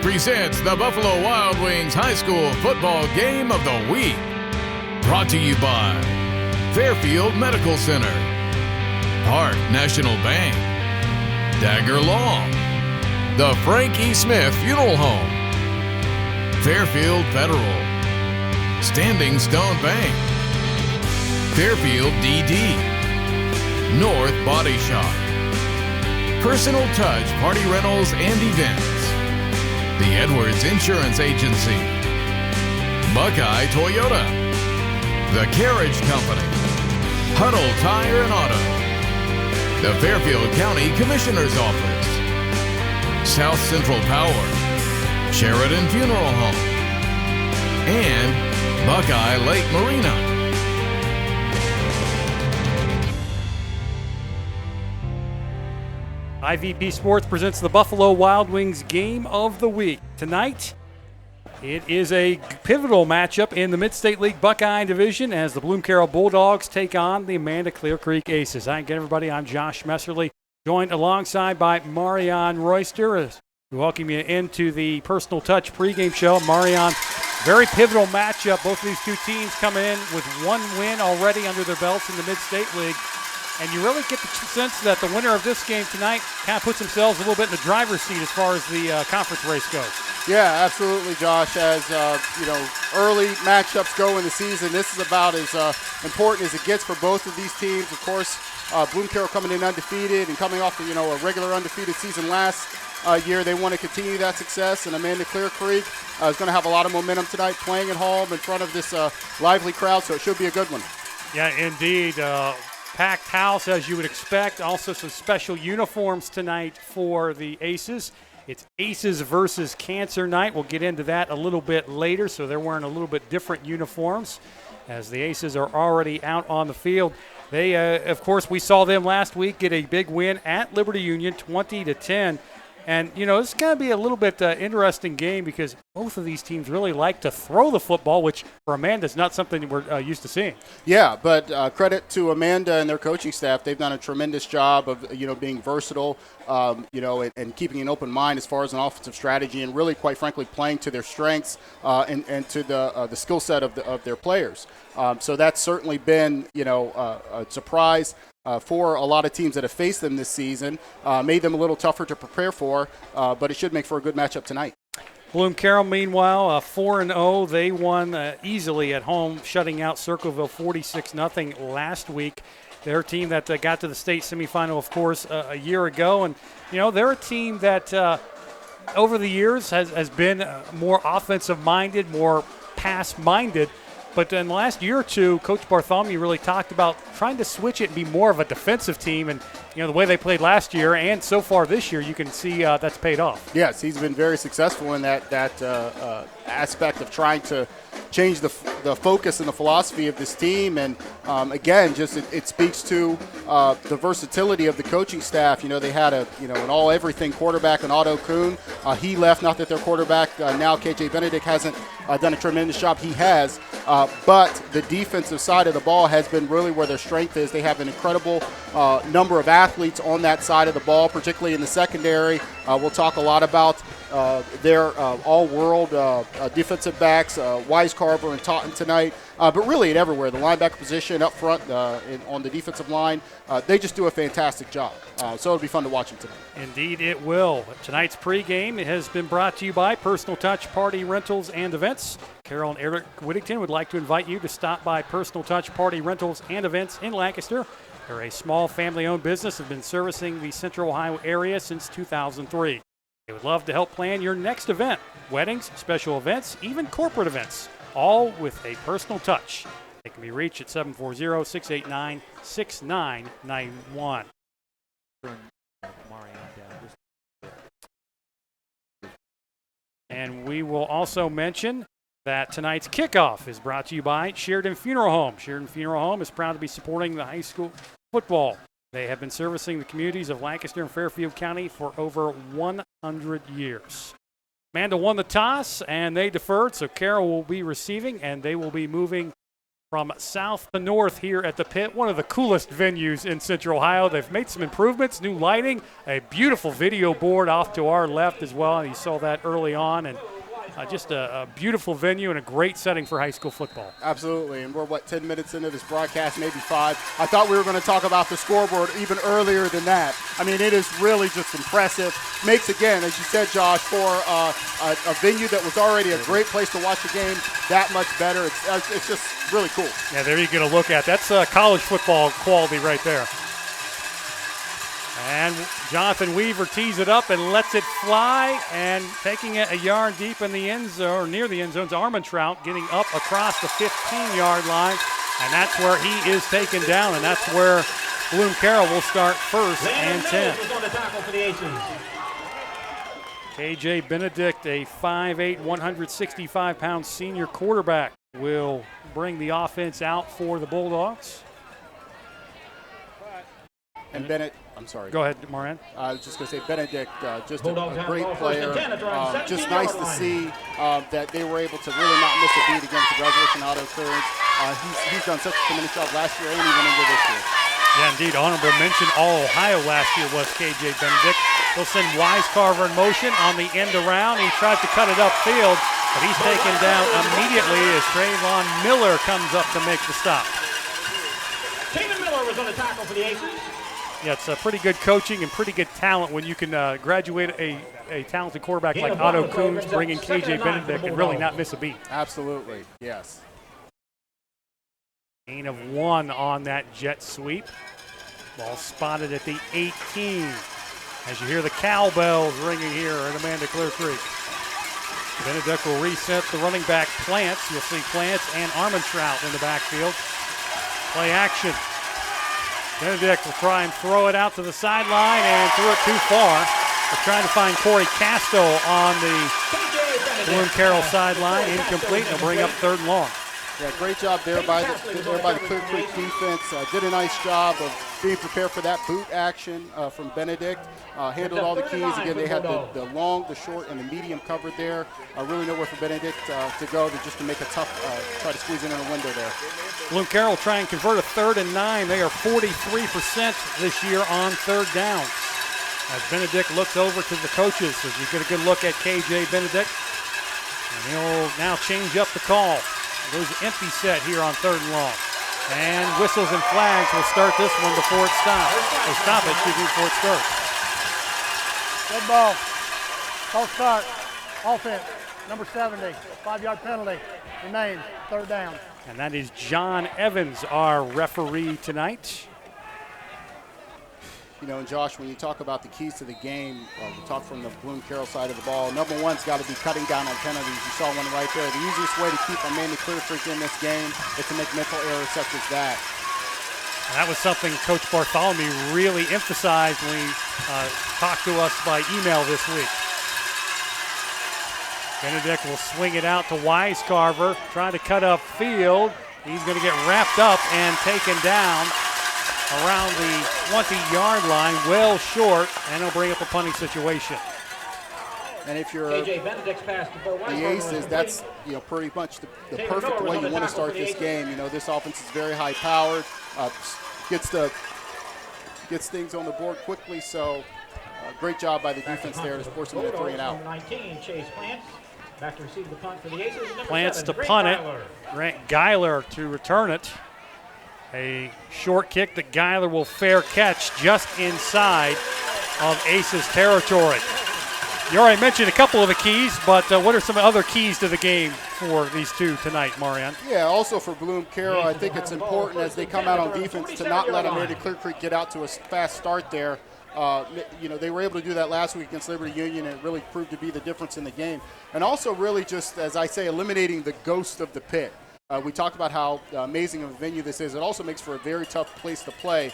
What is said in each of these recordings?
presents the Buffalo Wild Wings High School Football Game of the Week. Brought to you by Fairfield Medical Center, Park National Bank, Dagger Law, the Frank E. Smith Funeral Home, Fairfield Federal, Standing Stone Bank, Fairfield DD, North Body Shop, Personal Touch Party Rentals and Events, the Edwards Insurance Agency, Buckeye Toyota, the Carriage Company, Huddle Tire and Auto, the Fairfield County Commissioner's Office, South Central Power, Sheridan Funeral Home, and Buckeye Lake Marina. IVP Sports presents the Buffalo Wild Wings Game of the Week. Tonight, it is a pivotal matchup in the Mid-State League Buckeye Division as the Bloom-Carroll Bulldogs take on the Amanda-Clearcreek Aces. Hi again, everybody. I'm Josh Messerly, joined alongside by Marion Royster. We welcome you into the Personal Touch pregame show. Marion, very pivotal matchup. Both of these two teams coming in with one win already under their belts in the Mid-State League. And you really get the sense that the winner of this game tonight kind of puts themselves a little bit in the driver's seat as far as the conference race goes. Yeah, absolutely, Josh. As early matchups go in the season, this is about as important as it gets for both of these teams. Of course, Bloom-Carroll coming in undefeated and coming off a regular undefeated season last year. They want to continue that success, and Amanda-Clearcreek is going to have a lot of momentum tonight, playing at home in front of this lively crowd. So it should be a good one. Yeah, indeed. Packed house, as you would expect. Also some special uniforms tonight for the Aces. It's Aces versus Cancer night. We'll get into that a little bit later. So they're wearing a little bit different uniforms as the Aces are already out on the field. They, of course, we saw them last week get a big win at Liberty Union, 20-10. And, this is going to be a little bit interesting game because both of these teams really like to throw the football, which for Amanda is not something we're used to seeing. Yeah, but credit to Amanda and their coaching staff. They've done a tremendous job of, being versatile, and keeping an open mind as far as an offensive strategy and really, quite frankly, playing to their strengths and to the skill set of their players. So that's certainly been, a surprise. For a lot of teams that have faced them this season, made them a little tougher to prepare for, but it should make for a good matchup tonight. Bloom-Carroll, meanwhile, 4-0. They won easily at home, shutting out Circleville 46-0 last week. They're a team that got to the state semifinal, of course, a year ago. And, they're a team that over the years has been more offensive-minded, more pass-minded. But in the last year or two, Coach Bartholomew really talked about trying to switch it and be more of a defensive team. And, the way they played last year and so far this year, you can see that's paid off. Yes, he's been very successful in that aspect of trying to change the focus and the philosophy of this team. And, again, just it speaks to the versatility of the coaching staff. They had an all-everything quarterback in Otto Kuhn. He left, not that their quarterback now, KJ Benedict, hasn't done a tremendous job. He has. But the defensive side of the ball has been really where their strength is. They have an incredible number of athletes on that side of the ball, particularly in the secondary. We'll talk a lot about their all-world defensive backs, Weiscarver and Totten tonight. But really at everywhere, the linebacker position up front on the defensive line, they just do a fantastic job. So it'll be fun to watch them tonight. Indeed it will. Tonight's pregame has been brought to you by Personal Touch Party Rentals and Events. Carol and Eric Whittington would like to invite you to stop by Personal Touch Party Rentals and Events in Lancaster. They're a small family-owned business that has been servicing the Central Ohio area since 2003. They would love to help plan your next event, weddings, special events, even corporate events, all with a personal touch. They can be reached at 740-689-6991. And we will also mention that tonight's kickoff is brought to you by Sheridan Funeral Home. Sheridan Funeral Home is proud to be supporting the high school football. They have been servicing the communities of Lancaster and Fairfield County for over 100 years. Amanda won the toss, and they deferred, so Carroll will be receiving, and they will be moving from south to north here at the pit, one of the coolest venues in Central Ohio. They've made some improvements, new lighting, a beautiful video board off to our left as well. You saw that early on, and just a beautiful venue and a great setting for high school football. Absolutely, and we're, 10 minutes into this broadcast, maybe 5. I thought we were going to talk about the scoreboard even earlier than that. I mean, it is really just impressive. Makes, again, as you said, Josh, for a venue that was already a great place to watch a game, that much better. It's just really cool. Yeah, there you get a look at. That's college football quality right there. And Jonathan Weaver tees it up and lets it fly, and taking it a yard deep in the end zone, or near the end zone, is Armentrout getting up across the 15-yard line, and that's where he is taken down, and that's where Bloom-Carroll will start first and 10. KJ Benedict, a 5'8", 165-pound senior quarterback, will bring the offense out for the Bulldogs. And Bennett, I'm sorry. Go ahead, Moran. I was just going to say Benedict, just a great player. Just nice to see that they were able to really not miss a beat against the graduation auto-clearance. He's done such a tremendous job last year and even into this year. Yeah, indeed. Honorable mention, All-Ohio last year was KJ Benedict. They'll send Wisecarver in motion on the end around. He tries to cut it upfield, but he's taken down immediately as Trayvon Miller comes up to make the stop. Taven Miller was on the tackle for the Aces. Yeah, it's pretty good coaching and pretty good talent when you can graduate a talented quarterback like Otto Coons, bring in KJ Benedict, and really not miss a beat. Absolutely, yes. Gain of 1 on that jet sweep. Ball spotted at the 18. As you hear the cowbells ringing here at Amanda-Clearcreek. Benedict will reset the running back Plants. You'll see Plants and Armentrout in the backfield. Play action. Benedict will try and throw it out to the sideline and threw it too far. They're trying to find Corey Casto on the Bloom-Carroll sideline. Incomplete. They'll bring up 3rd and long. Yeah, great job there by the Clear Creek defense. Did a nice job of being prepared for that boot action from Benedict. Handled all the keys. Again, they had the long, the short, and the medium covered there. Really nowhere for Benedict to go just to make a tough, try to squeeze in a window there. Bloom-Carroll try and convert a 3rd and 9. They are 43% this year on 3rd downs. As Benedict looks over to the coaches, as you get a good look at KJ Benedict. And he'll now change up the call. There's an empty set here on 3rd and long. And whistles and flags will start this one before it stops. They stop it, before it starts. Good ball. False start. Offense. Number 70. 5-yard penalty. Remains 3rd down. And that is John Evans, our referee tonight. You know, and Josh, when you talk about the keys to the game, we talk from the Bloom-Carroll side of the ball. Number 1's got to be cutting down on penalties. You saw one right there. The easiest way to keep Amanda-Clearcreek in this game is to make mental errors such as that. And that was something Coach Bartholomew really emphasized when he talked to us by email this week. Benedict will swing it out to Wisecarver, trying to cut up field. He's going to get wrapped up and taken down around the 20-yard line, well short, and he'll bring up a punting situation. And if you're the Aces, that's pretty much the perfect way you want to start this game. You know, this offense is very high-powered, gets things on the board quickly. So, great job by the defense there to force them to 3 and out. 19, Chase Plants. Back to receive the punt for the Aces. Plants to punt it. Grant Geiler to return it. A short kick that Geiler will fair catch just inside of Aces territory. You already mentioned a couple of the keys, but what are some other keys to the game for these two tonight, Marianne? Yeah, also for Bloom-Carroll, I think it's important as they come out on defense to not let Amanda-Clearcreek get out to a fast start there. They were able to do that last week against Liberty Union, and it really proved to be the difference in the game. And also really just, as I say, eliminating the ghost of the pit. We talked about how amazing of a venue this is. It also makes for a very tough place to play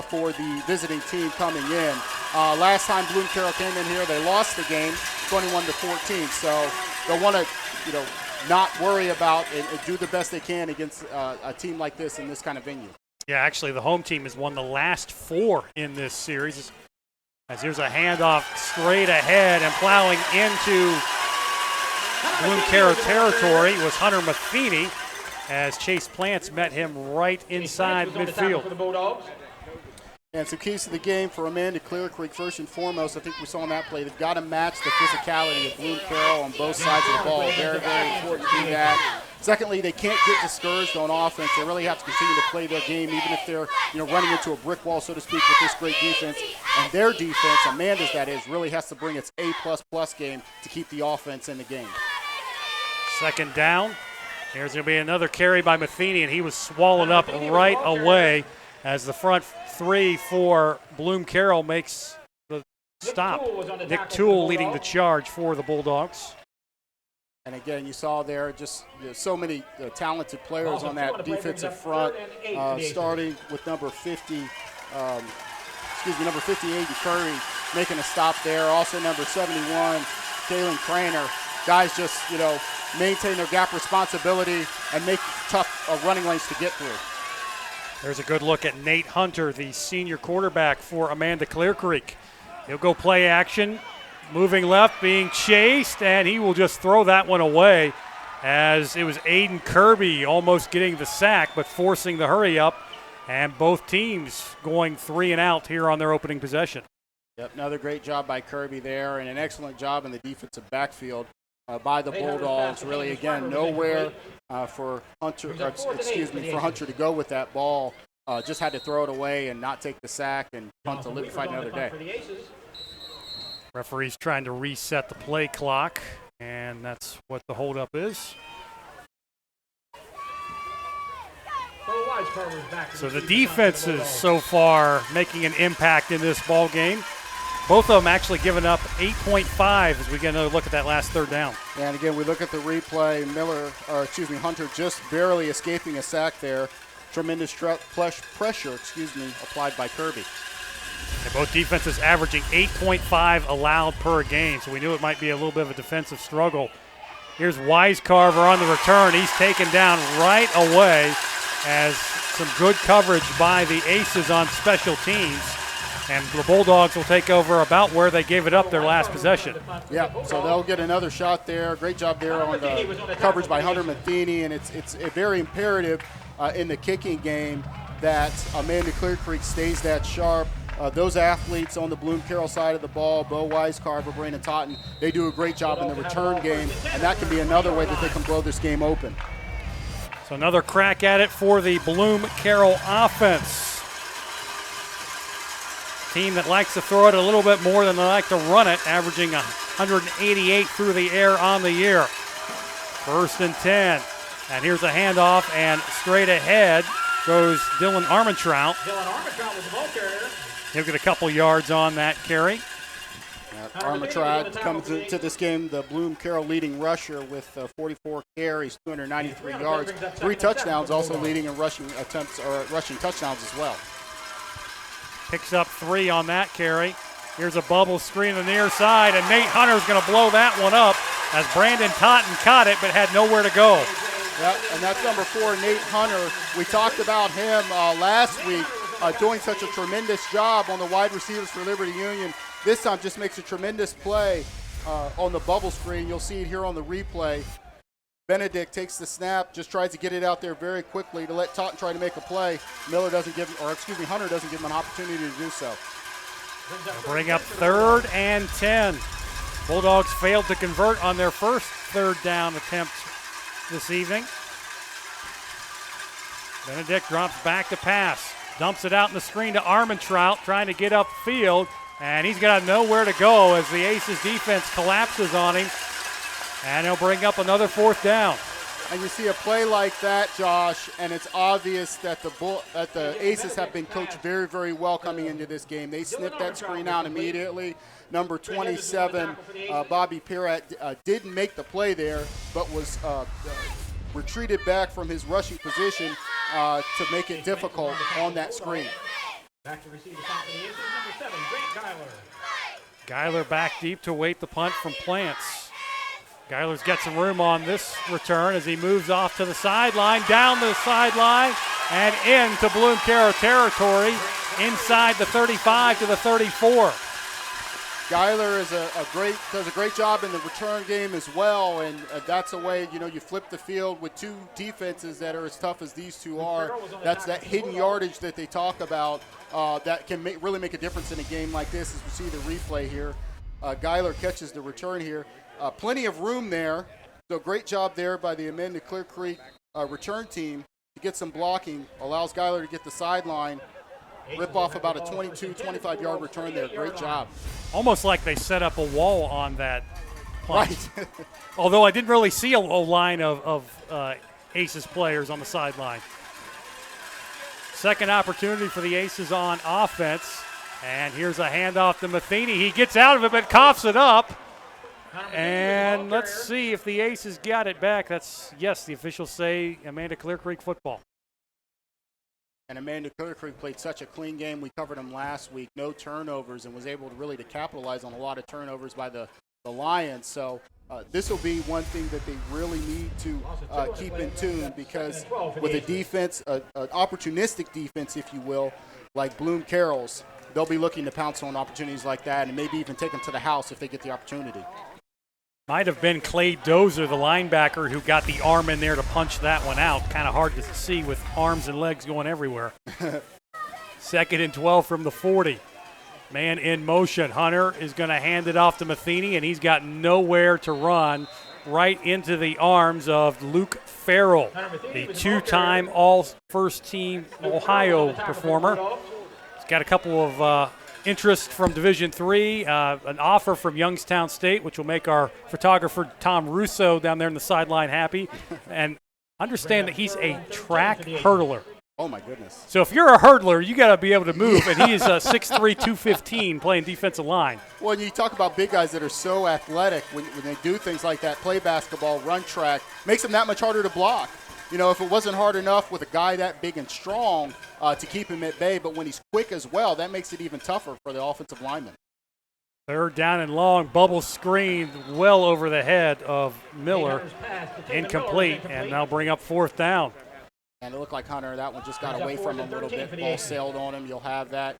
for the visiting team coming in. Last time Bloom-Carroll came in here, they lost the game 21-14. So they'll want to, not worry about and do the best they can against a team like this in this kind of venue. Yeah, actually the home team has won the last 4 in this series. As here's a handoff straight ahead and plowing into Bloom-Carroll territory was Hunter Matheny. as Chase Plants met him right inside midfield. For the Bulldogs. And some keys to the game for Amanda-Clearcreek. First and foremost, I think we saw in that play, they've got to match the physicality of Bloom-Carroll on both sides of the ball. Very, very important to do that. Secondly, they can't get discouraged on offense. They really have to continue to play their game, even if they're running into a brick wall, so to speak, with this great defense. And their defense, Amanda's that is, really has to bring its A++ game to keep the offense in the game. Second down. Here's going to be another carry by Matheny, and he was swallowed up right away as the front three for Bloom-Carroll makes the stop. Nick Toole leading the charge for the Bulldogs. And again, you saw there just so many talented players on that defensive front, starting with number 58 and Curry making a stop there. Also number 71, Kalen Craner. Guys just, maintain their gap responsibility and make tough running lanes to get through. There's a good look at Nate Hunter, the senior quarterback for Amanda-Clearcreek. He'll go play action, moving left, being chased, and he will just throw that one away as it was Aiden Kirby almost getting the sack but forcing the hurry up, and both teams going 3 and out here on their opening possession. Yep, another great job by Kirby there, and an excellent job in the defensive backfield by the Bulldogs. Really, again, nowhere for Hunter to go with that ball. Just had to throw it away and not take the sack and punt to live to fight another day. Referee's trying to reset the play clock, and that's what the holdup is. So the defense is so far making an impact in this ball game. Both of them actually giving up 8.5 as we get another look at that last third down. And again, we look at the replay. Hunter just barely escaping a sack there. Tremendous pressure applied by Kirby. And both defenses averaging 8.5 allowed per game, so we knew it might be a little bit of a defensive struggle. Here's Wisecarver on the return. He's taken down right away as some good coverage by the Aces on special teams. And the Bulldogs will take over about where they gave it up their last possession. Yeah, so they'll get another shot there. Great job there on the coverage by Hunter Matheny, and it's very imperative in the kicking game that Amanda-Clearcreek stays that sharp. Those athletes on the Bloom-Carroll side of the ball, Bo Wisecarver, Brandon Totten, they do a great job in the return game, and that can be another way that they can blow this game open. So another crack at it for the Bloom-Carroll offense. Team that likes to throw it a little bit more than they like to run it, averaging 188 through the air on the year. 1st and 10. And here's a handoff, and straight ahead goes Dylan Armentrout. Dylan Armentrout was the ball carrier. He'll get a couple yards on that carry. Armentrout comes into this game the Bloom-Carroll leading rusher with 44 carries, 293 yards, 3 touchdowns, also leading in rushing attempts or rushing touchdowns as well. Picks up 3 on that carry. Here's a bubble screen on the near side, and Nate Hunter's going to blow that one up as Brandon Totten caught it but had nowhere to go. Yep, and that's number 4, Nate Hunter. We talked about him last week doing such a tremendous job on the wide receivers for Liberty Union. This time just makes a tremendous play on the bubble screen. You'll see it here on the replay. Benedict takes the snap, just tries to get it out there very quickly to let Totten try to make a play. Hunter doesn't give him an opportunity to do so. They'll bring up 3rd and 10. Bulldogs failed to convert on their first 3rd down attempt this evening. Benedict drops back to pass, dumps it out in the screen to Armentrout, trying to get upfield, and he's got nowhere to go as the Aces defense collapses on him. And he'll bring up another 4th down. And you see a play like that, Josh, and it's obvious that the Aces have been coached very, very well coming into this game. They snipped that screen out immediately. Number 27, Bobby Perrott, didn't make the play there, but was retreated back from his rushing position to make it difficult on that screen. Back to receive the top of the Aces, number 7, Grant Geiler. Geiler back deep to wait the punt from Plants. Geiler's got some room on this return as he moves off to the sideline, down the sideline, and into Bloom-Carroll territory, inside the 35 to the 34. Geiler is does a great job in the return game as well, and that's a way, you flip the field with two defenses that are as tough as these two are. That's that hidden yardage that they talk about that can really make a difference in a game like this, as we see the replay here. Geiler catches the return here. Plenty of room there, so great job there by the Amanda-Clearcreek return team to get some blocking, allows Geiler to get the sideline, rip off about a 22, 25-yard return there. Great job. Almost like they set up a wall on that punt. Right. Although I didn't really see a line of Aces players on the sideline. Second opportunity for the Aces on offense. And here's a handoff to Matheny. He gets out of it but coughs it up. And let's see if the Aces got it back. Yes, the officials say Amanda-Clearcreek football. And Amanda-Clearcreek played such a clean game. We covered them last week. No turnovers, and was able to really capitalize on a lot of turnovers by the Lions. So this will be one thing that they really need to keep in tune, because with a defense, an opportunistic defense, if you will, like Bloom-Carroll's, they'll be looking to pounce on opportunities like that and maybe even take them to the house if they get the opportunity. Might have been Clay Dozer, the linebacker, who got the arm in there to punch that one out. Kind of hard to see with arms and legs going everywhere. 2nd and 12 from the 40. Man in motion. Hunter is going to hand it off to Matheny, and he's got nowhere to run. Right into the arms of Luke Farrell, the two-time all-first-team Ohio performer. He's got a couple of interest from Division III, an offer from Youngstown State, which will make our photographer Tom Russo down there in the sideline happy. And understand that he's a track hurdler. Oh, my goodness. So if you're a hurdler, you got to be able to move, and he is 6'3", 215, playing defensive line. Well, you talk about big guys that are so athletic when they do things like that, play basketball, run track, makes them that much harder to block. If it wasn't hard enough with a guy that big and strong to keep him at bay, but when he's quick as well, that makes it even tougher for the offensive lineman. 3rd down and long, bubble screen well over the head of Miller, incomplete, and now bring up 4th down. And it looked like Hunter, that one just got away from him a little bit, ball sailed on him. You'll have that.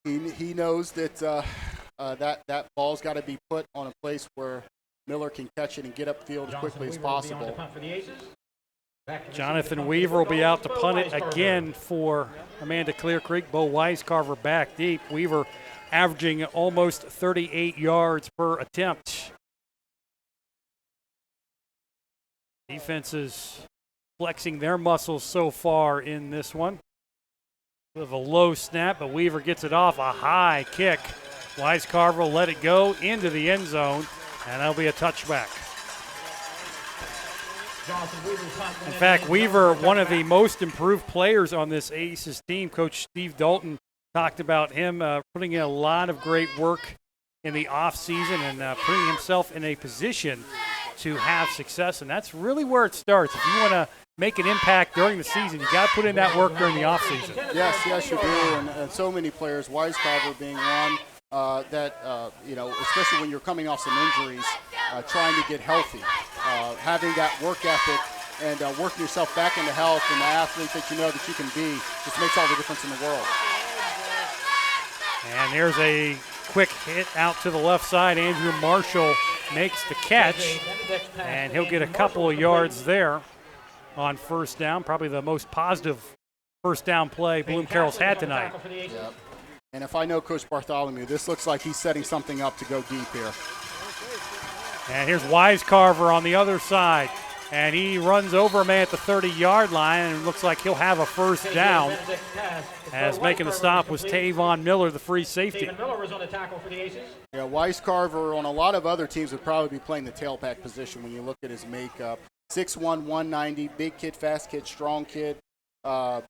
He knows that that ball's got to be put on a place where Miller can catch it and get upfield as quickly as possible. Jonathan Weaver will be out to punt it again for Amanda-Clearcreek. Bo Weiscarver back deep. Weaver averaging almost 38 yards per attempt. Defenses flexing their muscles so far in this one. With a low snap, but Weaver gets it off. A high kick. Weiscarver will let it go into the end zone, and that'll be a touchback. In fact, Weaver, one of the most improved players on this Aces team. Coach Steve Dalton talked about him putting in a lot of great work in the offseason and putting himself in a position to have success, and that's really where it starts. If you want to make an impact during the season, you got to put in that work during the offseason. Yes, you do, and so many players, Weiscarver being one, especially when you're coming off some injuries, trying to get healthy, having that work ethic and working yourself back into health and the athlete that you know that you can be just makes all the difference in the world. And there's a quick hit out to the left side. Andrew Marshall makes the catch, and he'll get a couple of yards there on 1st down. Probably the most positive 1st down play Bloom-Carroll's had tonight. Yep. And if I know Coach Bartholomew, this looks like he's setting something up to go deep here. And here's Weiscarver on the other side. And he runs over a man at the 30-yard line, and it looks like he'll have a 1st down. As making the stop was Tavon Miller, the free safety. Yeah, Weiscarver on a lot of other teams would probably be playing the tailback position when you look at his makeup. 6'1", 190, big kid, fast kid, strong kid. An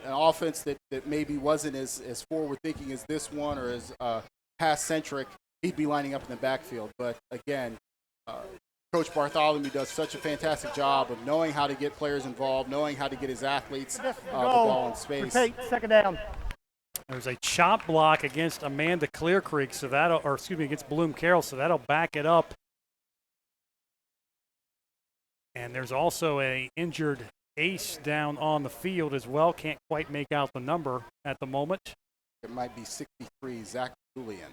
offense that maybe wasn't as forward-thinking as this one or as pass-centric, he'd be lining up in the backfield. But, again, Coach Bartholomew does such a fantastic job of knowing how to get players involved, knowing how to get his athletes the ball in space. 2nd down. There's a chop block against Amanda-Clearcreek, against Bloom-Carroll, so that'll back it up. And there's also a injured Ace down on the field as well. Can't quite make out the number at the moment. it might be 63, Zach Julian.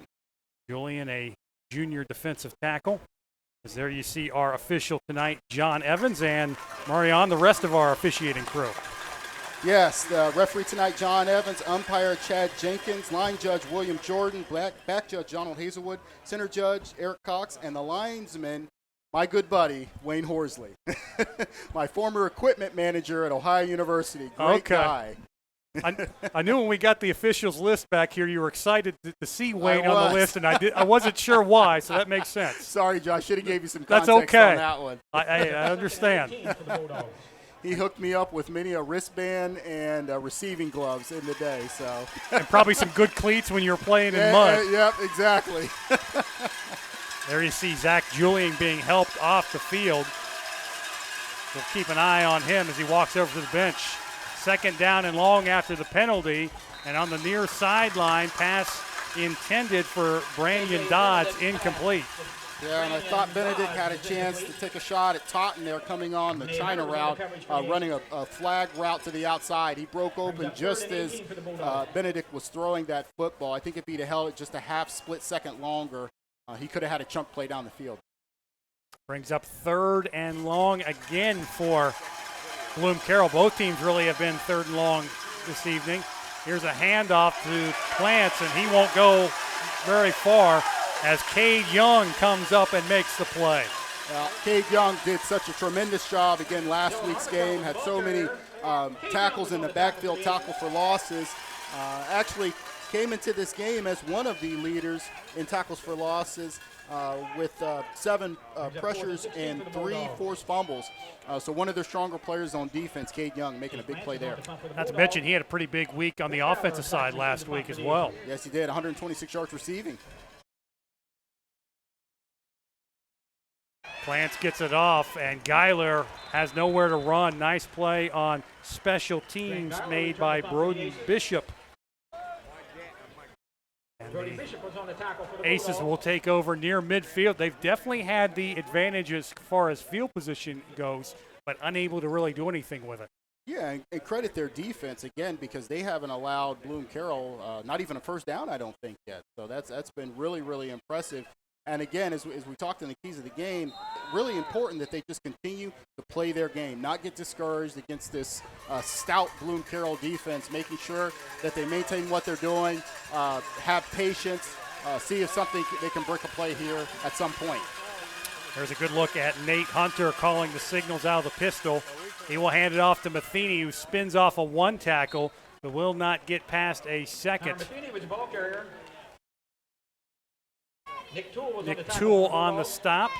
Julian, a junior defensive tackle. As there you see our official tonight, John Evans, and Marion, the rest of our officiating crew. Yes, the referee tonight, John Evans, umpire Chad Jenkins, line judge William Jordan, back judge Donald Hazelwood, center judge Eric Cox, and the linesman, my good buddy, Wayne Horsley, my former equipment manager at Ohio University. Great guy. I knew when we got the officials list back here, you were excited to see Wayne on the list, and I wasn't sure why, so that makes sense. Sorry, Josh, should have gave you some context That's okay. on that one. I understand. He hooked me up with many a wristband and receiving gloves in the day. So and probably some good cleats when you were playing in mud. Yep, exactly. There you see Zach Julian being helped off the field. We'll keep an eye on him as he walks over to the bench. Second down and long after the penalty. And on the near sideline, pass intended for Brandon Dodds, incomplete. Yeah, and I thought Benedict had a chance to take a shot at Totten there coming on the China route, running a flag route to the outside. He broke open just as Benedict was throwing that football. I think if he'd have held it just a half split second longer, he could have had a chunk play down the field. Brings up third and long again for Bloom-Carroll. Both teams really have been third and long this evening. Here's a handoff to Plants, and he won't go very far as Cade Young comes up and makes the play. Cade Young did such a tremendous job again last week's game, had so many tackles in the backfield, tackle for losses. Actually came into this game as one of the leaders in tackles for losses with 7 pressures and 3 forced fumbles. So one of their stronger players on defense, Cade Young, making a big play there. Not to mention he had a pretty big week on the offensive side last week as well. Yes, he did, 126 yards receiving. Plants gets it off, and Geiler has nowhere to run. Nice play on special teams made by Broden Bishop. And the Aces will take over near midfield. They've definitely had the advantage as far as field position goes, but unable to really do anything with it. Yeah, and credit their defense again because they haven't allowed Bloom-Carroll not even a first down, I don't think, yet. So that's been really, really impressive. And again, as we talked in the keys of the game, really important that they just continue to play their game, not get discouraged against this stout Bloom-Carroll defense, making sure that they maintain what they're doing, have patience, see if they can break a play here at some point. There's a good look at Nate Hunter calling the signals out of the pistol. He will hand it off to Matheny, who spins off a 1 tackle, but will not get past a second. Matheny was the ball carrier. Nick Toole on the stop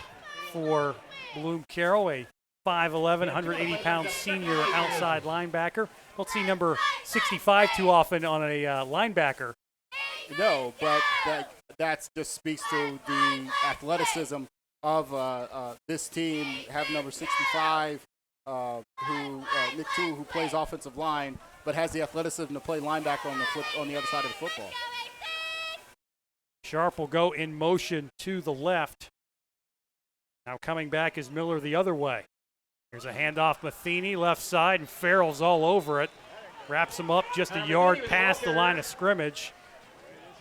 for Bloom-Carroll, a 5'11", 180-pound senior outside linebacker. Don't see number 65 too often on a linebacker. No, but that just speaks to the athleticism of this team. Have number 65, Nick Toole, who plays offensive line, but has the athleticism to play linebacker on the other side of the football. Sharp will go in motion to the left. Now coming back is Miller the other way. Here's a handoff, Matheny, left side, and Farrell's all over it. Wraps him up just a yard past the line of scrimmage.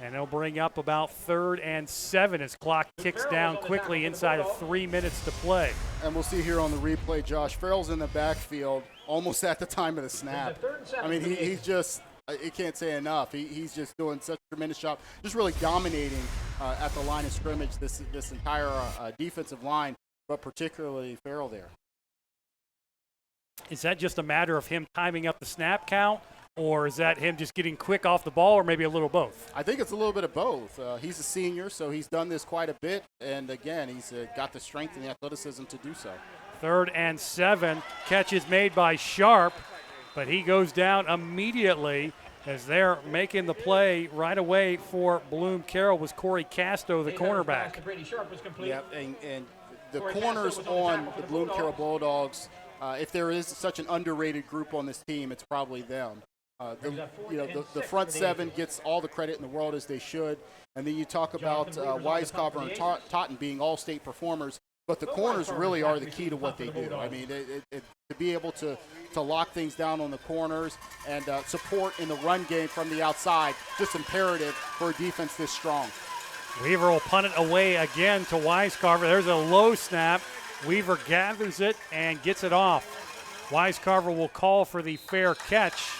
And they'll bring up about 3rd and 7 as clock ticks down quickly inside of 3 minutes to play. And we'll see here on the replay, Josh, Farrell's in the backfield almost at the time of the snap. I mean, he's just – I can't say enough. He's just doing such a tremendous job, just really dominating at the line of scrimmage this entire defensive line, but particularly Farrell there. Is that just a matter of him timing up the snap count, or is that him just getting quick off the ball, or maybe a little both? I think it's a little bit of both. He's a senior, so he's done this quite a bit, and again, he's got the strength and the athleticism to do so. 3rd and 7, catch is made by Sharp, but he goes down immediately as they're making the play right away for Bloom-Carroll was Corey Casto, the cornerback. Yep, and the corners on the Bloom-Carroll Bulldogs, if there is such an underrated group on this team, it's probably them. The front 7 gets all the credit in the world as they should, and then you talk about Weiscover and Totten being all-state performers. But the corners really are the key to what they do. I mean, to be able to lock things down on the corners and support in the run game from the outside, just imperative for a defense this strong. Weaver will punt it away again to Wisecarver. There's a low snap. Weaver gathers it and gets it off. Wisecarver will call for the fair catch,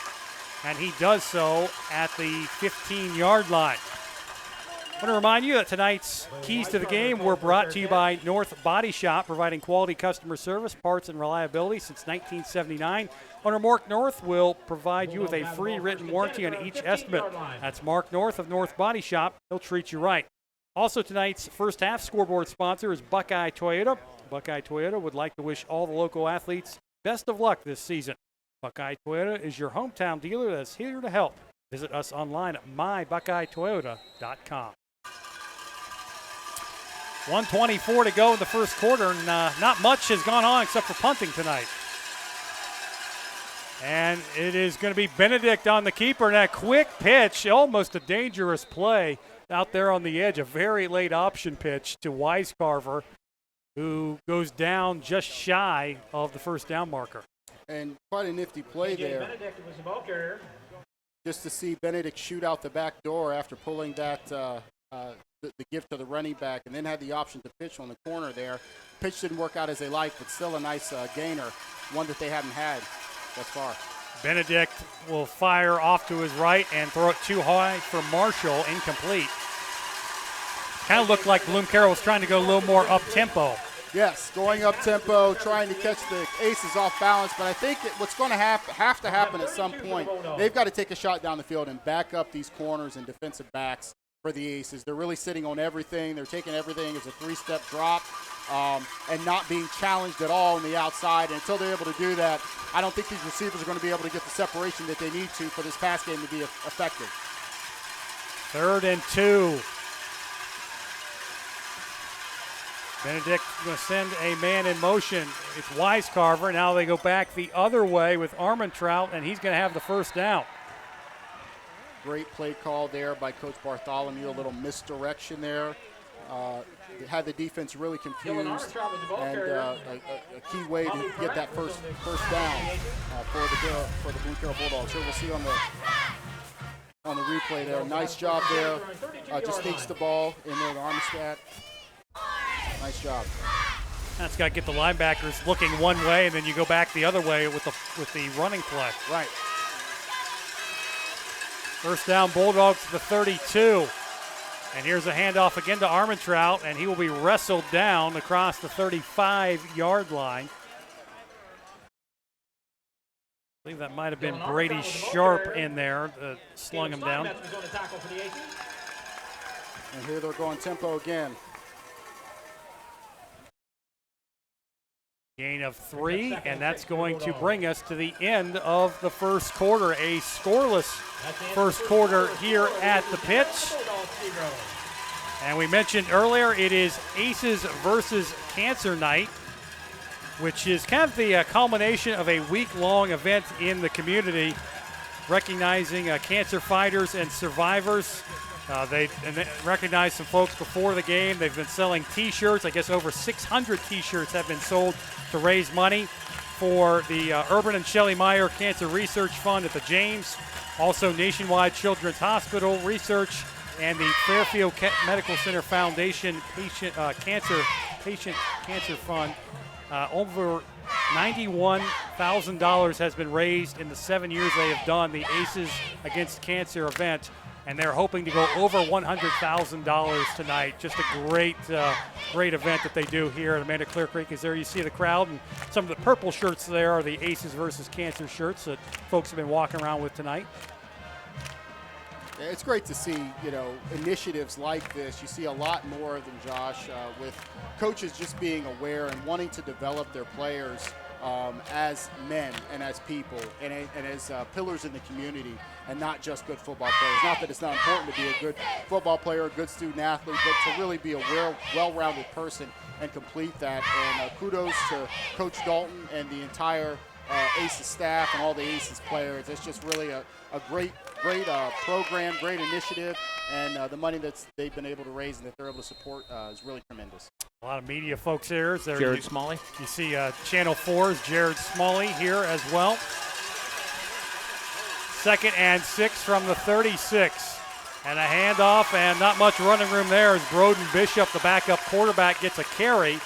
and he does so at the 15-yard line. I want to remind you that tonight's keys to the game were brought to you by North Body Shop, providing quality customer service, parts, and reliability since 1979. Owner Mark North will provide you with a free written warranty on each estimate. That's Mark North of North Body Shop. He'll treat you right. Also, tonight's first half scoreboard sponsor is Buckeye Toyota. Buckeye Toyota would like to wish all the local athletes best of luck this season. Buckeye Toyota is your hometown dealer that's here to help. Visit us online at mybuckeyetoyota.com. 1:24 to go in the first quarter, and not much has gone on except for punting tonight. And it is going to be Benedict on the keeper. And that quick pitch, almost a dangerous play out there on the edge, a very late option pitch to Wisecarver, who goes down just shy of the first down marker. And quite a nifty play there. Benedict was the ball carrier. Just to see Benedict shoot out the back door after pulling that the gift to the running back, and then had the option to pitch on the corner there. Pitch didn't work out as they liked, but still a nice gainer, one that they haven't had thus far. Benedict will fire off to his right and throw it too high for Marshall, incomplete. Kind of looked like Bloom-Carroll was trying to go a little more up-tempo. Yes, going up-tempo, trying to catch the Aces off balance, but I think what's going to have to happen at some point, they've got to take a shot down the field and back up these corners and defensive backs for the Aces. They're really sitting on everything. They're taking everything as a three-step drop and not being challenged at all on the outside. And until they're able to do that, I don't think these receivers are going to be able to get the separation that they need to for this pass game to be effective. 3rd and 2. Benedict going to send a man in motion. It's Wisecarver. Now they go back the other way with Armentrout, and he's going to have the first down. Great play call there by Coach Bartholomew. A little misdirection there. Had the defense really confused, and a key way to get that first down for the Bloom-Carroll Bulldogs. Here we'll see on the replay there. Nice job there. Just takes the ball in there to Armstead. Nice job. That's got to get the linebackers looking one way, and then you go back the other way with the running play. Right. First down, Bulldogs to the 32. And here's a handoff again to Armentrout, and he will be wrestled down across the 35-yard line. I believe that might have been Brady Sharp in there that slung him down. And here they're going tempo again. Gain of 3, and that's going to bring us to the end of the first quarter. A scoreless first quarter here at the pitch. And we mentioned earlier it is Aces versus Cancer Night, which is kind of the culmination of a week-long event in the community, recognizing cancer fighters and survivors. They recognized some folks before the game. They've been selling T-shirts. I guess over 600 T-shirts have been sold to raise money for the Urban and Shelley Meyer Cancer Research Fund at the James. Also, Nationwide Children's Hospital Research and the Fairfield Medical Center Foundation Cancer Fund. Over $91,000 has been raised in the 7 years they have done the Aces Against Cancer event, and they're hoping to go over $100,000 tonight. Just a great event that they do here at Amanda-Clearcreek. Is there you see the crowd, and some of the purple shirts there are the Aces versus Cancer shirts that folks have been walking around with tonight. It's great to see, initiatives like this. You see a lot more of them, Josh, with coaches just being aware and wanting to develop their players as men and as people and as pillars in the community, and not just good football players. Not that it's not important to be a good football player, a good student athlete, but to really be a well-rounded person and complete that. And kudos to Coach Dalton and the entire Aces staff and all the Aces players. It's just really a great program, great initiative, and the money that they've been able to raise and that they're able to support is really tremendous. A lot of media folks here. Jared Smalley. You see Channel 4's Jared Smalley here as well. 2nd and 6 from the 36. And a handoff, and not much running room there as Broden Bishop, the backup quarterback, gets a carry.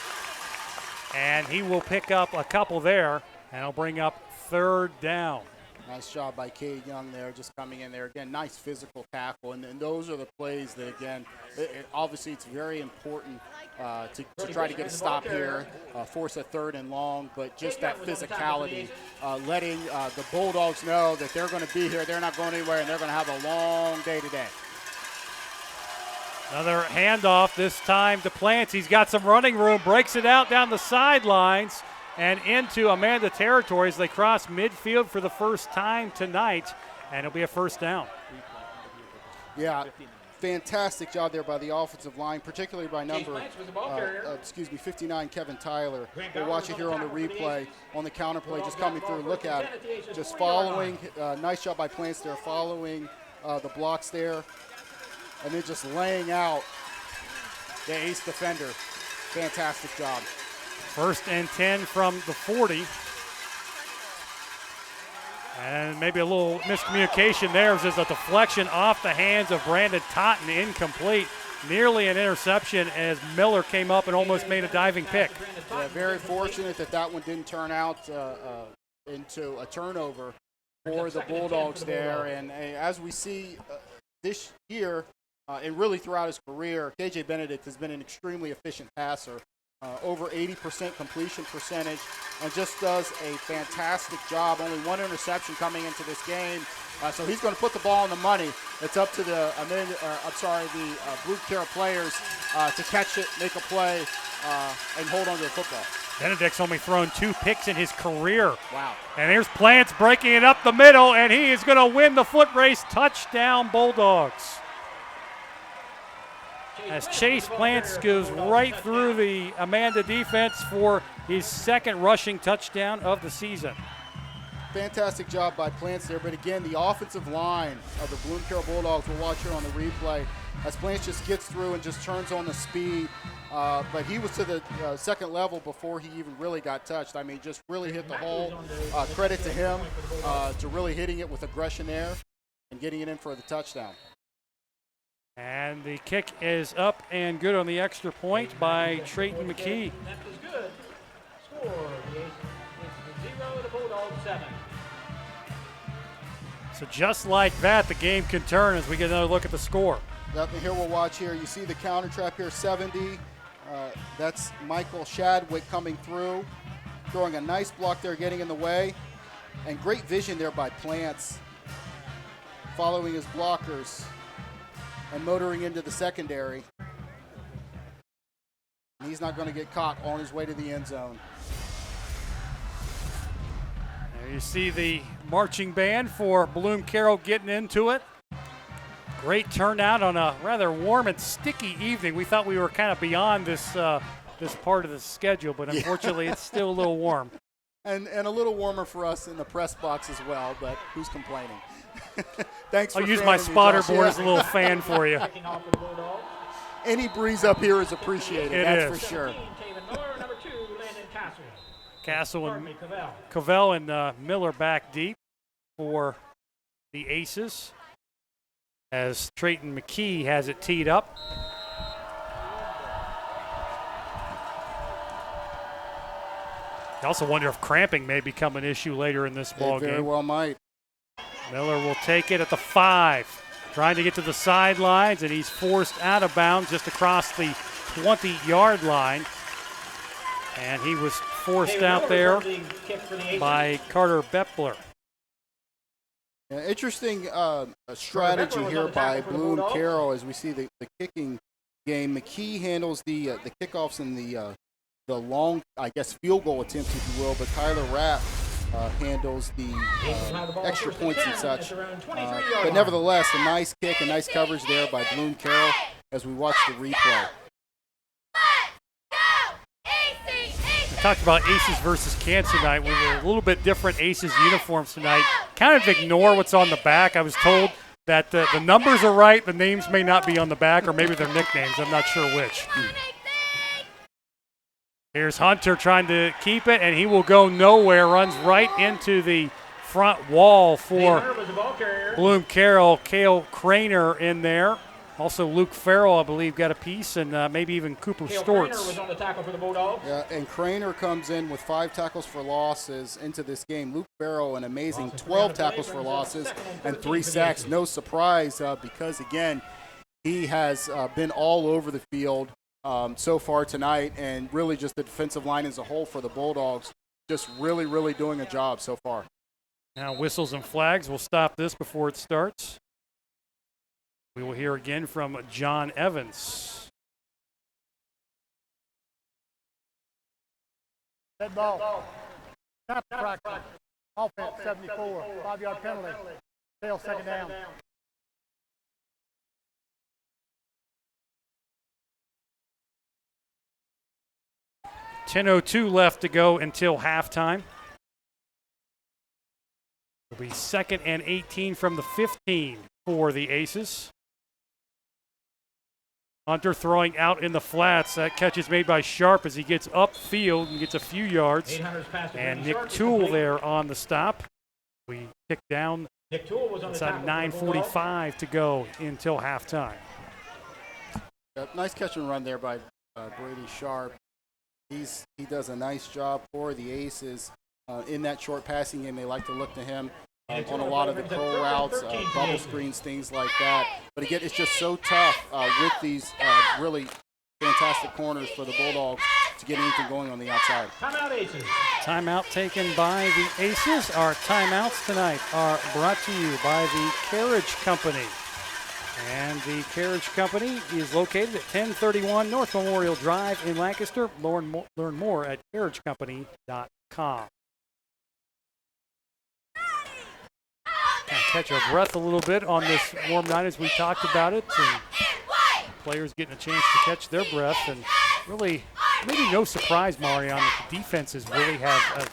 And he will pick up a couple there, and he'll bring up 3rd down. Nice job by Cade Young there, just coming in there. Again, nice physical tackle, and those are the plays that, again, obviously it's very important to try to get a stop here, force a 3rd and long, but just that physicality, letting the Bulldogs know that they're going to be here, they're not going anywhere, and they're going to have a long day today. Another handoff, this time to Plants. He's got some running room, breaks it out down the sidelines and into Amanda territory as they cross midfield for the first time tonight, and it'll be a 1st down. Yeah, fantastic job there by the offensive line, particularly by number 59, Kevin Tyler. We'll watch it here on the replay, on the counterplay, just coming through. Look at it, just following. Nice job by Plants there, following the blocks there, and then just laying out the ace defender. Fantastic job. 1st and 10 from the 40. And maybe a little miscommunication there. It was just a deflection off the hands of Brandon Totten, incomplete. Nearly an interception as Miller came up and almost made a diving pick. Yeah, very fortunate that one didn't turn out into a turnover for the Bulldogs there. And as we see this year, and really throughout his career, KJ Benedict has been an extremely efficient passer. Over 80% completion percentage, and just does a fantastic job. Only 1 interception coming into this game, so he's going to put the ball on the money. It's up to the Bloom-Carroll players to catch it, make a play, and hold on to the football. Benedict's only thrown 2 picks in his career. Wow. And here's Plants breaking it up the middle, and he is going to win the foot race. Touchdown, Bulldogs. As Chase Plants goes right through the Amanda defense for his 2nd rushing touchdown of the season. Fantastic job by Plants there, but again, the offensive line of the Bloom-Carroll Bulldogs, we'll watch here on the replay, as Plants just gets through and just turns on the speed, but he was to the 2nd level before he even really got touched. I mean, just really hit the hole. Credit to him to really hitting it with aggression there and getting it in for the touchdown. And the kick is up and good on the extra point by Trayton McKee. That is good. Score, the Aces 0, the Bulldogs 7. So just like that, the game can turn as we get another look at the score. Yep, and here we'll watch here. You see the counter trap here, 70. That's Michael Shadwick coming through, throwing a nice block there, getting in the way. And great vision there by Plants, following his blockers and motoring into the secondary. And he's not going to get caught on his way to the end zone. There you see the marching band for Bloom-Carroll getting into it. Great turnout on a rather warm and sticky evening. We thought we were kind of beyond this part of the schedule, but unfortunately it's still a little warm. And a little warmer for us in the press box as well, but who's complaining? Thanks for I'll use my spotter board as a little fan for you. Any breeze up here is appreciated, that's for sure. Castle and Cavell and Miller back deep for the Aces as Trayton McKee has it teed up. I also wonder if cramping may become an issue later in this ball game. Very well might. Miller will take it at the 5, trying to get to the sidelines, and he's forced out of bounds just across the 20-yard line. And he was forced out there by Carter Beppler. Yeah, interesting strategy here by Bloom-Carroll as we see the kicking game. McKee handles the kickoffs and the long, I guess, field goal attempts, if you will, but Tyler Rapp handles the extra points and such. But nevertheless, a nice kick, a nice coverage there by Bloom-Carroll as we watch the replay. talked about Aces versus Cans tonight. We were a little bit different Aces uniforms tonight. Kind of ignore what's on the back. I was told that the numbers are right. The names may not be on the back, or maybe they're nicknames. I'm not sure which. Here's Hunter trying to keep it, and he will go nowhere. Runs right into the front wall for Bloom-Carroll. Cale Craner in there. Also Luke Farrell, I believe, got a piece, and maybe even Cooper Stortz. Was on the tackle for the Bulldogs. Yeah, and Craner comes in with 5 tackles for losses into this game. Luke Farrell, an amazing 12 tackles for losses and 3 sacks. No surprise because, again, he has been all over the field so far tonight, and really just the defensive line as a whole for the Bulldogs just really, really doing a job so far. Now whistles and flags will stop this before it starts. We will hear again from John Evans. Dead ball. Snap practice. Offense 74. 5-yard penalty. Tail second down. 10:02 left to go until halftime. It'll be 2nd and 18 from the 15 for the Aces. Hunter throwing out in the flats. That catch is made by Sharp as he gets upfield and gets a few yards. And Nick Toole there on the stop. We tick down. Nick Toole was on the tackle. 9:45 to go until halftime. Nice catch and run there by Brady Sharp. He does a nice job for the Aces in that short passing game. They like to look to him on a lot of the curl routes, bubble screens, things like that. But again, it's just so tough with these really fantastic corners for the Bulldogs to get anything going on the outside. Timeout, Aces. Timeout taken by the Aces. Our timeouts tonight are brought to you by the Carriage Company. And the Carriage Company is located at 1031 North Memorial Drive in Lancaster. Learn more at carriagecompany.com. Kind of catch our breath a little bit on this warm night as we talked about it. And players getting a chance to catch their breath. And really, maybe no surprise, Marion, that the defenses really have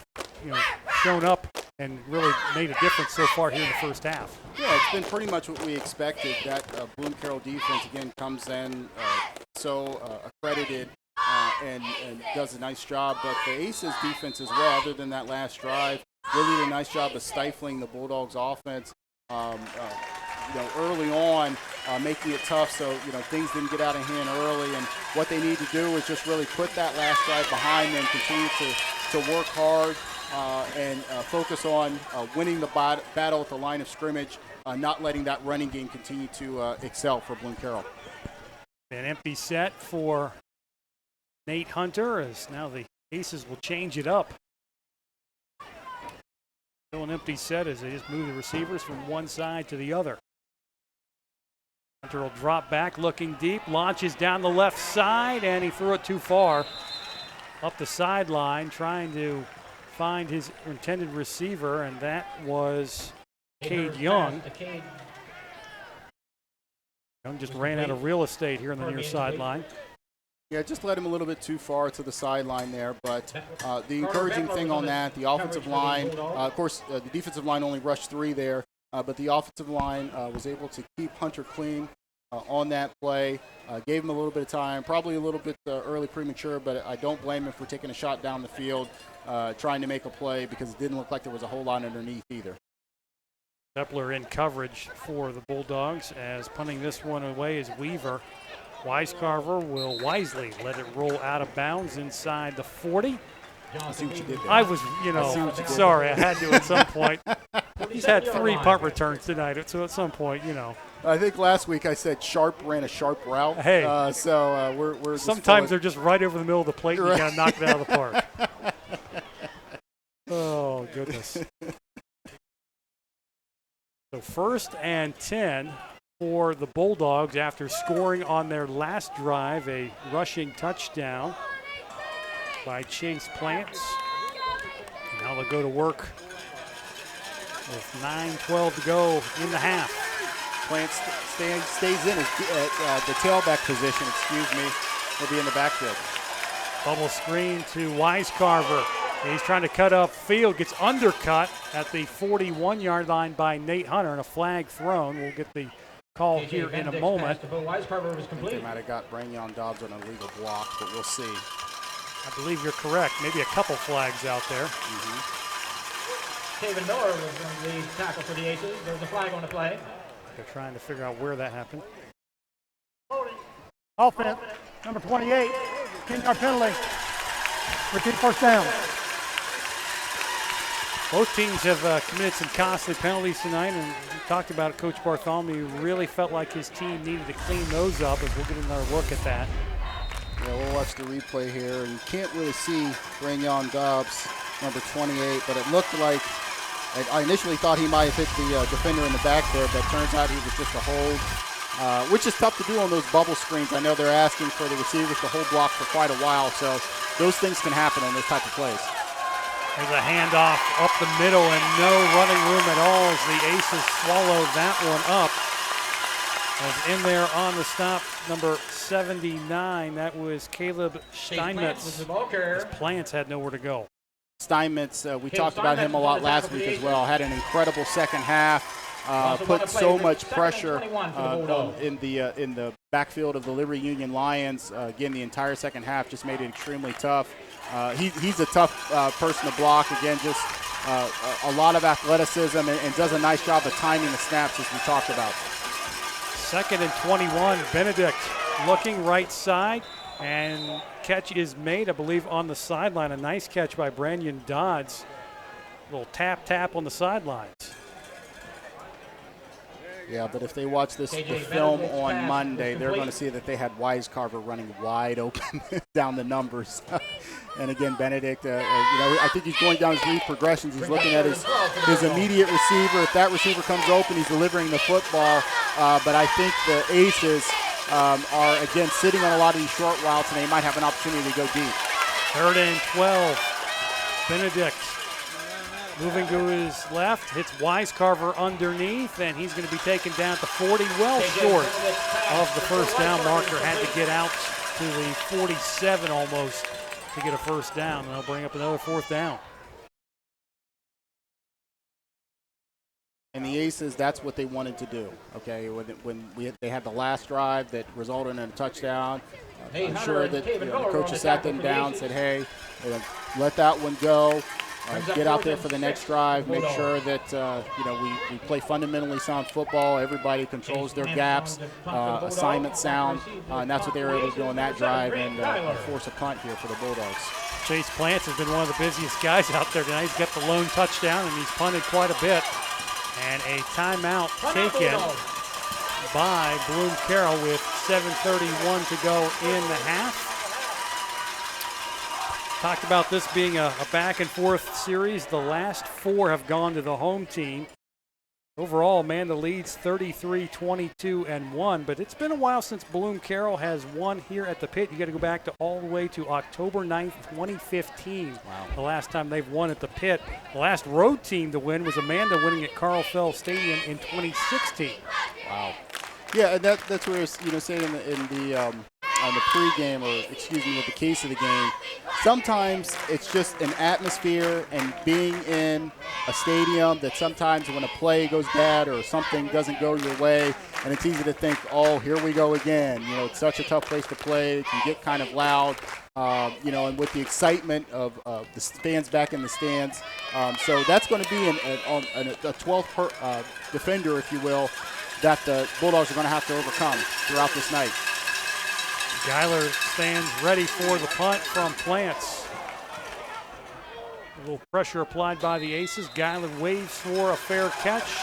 shown up and really made a difference so far here in the first half. Yeah, it's been pretty much what we expected. That Bloom-Carroll defense, again, comes in so accredited and does a nice job. But the Aces defense as well, other than that last drive, really did a nice job of stifling the Bulldogs offense early on, making it tough so things didn't get out of hand early. And what they need to do is just really put that last drive behind them, continue to work hard and focus on winning the battle at the line of scrimmage, not letting that running game continue to excel for Bloom-Carroll. An empty set for Nate Hunter as now the Aces will change it up. Still an empty set as they just move the receivers from one side to the other. Hunter will drop back looking deep, launches down the left side, and he threw it too far. Up the sideline trying to find his intended receiver, and that was Cade Young. Young just ran out of real estate here on the near sideline. Yeah, just led him a little bit too far to the sideline there, but the encouraging thing on that, the offensive line, of course, the defensive line only rushed 3 there, but the offensive line was able to keep Hunter clean on that play, gave him a little bit of time, probably a little bit early premature, but I don't blame him for taking a shot down the field, trying to make a play because it didn't look like there was a whole lot underneath either. Kepler in coverage for the Bulldogs as punting this one away is Weaver. Weiscarver will wisely let it roll out of bounds inside the 40. I see what you did there. I was, sorry, I had to at some point. He's had 3 punt returns tonight, so at some point, I think last week I said Sharp ran a sharp route. Hey, we're sometimes they're just right over the middle of the plate and you got to knock it out of the park. Oh, goodness. So 1st and 10 for the Bulldogs after scoring on their last drive, a rushing touchdown by Chase Plants. And now they'll go to work with 9:12 to go in the half. Plants stays in at the tailback position, He'll be in the backfield. Bubble screen to Wisecarver. He's trying to cut up field, gets undercut at the 41-yard line by Nate Hunter, and a flag thrown. We'll get the call here in a moment. I think they might have got Branyon Dobbs on a legal block, but we'll see. I believe you're correct. Maybe a couple flags out there. David Miller was in the tackle for the Aces. There's a flag on the play. They're trying to figure out where that happened. Offense, number 28, 10-yard penalty. Repeat first down. Both teams have committed some costly penalties tonight, and we talked about it. Coach Bartholomew really felt like his team needed to clean those up, as we'll get another look at that. Yeah, we'll watch the replay here, and you can't really see Branyon Dobbs, number 28, but it looked like, I initially thought he might have hit the defender in the back there, but it turns out he was just a hold, which is tough to do on those bubble screens. I know they're asking for the receivers to hold block for quite a while, so those things can happen on those type of plays. There's a handoff up the middle and no running room at all as the Aces swallow that one up. As in there on the stop, number 79, that was Caleb Steinmetz. His Plants had nowhere to go. Steinmetz, we talked about him a lot last week as well. Had an incredible second half. Put so much pressure in the backfield of the Liberty Union Lions. Again, the entire second half just made it extremely tough. He's a tough person to block. Again, just a lot of athleticism and does a nice job of timing the snaps, as we talked about. 2nd and 21, Benedict looking right side, and catch is made, I believe, on the sideline. A nice catch by Branyon Dodds. A little tap on the sidelines. Yeah, but if they watch the film on Monday, they're going to see that they had Wisecarver running wide open down the numbers. And again, Benedict, I think he's going down his read progressions. He's looking at his immediate receiver. If that receiver comes open, he's delivering the football. But I think the Aces are, again, sitting on a lot of these short routes, and they might have an opportunity to go deep. 3rd and 12, Benedict moving to his left, hits Wisecarver underneath, and he's going to be taken down at the 40, well short of the first down marker. Had to get out to the 47 almost to get a first down, and they'll bring up another 4th down. And the Aces, that's what they wanted to do, okay? When they had the last drive that resulted in a touchdown, I'm sure that the coaches sat them down, said, hey, let that one go. Get out there for the next drive. Make sure that we play fundamentally sound football. Everybody controls their gaps, assignment sound, and that's what they were able to do on that drive and force a punt here for the Bulldogs. Chase Plants has been one of the busiest guys out there tonight. He's got the lone touchdown, and he's punted quite a bit. And a timeout taken by Bloom-Carroll with 7:31 to go in the half. Talked about this being a back-and-forth series. The last 4 have gone to the home team. Overall, Amanda leads 33-22-1, but it's been a while since Bloom-Carroll has won here at the Pit. You got to go back to all the way to October 9th, 2015. Wow. The last time they've won at the Pit. The last road team to win was Amanda winning at Carl Fell Stadium in 2016. Wow. Yeah, that's where saying on the pregame, or excuse me, with the case of the game, sometimes it's just an atmosphere and being in a stadium that sometimes when a play goes bad or something doesn't go your way, and it's easy to think, oh, here we go again. It's such a tough place to play. It can get kind of loud, and with the excitement of the fans back in the stands. So that's going to be a 12th defender, if you will, that the Bulldogs are going to have to overcome throughout this night. Geiler stands ready for the punt from Plants. A little pressure applied by the Aces. Geiler waves for a fair catch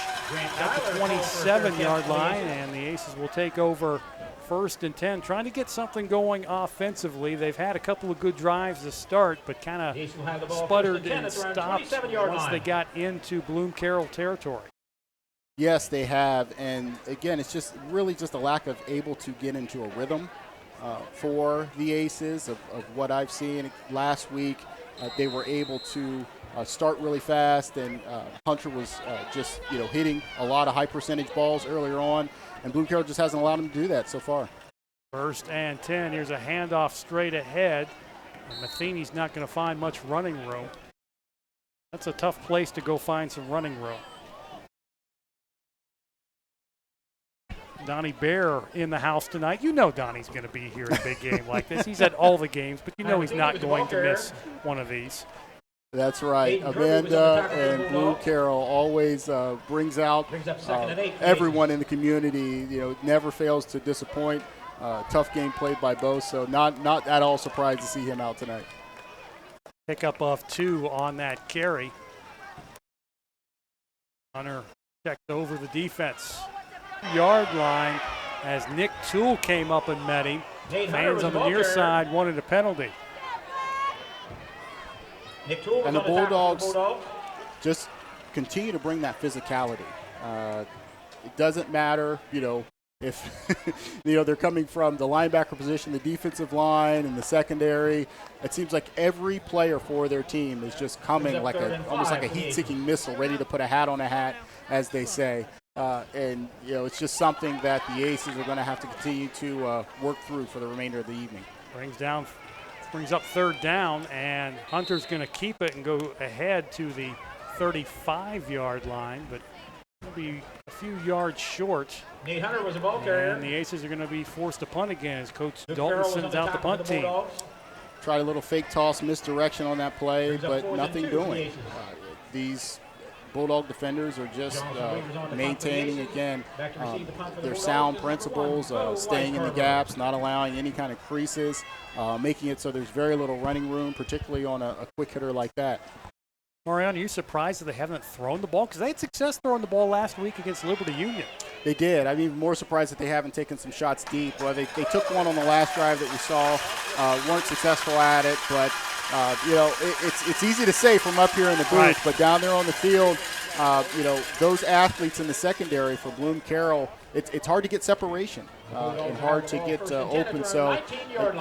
at the 27-yard line, and the Aces will take over 1st and 10, trying to get something going offensively. They've had a couple of good drives to start, but kind of sputtered and stopped once they got into Bloom-Carroll territory. Yes, they have, and again, it's just really just a lack of able to get into a rhythm for the Aces of what I've seen. Last week, they were able to start really fast, and Hunter was just hitting a lot of high percentage balls earlier on, and Bloom-Carroll just hasn't allowed him to do that so far. 1st and 10. Here's a handoff straight ahead. And Matheny's not going to find much running room. That's a tough place to go find some running room. Donnie Bear in the house tonight. You know Donnie's going to be here in a big game like this. He's at all the games, but you know he's not going to miss one of these. That's right. Amanda and Bloom-Carroll always brings out everyone in the community. You know, never fails to disappoint. Tough game played by both, so not at all surprised to see him out tonight. Pickup of 2 on that carry. Hunter checked over the defense. Yard line as Nick Toole came up and met him. Fans on the near side wanted a penalty. And the Bulldogs just continue to bring that physicality. It doesn't matter, you know, if they're coming from the linebacker position, the defensive line, and the secondary. It seems like every player for their team is just coming like almost like a heat-seeking missile, ready to put a hat on a hat, as they say. And it's just something that the Aces are going to have to continue to work through for the remainder of the evening. Brings up 3rd down, and Hunter's going to keep it and go ahead to the 35-yard line, but will be a few yards short. Nate Hunter was a ball carrier. And the Aces are going to be forced to punt again as Coach Dalton sends out the punt team. Tried a little fake toss, misdirection on that play, but nothing doing. These Bulldog defenders are just maintaining, again, their sound principles, staying in the gaps, not allowing any kind of creases, making it so there's very little running room, particularly on a quick hitter like that. Mariano, are you surprised that they haven't thrown the ball? Because they had success throwing the ball last week against Liberty Union. They did. I'm even more surprised that they haven't taken some shots deep. Well, they took one on the last drive that we saw, weren't successful at it, but it's easy to say from up here in the booth, right. But down there on the field, those athletes in the secondary for Bloom-Carroll, it's hard to get separation and hard to get open. So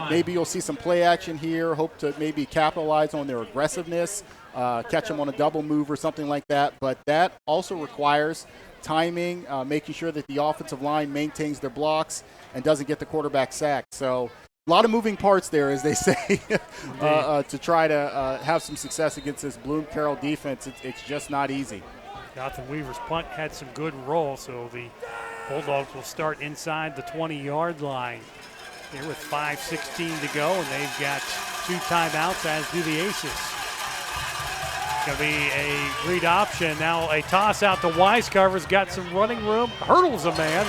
maybe you'll see some play action here, hope to maybe capitalize on their aggressiveness, catch them on a double move or something like that. But that also requires timing, making sure that the offensive line maintains their blocks and doesn't get the quarterback sacked. So a lot of moving parts there, as they say, to try to have some success against this Bloom-Carroll defense. It's just not easy. Jonathan Weaver's punt had some good roll, so the Bulldogs will start inside the 20-yard line here with 5:16 to go, and they've got 2 timeouts, as do the Aces. It's going to be a read option. Now a toss out to Wisecover's got some running room, hurdles a man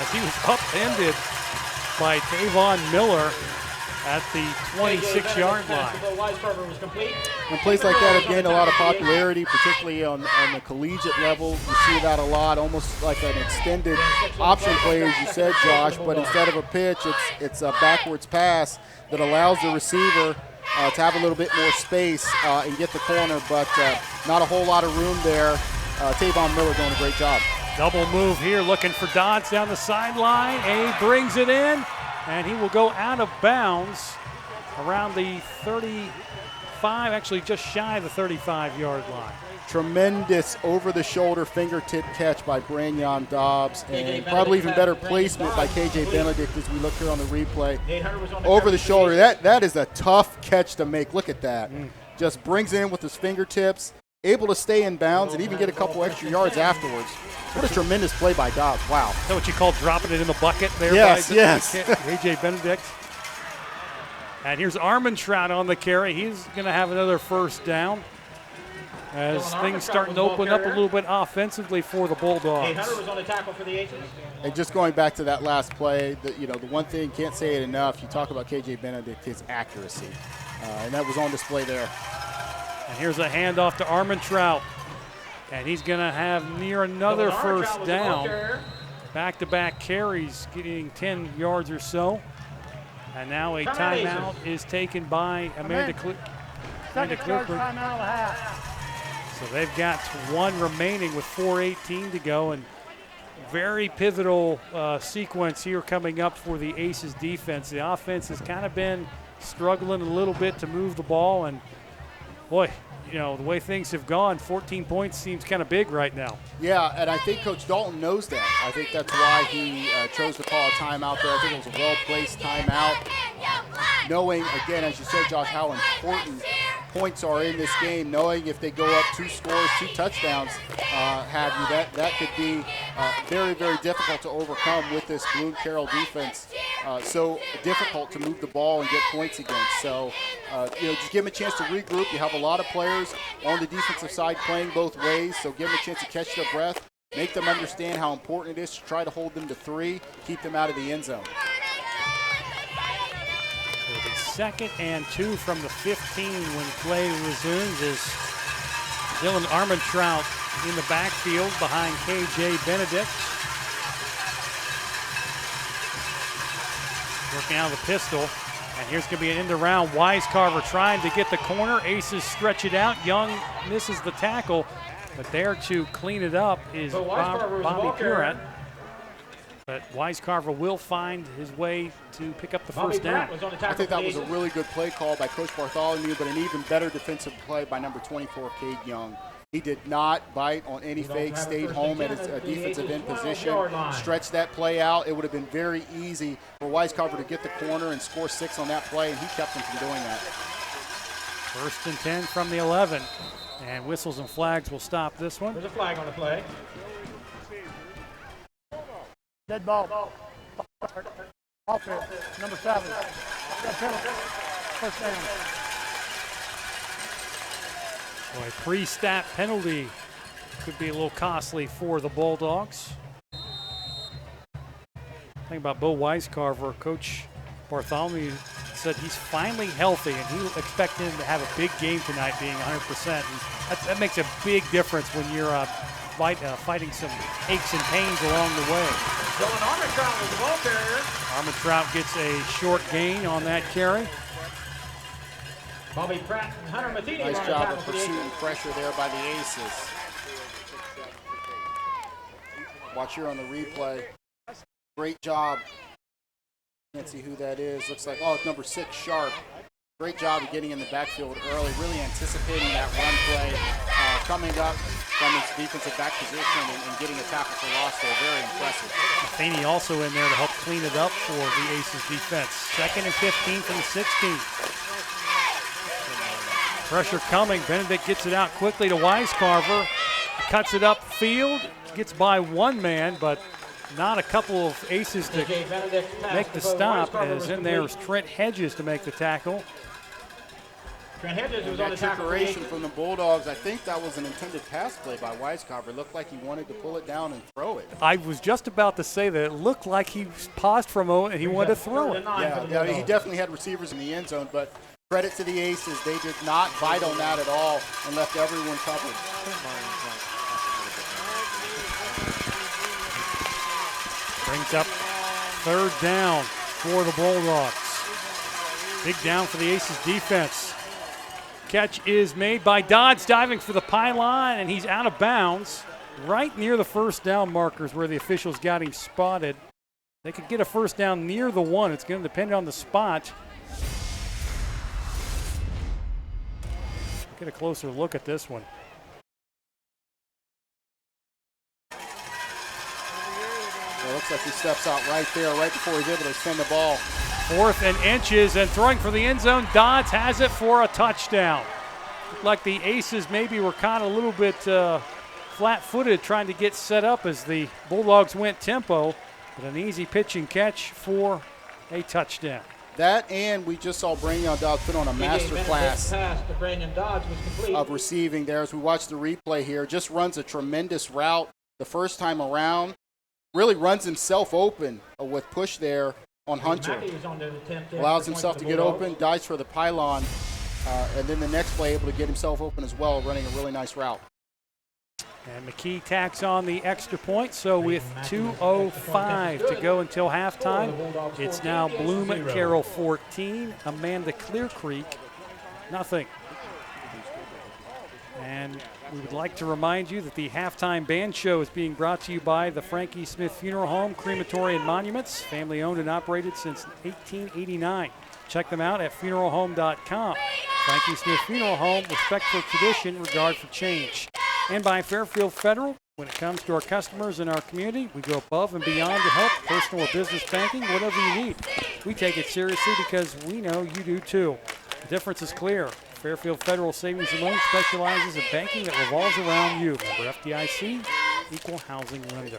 as he was upended by Tavon Miller at the 26-yard line. And plays like that have gained a lot of popularity, particularly on the collegiate level. You see that a lot, almost like an extended option play, as you said, Josh, but instead of a pitch, it's a backwards pass that allows the receiver to have a little bit more space and get the corner, but not a whole lot of room there. Tavon Miller doing a great job. Double move here, looking for Dodds down the sideline. A brings it in, and he will go out of bounds around the 35, actually just shy of the 35-yard line. Tremendous over-the-shoulder fingertip catch by Branyon Dobbs, and probably even better placement by KJ Benedict as we look here on the replay. Over the shoulder, that is a tough catch to make. Look at that. Just brings it in with his fingertips, able to stay in bounds and even get a couple extra yards afterwards. What a tremendous play by Dobbs. Wow. Is that what you call dropping it in the bucket there? Yes, by yes. KJ Benedict. And here's Armentrout on the carry. He's going to have another first down as things starting to open up a little bit offensively for the Bulldogs. Hunter was on the tackle for the Aces. And just going back to that last play, the one thing, can't say it enough, you talk about KJ Benedict, his accuracy. And that was on display there. And here's a handoff to Armentrout. And he's going to have near another first down. Back-to-back carries, getting 10 yards or so. And now a timeout is taken by Amanda-Clearcreek. So they've got 1 remaining with 4:18 to go. And very pivotal sequence here coming up for the Aces defense. The offense has kind of been struggling a little bit to move the ball. And, boy, the way things have gone, 14 points seems kind of big right now. Yeah, and I think Coach Dalton knows that. I think that's why he chose to call a timeout there. I think it was a well-placed timeout. knowing, again, as you said, Josh, how important points are in this game, knowing if they go up 2 scores, 2 touchdowns, that could be very, very difficult to overcome with this Bloom-Carroll defense. So difficult to move the ball and get points against. So, just give them a chance to regroup. You have a lot of players on the defensive side playing both ways, so give them a chance to catch their breath, make them understand how important it is to try to hold them to 3, keep them out of the end zone. So the 2nd and 2 from the 15 when play resumes is Dylan Armentrout in the backfield behind KJ Benedict. Working out of the pistol. And here's going to be an end around. Wisecarver trying to get the corner. Aces stretch it out. Young misses the tackle. But there to clean it up is Bobby Purat. But Wisecarver will find his way to pick up the first down. I think that was a really good play call by Coach Bartholomew, but an even better defensive play by number 24, Cade Young. He did not bite on any fakes, stayed home at his defensive end position, stretched that play out. It would have been very easy for Wisecarver to get the corner and score 6 on that play, and he kept him from doing that. 1st and 10 from the 11. And whistles and flags will stop this one. There's a flag on the play. Dead ball. Offense, number 7. Got penalty. First down. Well, a pre-stat penalty could be a little costly for the Bulldogs. Think about Bo Wisecarver. Coach Bartholomew said he's finally healthy, and he expects him to have a big game tonight, being 100%. And that makes a big difference when you're fighting some aches and pains along the way. Dylan Armentrout was the ball carrier. Armentrout gets a short gain on that carry. Bobby Pratt and Hunter Matheny. Nice job of pursuing pressure there by the Aces. Watch here on the replay. Great job. Can't see who that is. Looks like, it's number 6, Sharp. Great job of getting in the backfield early, really anticipating that run play, coming up from his defensive back position and getting a tackle for loss there. Very impressive. Matheny also in there to help clean it up for the Aces defense. 2nd and 15 from the 16. Pressure coming. Benedict gets it out quickly to Wisecarver. Cuts it upfield. Gets by one man, but not a couple of Aces to make the stop. As in there is Trent Hedges to make the tackle. Trent Hedges was that on the tackle. Trickeration from the Bulldogs, I think that was an intended pass play by Wisecarver. It looked like he wanted to pull it down and throw it. I was just about to say that it looked like he paused for a moment and he wanted to throw it. Yeah, he definitely had receivers in the end zone, but credit to the Aces. They did not bite on that at all and left everyone covered. Brings up 3rd down for the Bulldogs. Big down for the Aces defense. Catch is made by Dodds, diving for the pylon, and he's out of bounds right near the first down markers where the officials got him spotted. They could get a first down near the 1. It's going to depend on the spot. Get a closer look at this one. It looks like he steps out right there, right before he's able to send the ball. 4th and inches, and throwing for the end zone. Dodds has it for a touchdown. Looked like the Aces maybe were kind of a little bit flat-footed trying to get set up as the Bulldogs went tempo, but an easy pitch and catch for a touchdown. That, and we just saw Brandon Dodds put on a master class of receiving there as we watch the replay here. Just runs a tremendous route the first time around. Really runs himself open with push there on Hunter. Allows himself to get open, dives for the pylon, and then the next play able to get himself open as well, running a really nice route. And McKee tacks on the extra point, so with 2:05 to go until halftime, it's now Bloom-Carroll 14, Amanda-Clearcreek nothing. And we would like to remind you that the halftime band show is being brought to you by the Frankie Smith Funeral Home, Crematory and Monuments, family owned and operated since 1889. Check them out at funeralhome.com. Frankie Smith Funeral Home, respect for tradition, regard for change. And by Fairfield Federal, When it comes to our customers in our community, we go above and beyond to help, personal or business banking, whatever you need. We take it seriously because we know you do too. The difference is clear. Fairfield Federal Savings and Loan specializes in banking that revolves around you. Member FDIC, equal housing lender.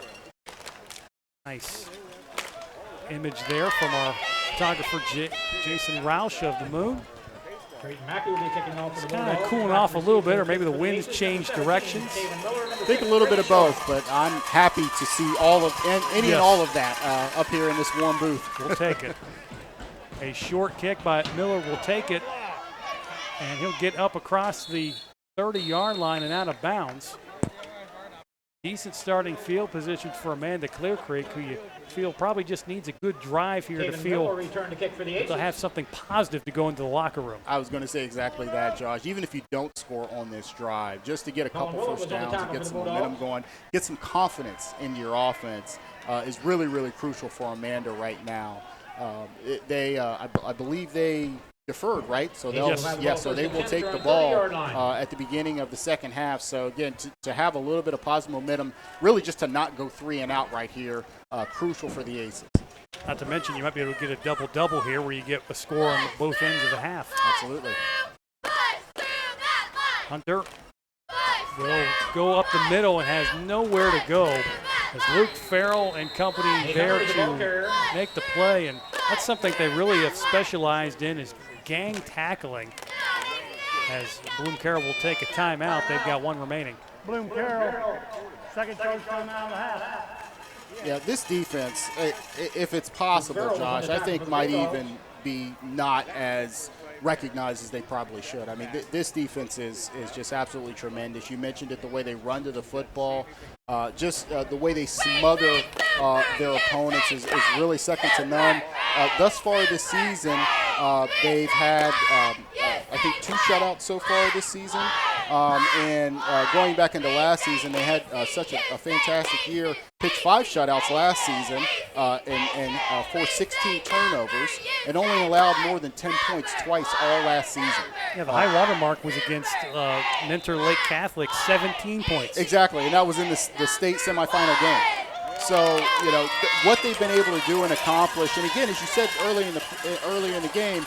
Nice image there from our photographer Jason Roush of the Moon. It's kind of cooling off a little bit, or maybe the winds changed directions. I think a little bit of both, but I'm happy to see all of and all of that up here in this warm booth. We'll take it. A short kick by Miller will take it, and he'll get up across the 30-yard line and out of bounds. Decent starting field position for Amanda-Clearcreek, who you feel probably just needs a good drive here to feel they'll have something positive to go into the locker room. I was going to say exactly that, Josh. Even if you don't score on this drive, just to get a couple first downs and get some momentum going, get some confidence into your offense is really, really crucial for Amanda right now. I believe they deferred, right? So so they will take the ball at the beginning of the second half. So again, to have a little bit of positive momentum, really just to not go 3 and out right here, crucial for the Aces. Not to mention you might be able to get a double-double here where you get a score on both ends of the half. Absolutely. Hunter will go up the middle and has nowhere to go. As Luke Farrell and company there to make the play, and that's something they really have specialized in is gang tackling. As Bloom-Carroll will take a timeout, they've got one remaining. Bloom-Carroll, second charge timeout of the half. Yeah, this defense, if it's possible, Josh, I think might even be not as recognized as they probably should. I mean, this defense is just absolutely tremendous. You mentioned it, the way they run to the football, the way they smother their opponents is really second to none. Thus far this season, they've had, I think, 2 shutouts so far this season. And going back into last season, they had such a fantastic year. Pitched 5 shutouts last season and forced 16 turnovers and only allowed more than 10 points twice all last season. Yeah, the high water mark was against Mentor Lake Catholic, 17 points. Exactly, and that was in the state semifinal game. So, what they've been able to do and accomplish, and again, as you said early in the game,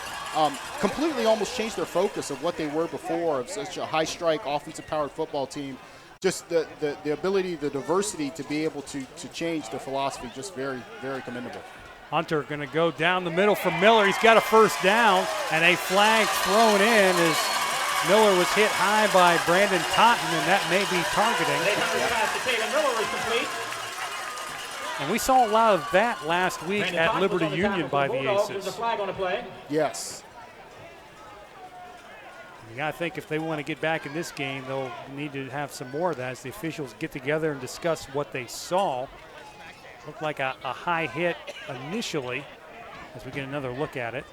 completely almost changed their focus of what they were before, of such a high-strike, offensive-powered football team. Just the ability, the diversity to be able to change their philosophy, just very, very commendable. Hunter going to go down the middle for Miller. He's got a first down, and a flag thrown in as Miller was hit high by Brandon Totten, and that may be targeting. And we saw a lot of that last week at Liberty Union by the Aces. Yes. You got to think if they want to get back in this game, they'll need to have some more of that as the officials get together and discuss what they saw. Looked like a high hit initially as we get another look at it.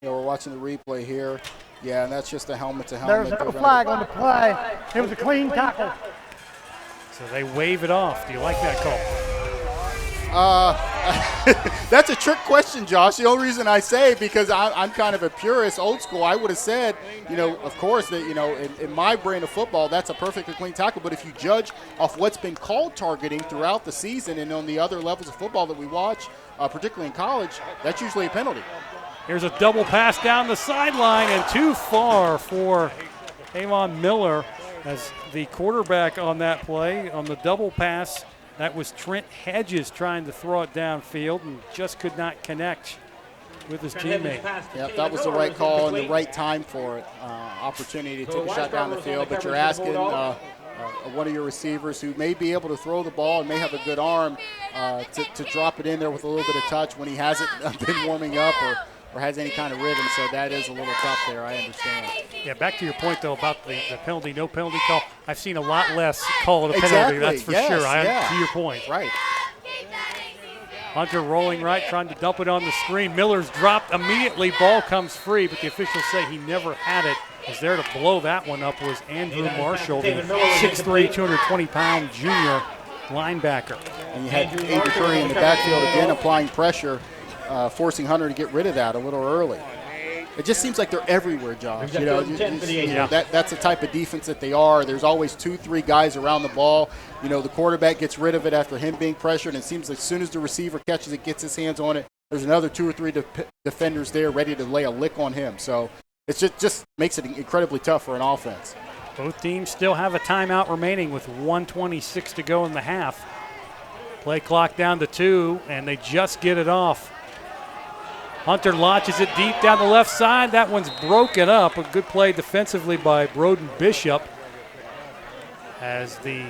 Yeah, we're watching the replay here. Yeah, and that's just a helmet-to-helmet. There's no flag on the play. It was a clean tackle. So they wave it off. Do you like that call? That's a trick question, Josh. The only reason I say, because I'm kind of a purist, old school, I would have said, of course, that, in my brain of football, that's a perfectly clean tackle. But if you judge off what's been called targeting throughout the season and on the other levels of football that we watch, particularly in college, that's usually a penalty. Here's a double pass down the sideline and too far for Avon Miller as the quarterback on that play on the double pass. That was Trent Hedges trying to throw it downfield and just could not connect with his teammate. Yep, that was the right call and the right time for it. Opportunity to take a shot down the field, but you're asking one of your receivers who may be able to throw the ball and may have a good arm to drop it in there with a little bit of touch when he hasn't been warming up or has any kind of rhythm, so that is a little tough there, I understand. Yeah, back to your point, though, about the penalty, no penalty call. I've seen a lot less call it a penalty, that's for sure. To your point. Right. Hunter rolling right, trying to dump it on the screen. Miller's dropped immediately, ball comes free, but the officials say he never had it. Was there to blow that one up was Andrew Marshall, the 6'3", 220-pound junior linebacker. And you had Andrew Curry in the backfield again applying pressure, forcing Hunter to get rid of that a little early. it just seems like they're everywhere, Josh. You know, Yeah. that's the type of defense that they are. There's always 2-3 guys around the ball. You know, the quarterback gets rid of it after him being pressured, and it seems like as soon as the receiver catches it, gets his hands on it, there's another 2 or 3 defenders there ready to lay a lick on him. So it just makes it incredibly tough for an offense. Both teams still have a timeout remaining with 1:26 to go in the half. Play clock down to 2, and they just get it off. Hunter launches it deep down the left side. That one's broken up. A good play defensively by Broden Bishop, as the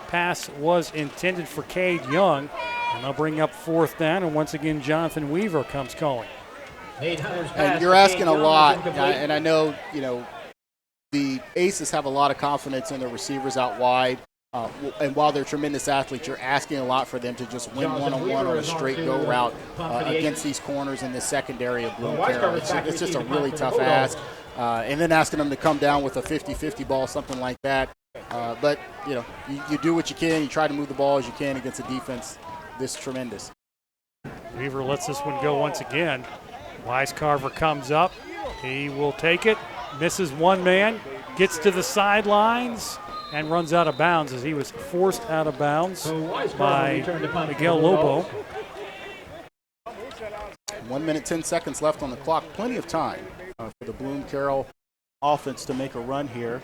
pass was intended for Cade Young. And they'll bring up 4th down, and once again Jonathan Weaver comes calling. And you're asking a lot, and I know, you know, the Aces have a lot of confidence in their receivers out wide. And while they're tremendous athletes, you're asking a lot for them to just win one-on-one on a straight go route against these corners in the secondary of Bloom-Carroll. It's just a really tough ask. And then asking them to come down with a 50-50 ball, something like that. But, you know, you do what you can. You try to move the ball as you can against a defense this tremendous. Weaver lets this one go once again. Weiscarver comes up. He will take it. Misses one man. Gets to the sidelines. And runs out of bounds as he was forced out of bounds by Miguel Lobo. 1 minute, 10 seconds left on the clock. Plenty of time for the Bloom-Carroll offense to make a run here.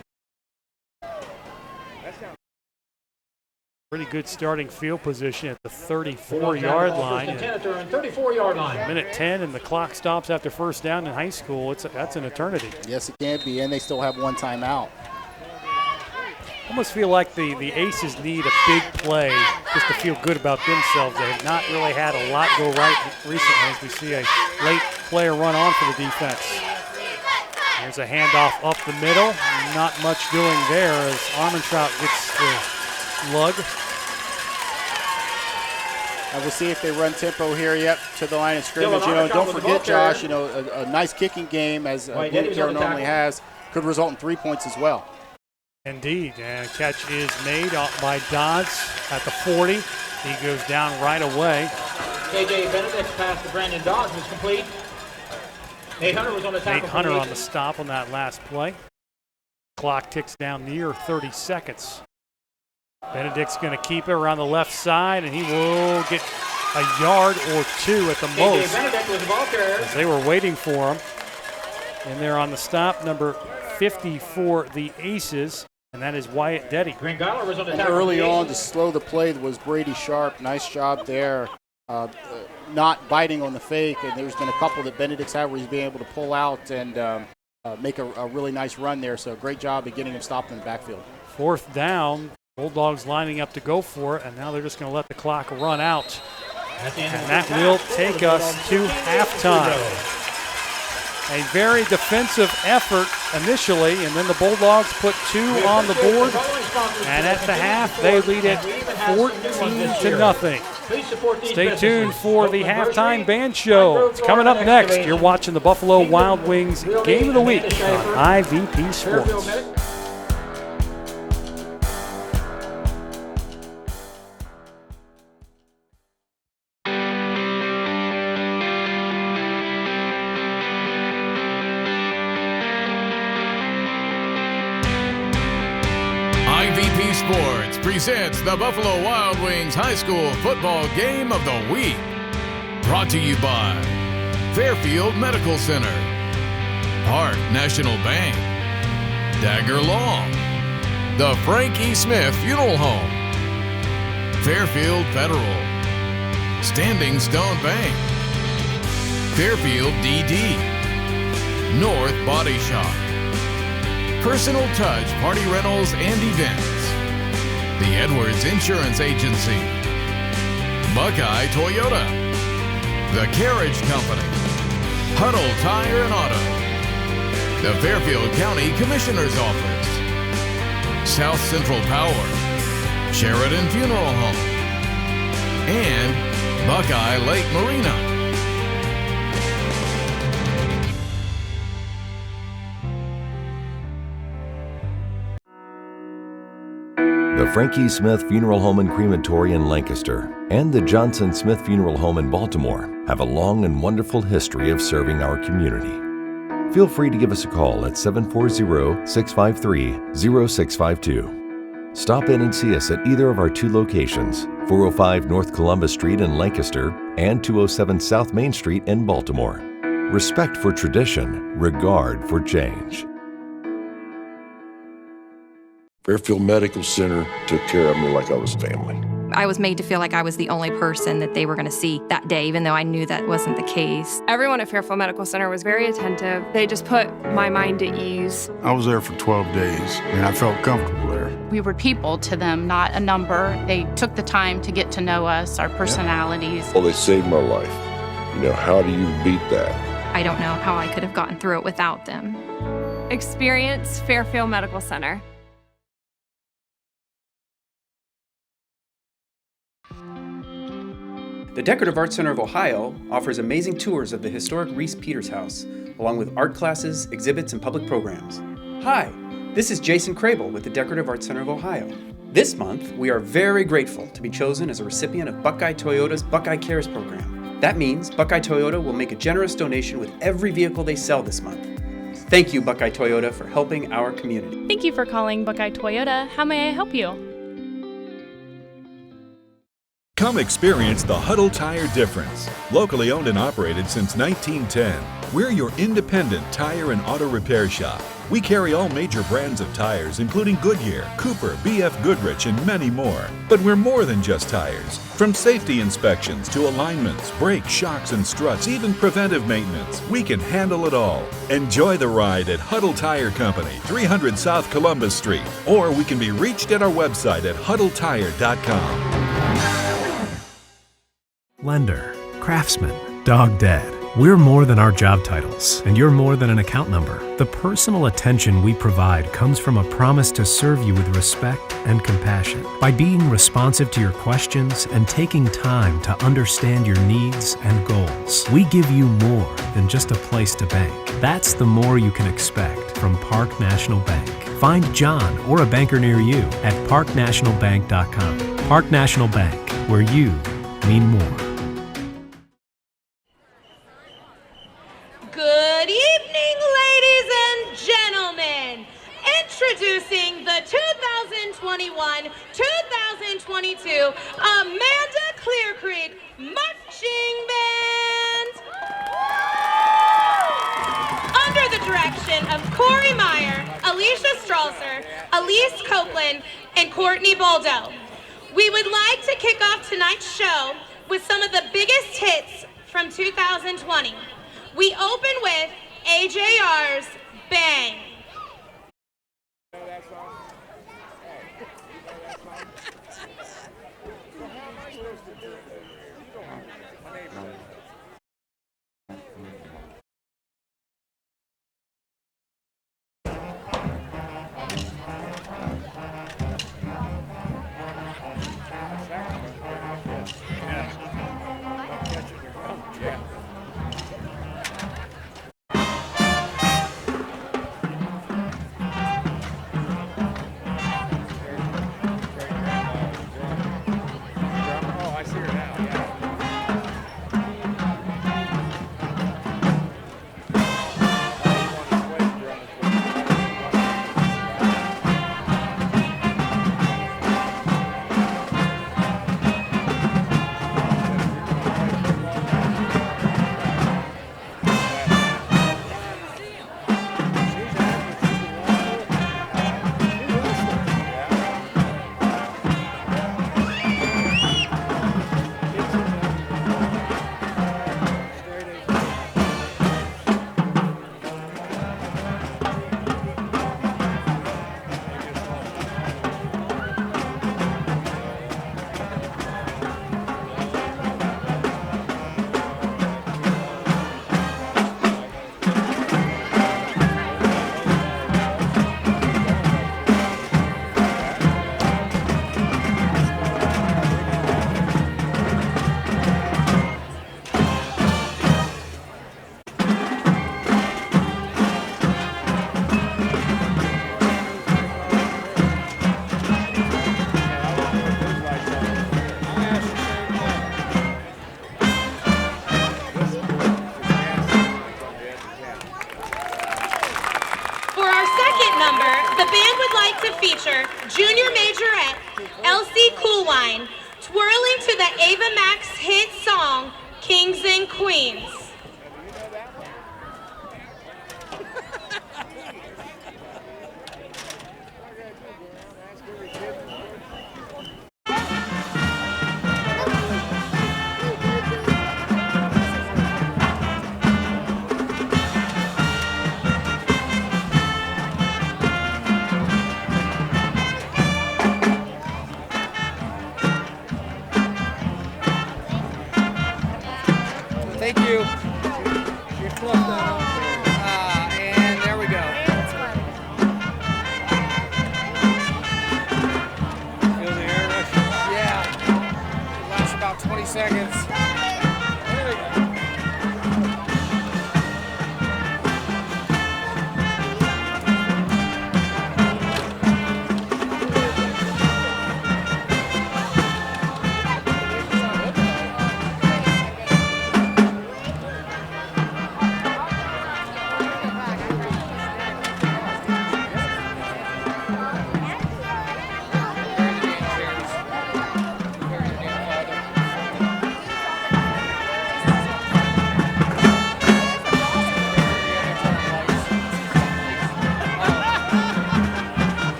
Pretty good starting field position at the 34-yard line. 34-yard line. Minute 10, and the clock stops after first down in high school. That's an eternity. Yes, it can be, and they still have one timeout. Almost feel like the Aces need a big play just to feel good about themselves. They have not really had a lot go right recently as we see a late player run on for the defense. Here's a handoff up the middle. Not much doing there as Armentrout gets the lug. And we'll see if they run tempo here yet to the line of scrimmage. You know, don't forget, Josh, you know, a nice kicking game as Bloom-Carroll normally has could result in 3 points as well. Indeed, and catch is made by Dodds at the 40. He goes down right away. KJ Benedict's pass to Brandon Dodds was complete. Nate Hunter was on the tackle. Nate Hunter on the stop on that last play. Clock ticks down near 30 seconds. Benedict's going to keep it around the left side, and he will get a yard or 2 at the most. Benedict was the ball carrier. As they were waiting for him. And they're on the stop, number 50 for the Aces. And that is Wyatt Deddy. Green Geiler was on the and tackle. early on to slow the play was Brady Sharp. Nice job there. Not biting on the fake. And there's been a couple that Benedict's had where he's been able to pull out and make a really nice run there. So great job at getting him stopped in the backfield. 4th down. Bulldogs lining up to go for it. And now they're just going to let the clock run out. And that will take us to halftime. A very defensive effort initially, and then the Bulldogs put 2 on the board. And at the half, they lead it 14-0. Stay tuned for the halftime band show. It's coming up next. You're watching the Buffalo Wild Wings Game of the Week on IVP Sports. IVP Sports presents the Buffalo Wild Wings High School Football Game of the Week. Brought to you by Fairfield Medical Center, Park National Bank, Dagger Long, the Frank E. Smith Funeral Home, Fairfield Federal, Standing Stone Bank, Fairfield DD, North Body Shop, Personal Touch Party Rentals and Events, the Edwards Insurance Agency, Buckeye Toyota, The Carriage Company, Huddle Tire and Auto, the Fairfield County Commissioner's Office, South Central Power, Sheridan Funeral Home, and Buckeye Lake Marina. The Frankie Smith Funeral Home and Crematory in Lancaster and the Johnson Smith Funeral Home in Baltimore have a long and wonderful history of serving our community. feel free to give us a call at 740-653-0652. Stop in and see us at either of our two locations, 405 North Columbus Street in Lancaster and 207 South Main Street in Baltimore. Respect for tradition, regard for change. Fairfield Medical Center took care of me like I was family. I was made to feel like I was the only person that they were going to see that day, even though I knew that wasn't the case. Everyone at Fairfield Medical Center was very attentive. They just put my mind at ease. I was there for 12 days, and I felt comfortable there. We were people to them, not a number. They took the time to get to know us, our personalities. Well, they saved my life. You know, how do you beat that? I don't know how I could have gotten through it without them. Experience Fairfield Medical Center. The Decorative Arts Center of Ohio offers amazing tours of the historic Reese Peters House, along with art classes, exhibits, and public programs. Hi, this is Jason Crable with the Decorative Arts Center of Ohio. This month, we are very grateful to be chosen as a recipient of Buckeye Toyota's Buckeye Cares program. That means Buckeye Toyota will make a generous donation with every vehicle they sell this month. Thank you, Buckeye Toyota, for helping our community. Thank you for calling Buckeye Toyota. How may I help you? Come experience the Huddle Tire difference. Locally owned and operated since 1910, we're your independent tire and auto repair shop. We carry all major brands of tires, including Goodyear, Cooper, BF Goodrich, and many more. But we're more than just tires. From safety inspections to alignments, brakes, shocks, and struts, even preventive maintenance, we can handle it all. Enjoy the ride at Huddle Tire Company, 300 South Columbus Street, or we can be reached at our website at huddletire.com. Lender, craftsman, dog dad. We're more than our job titles, and you're more than an account number. The personal attention we provide comes from a promise to serve you with respect and compassion. By being responsive to your questions and taking time to understand your needs and goals, we give you more than just a place to bank. That's the more you can expect from Park National Bank. Find John or a banker near you at parknationalbank.com. Park National Bank, where you mean more. Good evening, ladies and gentlemen. Introducing the 2021-2022 Amanda-Clearcreek Marching Band. Under the direction of Corey Meyer, Alicia Strasser, Elise Copeland, and Courtney Baldo. We would like to kick off tonight's show with some of the biggest hits from 2020. We open with AJR's Bang. Mikey Coolwine, twirling to the Ava Max hit song, Kings and Queens. Thank you. And there we go. Feel the air rush? Yeah. It lasts about 20 seconds. There we go.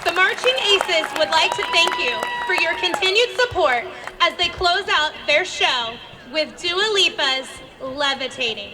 The Marching Aces would like to thank you for your continued support as they close out their show with Dua Lipa's Levitating.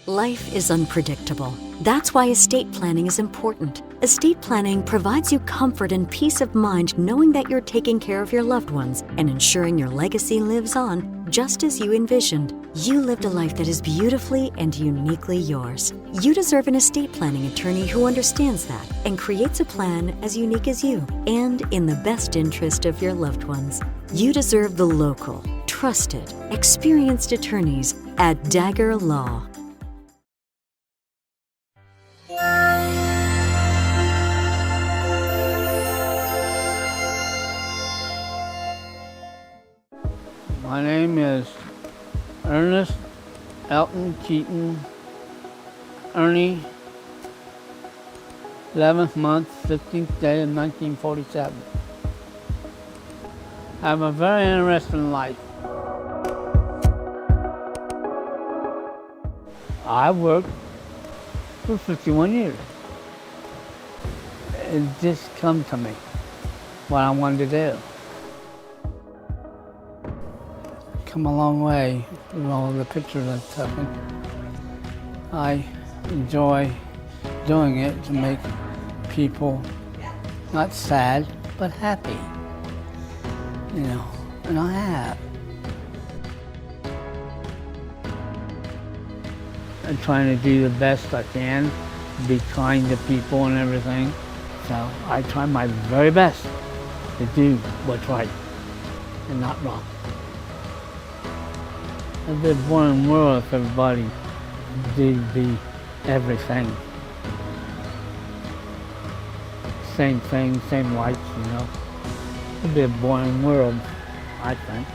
Life is unpredictable. That's why estate planning is important. Estate planning provides you comfort and peace of mind knowing that you're taking care of your loved ones and ensuring your legacy lives on just as you envisioned. You lived a life that is beautifully and uniquely yours. You deserve an estate planning attorney who understands that and creates a plan as unique as you and in the best interest of your loved ones. You deserve the local, trusted, experienced attorneys at Dagger Law. My name is Ernest Elton Keaton Ernie, 11th month, 15th day of 1947. I have a very interesting life. I worked for 51 years. It just come to me, what I wanted to do. Come a long way with all the pictures I've taken. I enjoy doing it to make people not sad, but happy. You know, and I have. I'm trying to do the best I can, be kind to people and everything. So I try my very best to do what's right and not wrong. It'd be a boring world if everybody did be everything. Same thing, same lights, you know. It'd be a boring world, I think.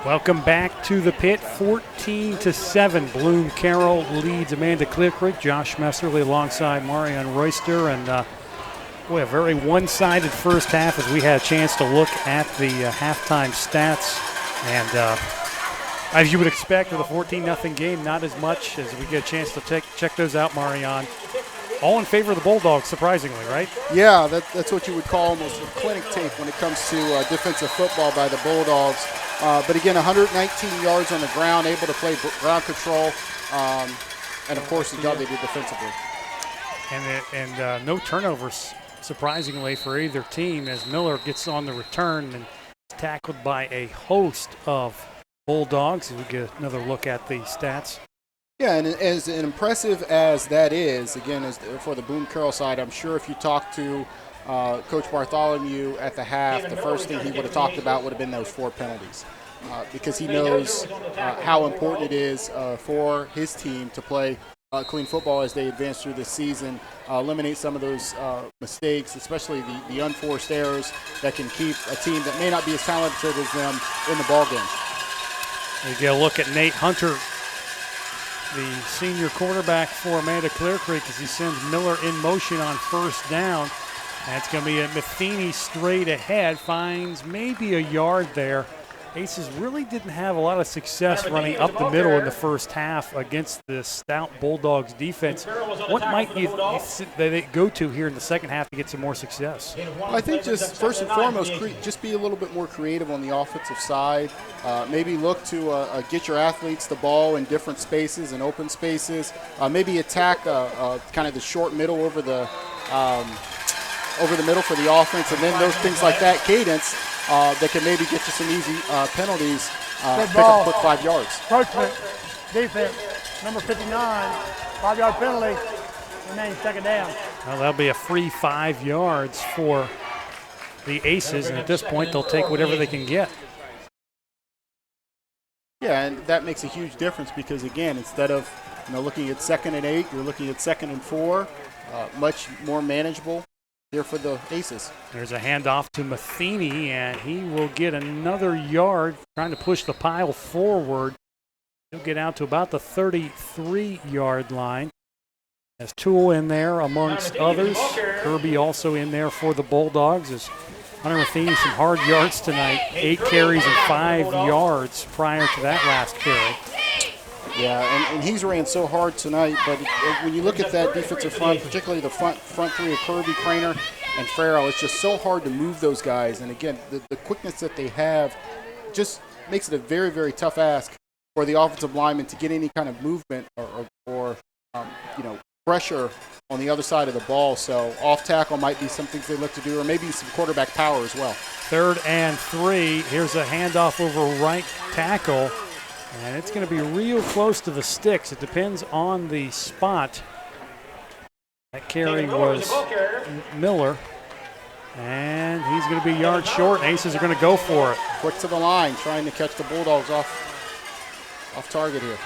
Welcome back to the pit, 14-7. Bloom-Carroll leads Amanda-Clearcreek. Josh Messerly alongside Marion Royster. And boy, a very one-sided first half as we had a chance to look at the halftime stats. And as you would expect with a 14-0 game, not as much as we get a chance to check those out, Marion. All in favor of the Bulldogs, surprisingly, right? Yeah, that's what you would call almost a clinic tape when it comes to defensive football by the Bulldogs. But again, 119 yards on the ground, able to play ground control, and of course the job they did defensively. And no turnovers, surprisingly, for either team as Miller gets on the return and is tackled by a host of Bulldogs. We get another look at the stats. Yeah, and as impressive as that is, again, as for the Bloom-Carroll side, I'm sure if you talk to Coach Bartholomew at the half, the first thing he would have talked about would have been those 4 penalties. Because he knows how important it is for his team to play clean football as they advance through this season, eliminate some of those mistakes, especially the unforced errors that can keep a team that may not be as talented as them in the ballgame. We get a look at Nate Hunter, the senior quarterback for Amanda-Clearcreek, as he sends Miller in motion on first down. That's going to be a Matheny straight ahead, finds maybe a yard there. Aces really didn't have a lot of success running up the middle in the first half against the stout Bulldogs defense. What might they go to here in the second half to get some more success? Well, I think just first and foremost, just be a little bit more creative on the offensive side. Maybe look to get your athletes the ball in different spaces and open spaces. Maybe attack kind of the short middle over the middle for the offense, and then those things like that, cadence, that can maybe get you some easy penalties, pick up quick 5 yards. Approachment, defense, number 59, 5-yard penalty, remains second down. Well, that'll be a free 5 yards for the Aces, and at this point they'll take whatever they can get. Yeah, and that makes a huge difference because, again, instead of looking at 2nd and 8, you're looking at 2nd and 4, much more manageable here for the Aces. There's a handoff to Matheny, and he will get another yard, trying to push the pile forward. He'll get out to about the 33-yard line. Has Toole in there amongst others. Kirby also in there for the Bulldogs. As Hunter Matheny, some hard yards tonight. 8 carries and 5 yards prior to that last carry. Yeah, and he's ran so hard tonight, but when you look at that defensive front, particularly the front 3 of Kirby, Craner, and Farrell, it's just so hard to move those guys. And again, the quickness that they have just makes it a very, very tough ask for the offensive lineman to get any kind of movement or pressure on the other side of the ball. So off tackle might be some things they look to do, or maybe some quarterback power as well. 3rd and 3. Here's a handoff over right tackle. And it's going to be real close to the sticks. It depends on the spot. That carry was Miller. And he's going to be yards short. Aces are going to go for it. Quick to the line, trying to catch the Bulldogs off target here.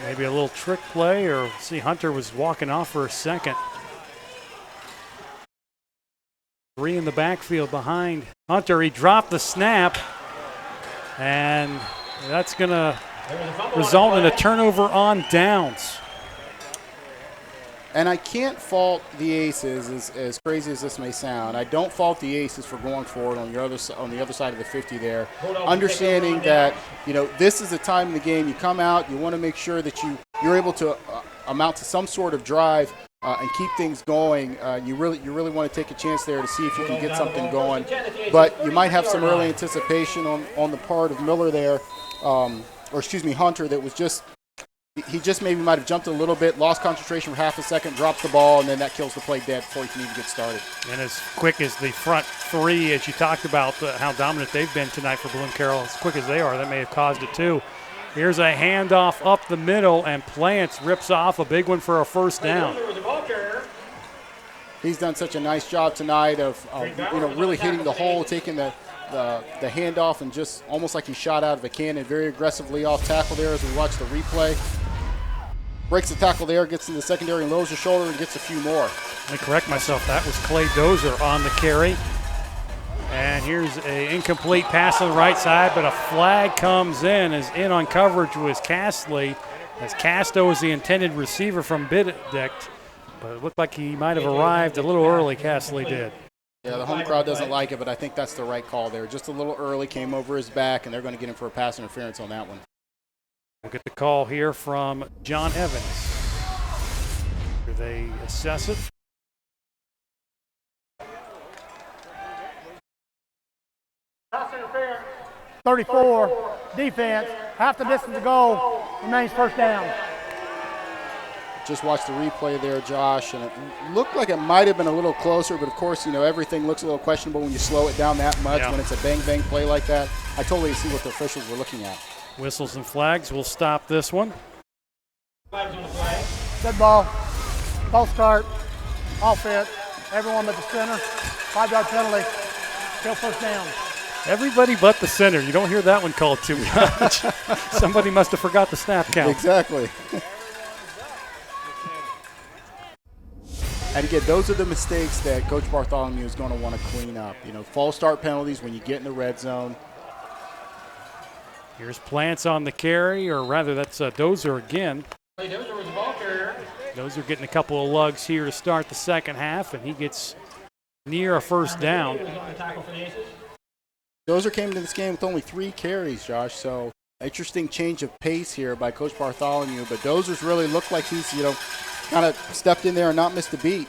Maybe a little trick play, or see Hunter was walking off for a second. 3 in the backfield behind Hunter. He dropped the snap, and that's going to result in a turnover on downs. And I can't fault the Aces, as crazy as this may sound. I don't fault the Aces for going forward on the other side of the 50 there, understanding that this is a time in the game you come out, you want to make sure that you're able to amount to some sort of drive and keep things going. You really want to take a chance there to see if you can get something going. But you might have some early anticipation on the part of Miller there, Hunter, that was just. He just maybe might have jumped a little bit, lost concentration for half a second, drops the ball, and then that kills the play dead before he can even get started. And as quick as the front three, as you talked about how dominant they've been tonight for Bloom-Carroll, as quick as they are, that may have caused it too. Here's a handoff up the middle, and Plants rips off a big one for a first down. He's done such a nice job tonight of really hitting the hole, taking the handoff, and just almost like he shot out of a cannon, very aggressively off tackle there as we watch the replay. Breaks the tackle there, gets in the secondary and lowers his shoulder and gets a few more. Let me correct myself. That was Clay Dozer on the carry. And here's an incomplete pass on the right side, but a flag comes in. As in on coverage was Castley, as Casto is the intended receiver from Benedict, but it looked like he might have arrived a little early, Castley did. Yeah, the home crowd doesn't like it, but I think that's the right call there. Just a little early, came over his back, and they're going to get him for a pass interference on that one. We'll get the call here from John Evans. Do they assess it? Pass interference. 34, defense, half the distance to go, remains first down. Just watched the replay there, Josh, and it looked like it might have been a little closer, but of course, everything looks a little questionable when you slow it down that much, when it's a bang-bang play like that. I totally see what the officials were looking at. Whistles and flags will stop this one. Good ball. False start. Offense. Everyone but the center. 5-yard penalty. Still first down. Everybody but the center. You don't hear that one called too much. Somebody must have forgot the snap count. Exactly. And again, those are the mistakes that Coach Bartholomew is going to want to clean up. False start penalties when you get in the red zone. Here's Plants on the carry, or rather that's Dozer again. Dozer was the ball carrier. Dozer getting a couple of lugs here to start the second half, and he gets near a first down. Dozer came into this game with only 3 carries, Josh, so interesting change of pace here by Coach Bartholomew, but Dozer's really looked like he's, kind of stepped in there and not missed a beat.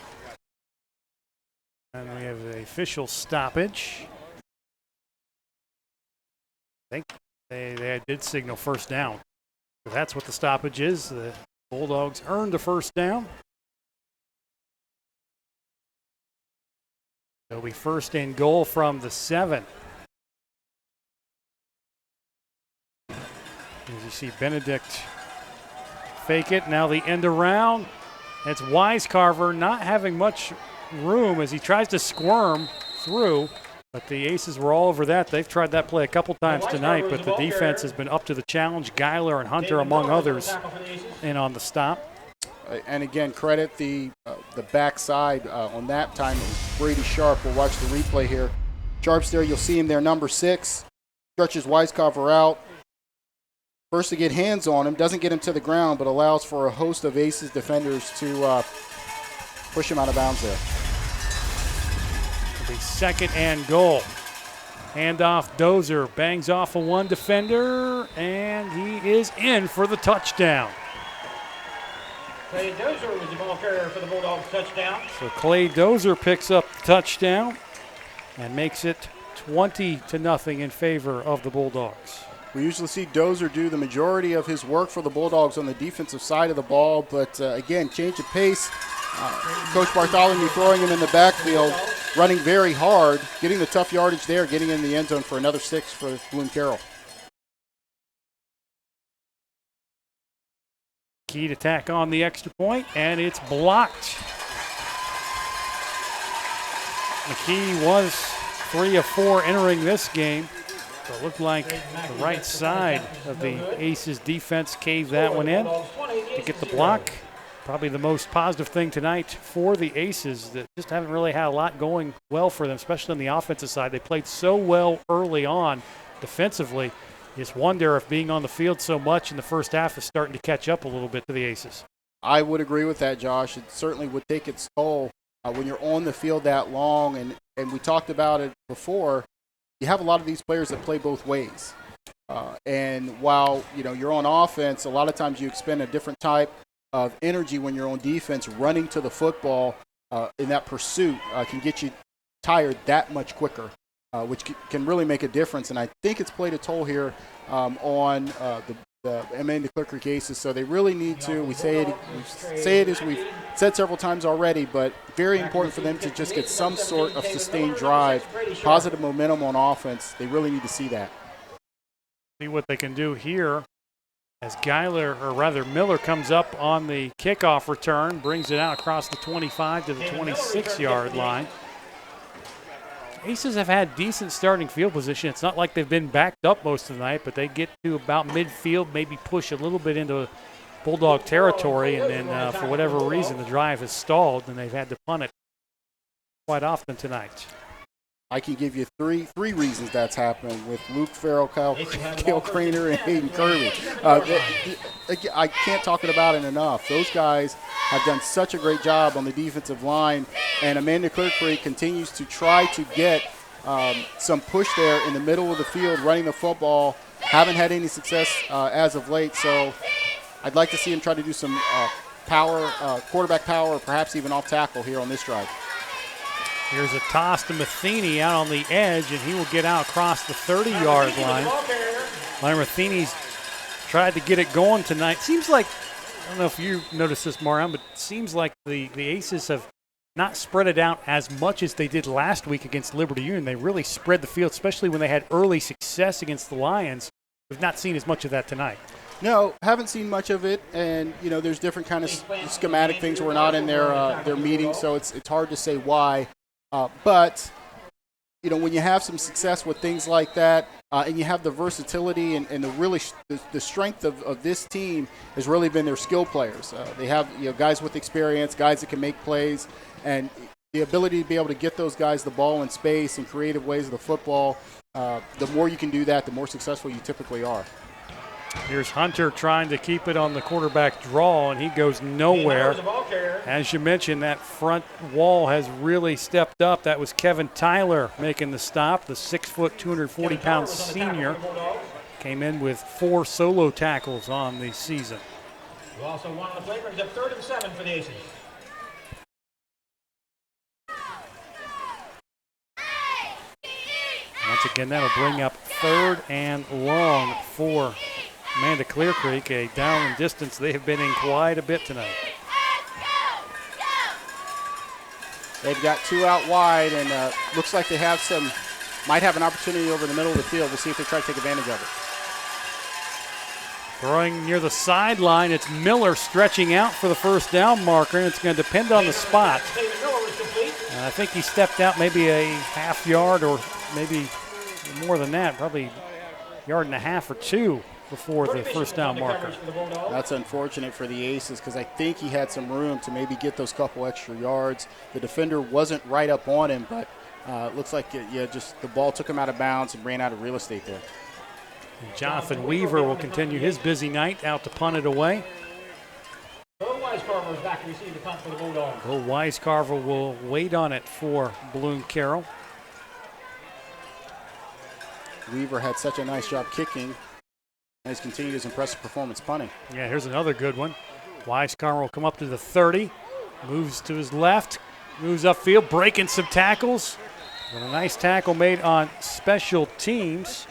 And we have the official stoppage. I think they did signal first down. So that's what the stoppage is. The Bulldogs earned a first down. It'll be first and goal from the 7. As you see Benedict fake it. Now the end around. It's Wisecarver not having much room as he tries to squirm through, but the Aces were all over that. They've tried that play a couple times tonight, but the defense has been up to the challenge. Geiler and Hunter, among others, in on the stop. And again, credit the backside on that time. It was Brady Sharp. We'll watch the replay here. Sharp's there. You'll see him there, number 6. Stretches Wisecarver out. First to get hands on him, doesn't get him to the ground, but allows for a host of Aces defenders to push him out of bounds there. It'll be second and goal. Handoff, Dozer bangs off a one defender, and he is in for the touchdown. Clay Dozer was the ball carrier for the Bulldogs touchdown. So Clay Dozer picks up the touchdown and makes it 20-0 in favor of the Bulldogs. We usually see Dozer do the majority of his work for the Bulldogs on the defensive side of the ball, but again, change of pace. Coach Bartholomew throwing him in the backfield, running very hard, getting the tough yardage there, getting in the end zone for another 6 for Bloom-Carroll. Key to tack on the extra point, and it's blocked. McKee was 3 of 4 entering this game. So it looked like the right side of the Aces defense caved that one in to get the block. Probably the most positive thing tonight for the Aces that just haven't really had a lot going well for them, especially on the offensive side. They played so well early on defensively. You just wonder if being on the field so much in the first half is starting to catch up a little bit to the Aces. I would agree with that, Josh. It certainly would take its toll when you're on the field that long. And we talked about it before. You have a lot of these players that play both ways. And while, you're on offense, a lot of times you expend a different type of energy when you're on defense. Running to the football in that pursuit can get you tired that much quicker, which can really make a difference. And I think it's played a toll here on the Amanda-Clearcreek Aces. So they really need to, we say it as we've said several times already, but very important for them to just get some sort of sustained drive, positive momentum on offense. They really need to see that. See what they can do here as Miller comes up on the kickoff return, brings it out across the 25 to the 26-yard line. Aces have had decent starting field position. It's not like they've been backed up most of the night, but they get to about midfield, maybe push a little bit into Bulldog territory, and then for whatever reason the drive has stalled, and they've had to punt it quite often tonight. I can give you three reasons that's happened with Luke Farrell, Kyle Craner, and Hayden Kirby. I can't talk about it enough. Those guys have done such a great job on the defensive line, and Amanda-Clearcreek continues to try to get some push there in the middle of the field, running the football. Haven't had any success as of late, so I'd like to see him try to do some power, quarterback power, or perhaps even off tackle here on this drive. Here's a toss to Matheny out on the edge, and he will get out across the 30-yard line. Matheny's tried to get it going tonight. Seems like, I don't know if you noticed this, Marion, but it seems like the Aces have not spread it out as much as they did last week against Liberty Union. They really spread the field, especially when they had early success against the Lions. We've not seen as much of that tonight. No, haven't seen much of it, and there's different kind of schematic things. We're not in their meetings, so it's hard to say why. But when you have some success with things like that, and you have the versatility and the strength of this team has really been their skill players. They have guys with experience, guys that can make plays, and the ability to be able to get those guys the ball in space and creative ways of the football. The more you can do that, the more successful you typically are. Here's Hunter trying to keep it on the quarterback draw, and he goes nowhere. As you mentioned, that front wall has really stepped up. That was Kevin Tyler making the stop, the 6', 240-pound senior. Came in with 4 solo tackles on the season. Who also won on the play, brings up 3rd and 7 for the Aces. Once again, that'll bring up 3rd and long for Amanda-Clearcreek, a down and distance they have been in quite a bit tonight. They've got 2 out wide, and looks like they might have an opportunity over the middle of the field. We'll see if they try to take advantage of it. Throwing near the sideline, it's Miller stretching out for the first down marker, and it's going to depend on the spot. I think he stepped out maybe a half yard or maybe more than that, probably a yard and a half or 2 before the first down marker. That's unfortunate for the Aces because I think he had some room to maybe get those couple extra yards. The defender wasn't right up on him, but looks like just the ball took him out of bounds and ran out of real estate there. And Jonathan Weaver will continue his busy night out to punt it away. Bill Weiscarver is back to receive the punt for the Bulldogs. Bill Weiscarver will wait on it for Bloom-Carroll. Weaver had such a nice job kicking and has continued his impressive performance punting. Yeah, here's another good one. Weiscarver will come up to the 30, moves to his left, moves upfield, breaking some tackles. And a nice tackle made on special teams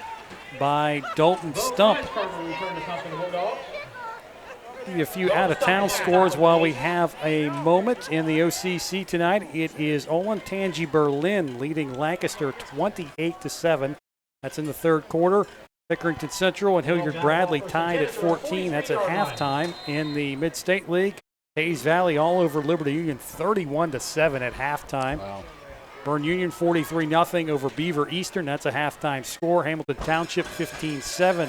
by Dalton Stump. Give you a few out-of-town scores while we have a moment in the OCC tonight. It is Olentangy Berlin leading Lancaster 28-7. That's in the 3rd quarter. Pickerington Central and Hilliard Bradley tied at 14. That's at halftime. In the Mid-State League, Hayes Valley all over Liberty Union 31-7 at halftime. Wow. Bern Union 43-0 over Beaver Eastern. That's a halftime score. Hamilton Township 15-7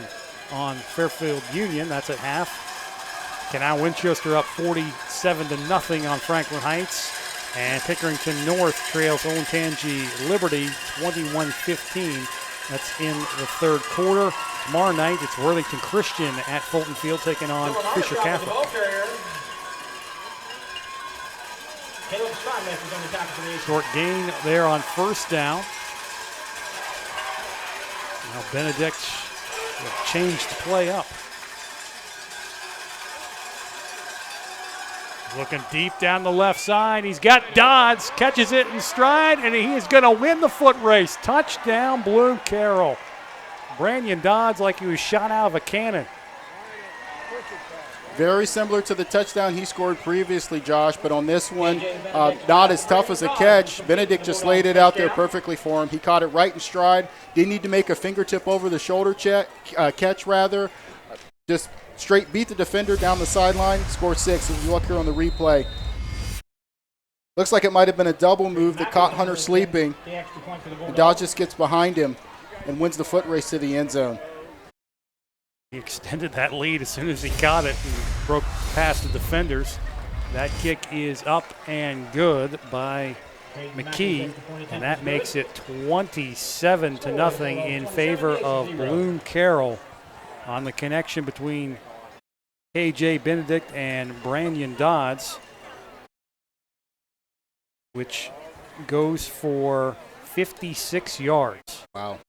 on Fairfield Union. That's at half. Canal Winchester up 47-0 on Franklin Heights. And Pickerington North trails Olentangy Liberty 21-15. That's in the third quarter. Tomorrow night, it's Worthington Christian at Fulton Field taking on Fisher Catholic. Short gain there on first down. Now Benedict will change the play up. Looking deep down the left side. He's got Dodds, catches it in stride, and he is going to win the foot race. Touchdown, Bloom-Carroll. Brandon Dodds like he was shot out of a cannon. Very similar to the touchdown he scored previously, Josh, but on this one, not as tough as a catch. Benedict just laid it out there perfectly for him. He caught it right in stride. Didn't need to make a fingertip over the shoulder catch, rather. Just straight beat the defender down the sideline, scored 6. As you look here on the replay, looks like it might have been a double move that caught Hunter sleeping. And Dodge just gets behind him and wins the foot race to the end zone. He extended that lead as soon as he caught it and broke past the defenders. That kick is up and good by McKee, and that makes it 27-0 in favor of Bloom-Carroll on the connection between KJ Benedict and Brandon Dodds, which goes for 56 yards. Wow.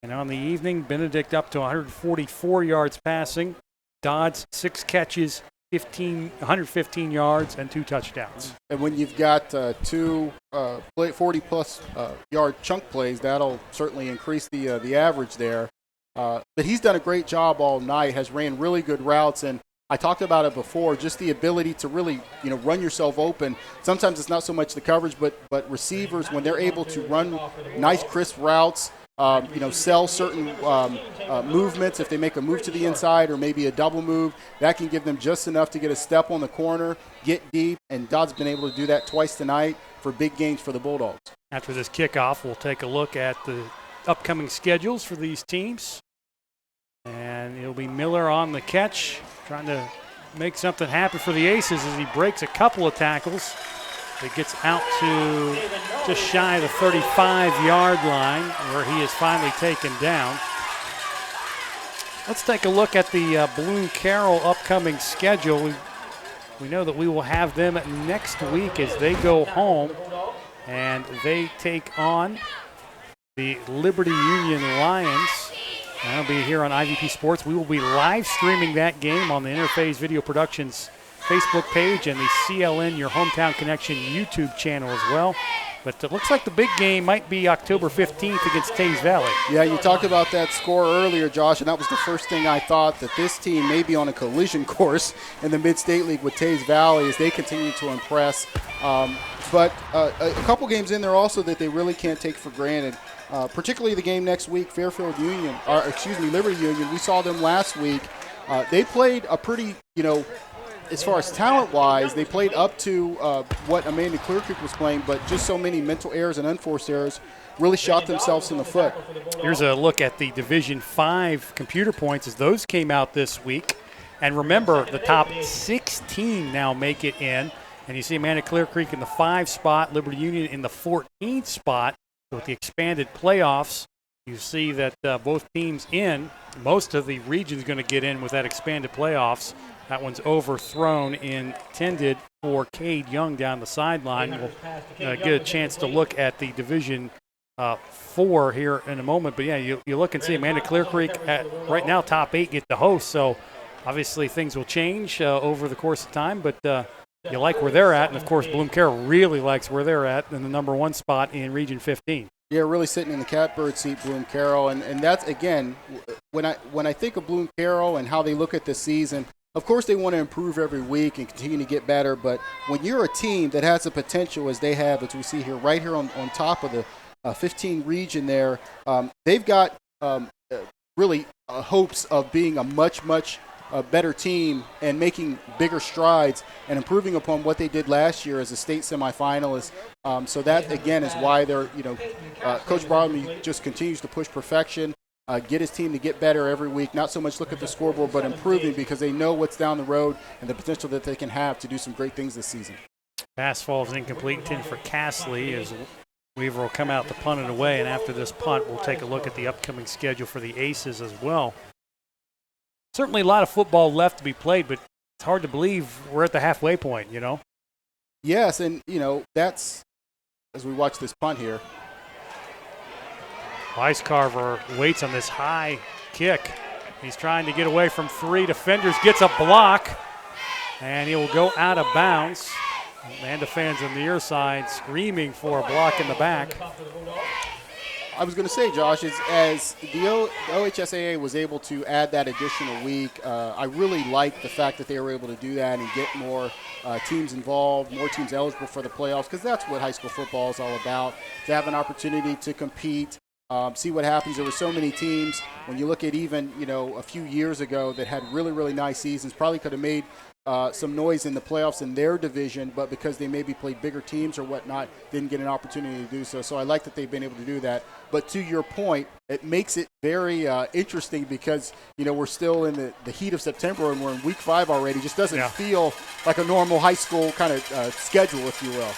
And on the evening, Benedict up to 144 yards passing. Dodds, 6 catches, 115 yards, and 2 touchdowns. And when you've got two 40-plus yard chunk plays, that'll certainly increase the average there. But he's done a great job all night, has ran really good routes, and I talked about it before, just the ability to really, run yourself open. Sometimes it's not so much the coverage, but receivers, when they're able to run nice, crisp routes, sell certain movements. If they make a move to the inside or maybe a double move, that can give them just enough to get a step on the corner, get deep, and Dodd's been able to do that twice tonight for big gains for the Bulldogs. After this kickoff, we'll take a look at the upcoming schedules for these teams. And it'll be Miller on the catch, trying to make something happen for the Aces as he breaks a couple of tackles. It gets out to just shy of the 35-yard line where he is finally taken down. Let's take a look at the Bloom-Carroll upcoming schedule. We know that we will have them next week as they go home and they take on the Liberty Union Lions. That'll be here on IVP Sports. We will be live streaming that game on the Interface Video Productions Facebook page and the CLN Your Hometown Connection YouTube channel as well. But it looks like the big game might be October 15th against Taze Valley. Yeah, you talked about that score earlier, Josh, and that was the first thing I thought, that this team may be on a collision course in the Mid-State League with Taze Valley as they continue to impress. But a couple games in there also that they really can't take for granted. Particularly the game next week, Liberty Union. We saw them last week. They played a pretty, as far as talent-wise, they played up to what Amanda-Clearcreek was playing, but just so many mental errors and unforced errors really shot themselves in the foot. Here's a look at the Division 5 computer points as those came out this week. And remember, the top 16 now make it in. And you see Amanda-Clearcreek in the 5 spot, Liberty Union in the 14th spot. With the expanded playoffs, you see that both teams in. Most of the region's going to get in with that expanded playoffs. That one's overthrown, intended for Cade Young down the sideline. We'll get a chance to look at the Division 4 here in a moment. But, yeah, you look and see Amanda-Clearcreek at right now top 8 get the host. So, obviously, things will change over the course of time. But you like where they're at. And, of course, Bloom-Carroll really likes where they're at in the number 1 spot in Region 15. Yeah, really sitting in the catbird seat, Bloom-Carroll. And that's, again, when I think of Bloom-Carroll and how they look at this season, of course they want to improve every week and continue to get better. But when you're a team that has the potential as they have, as we see here, right here on top of the 15 region there, they've got really hopes of being a much a better team and making bigger strides and improving upon what they did last year as a state semifinalist. So that, again, is why they're, Coach Bromley just continues to push perfection, get his team to get better every week, not so much look at the scoreboard, but improving because they know what's down the road and the potential that they can have to do some great things this season. Pass falls incomplete, 10 for Castley as Weaver will come out to punt it away, and after this punt, we'll take a look at the upcoming schedule for the Aces as well. Certainly a lot of football left to be played, but it's hard to believe we're at the halfway point, Yes, and, that's, as we watch this punt here. Weiscarver waits on this high kick. He's trying to get away from 3 defenders, gets a block, and he will go out of bounds. Amanda fans on the near side screaming for a block in the back. I was going to say, Josh, as the OHSAA was able to add that additional week, I really like the fact that they were able to do that and get more teams involved, more teams eligible for the playoffs, because that's what high school football is all about, to have an opportunity to compete, see what happens. There were so many teams, when you look at even, a few years ago that had really, really nice seasons, probably could have made some noise in the playoffs in their division, but because they maybe played bigger teams or whatnot, didn't get an opportunity to do so. So I like that they've been able to do that. But to your point, it makes it very interesting because, we're still in the heat of September and we're in week 5 already. It just doesn't feel like a normal high school kind of schedule, if you will.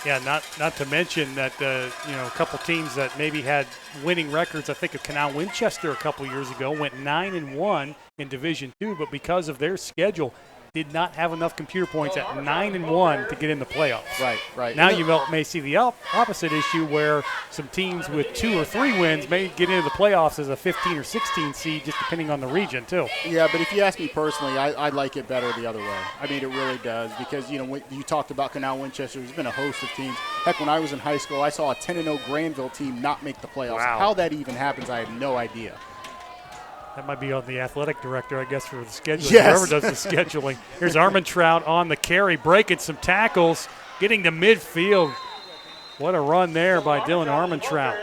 Yeah, not to mention that, a couple teams that maybe had winning records. I think of Canal Winchester a couple years ago went 9-1 in Division II, but because of their schedule, did not have enough computer points at 9-1 to get in the playoffs. Right. Now you may see the opposite issue where some teams with 2 or 3 wins may get into the playoffs as a 15 or 16 seed, just depending on the region too. Yeah, but if you ask me personally, I like it better the other way. I mean, it really does because, when you talked about Canal Winchester, there's been a host of teams. Heck, when I was in high school, I saw a 10-0 Granville team not make the playoffs. Wow. How that even happens, I have no idea. That might be on the athletic director, I guess, for the scheduling. Yes. Whoever does the scheduling. Here's Armentrout on the carry, breaking some tackles, getting to midfield. What a run there by Dylan Armentrout.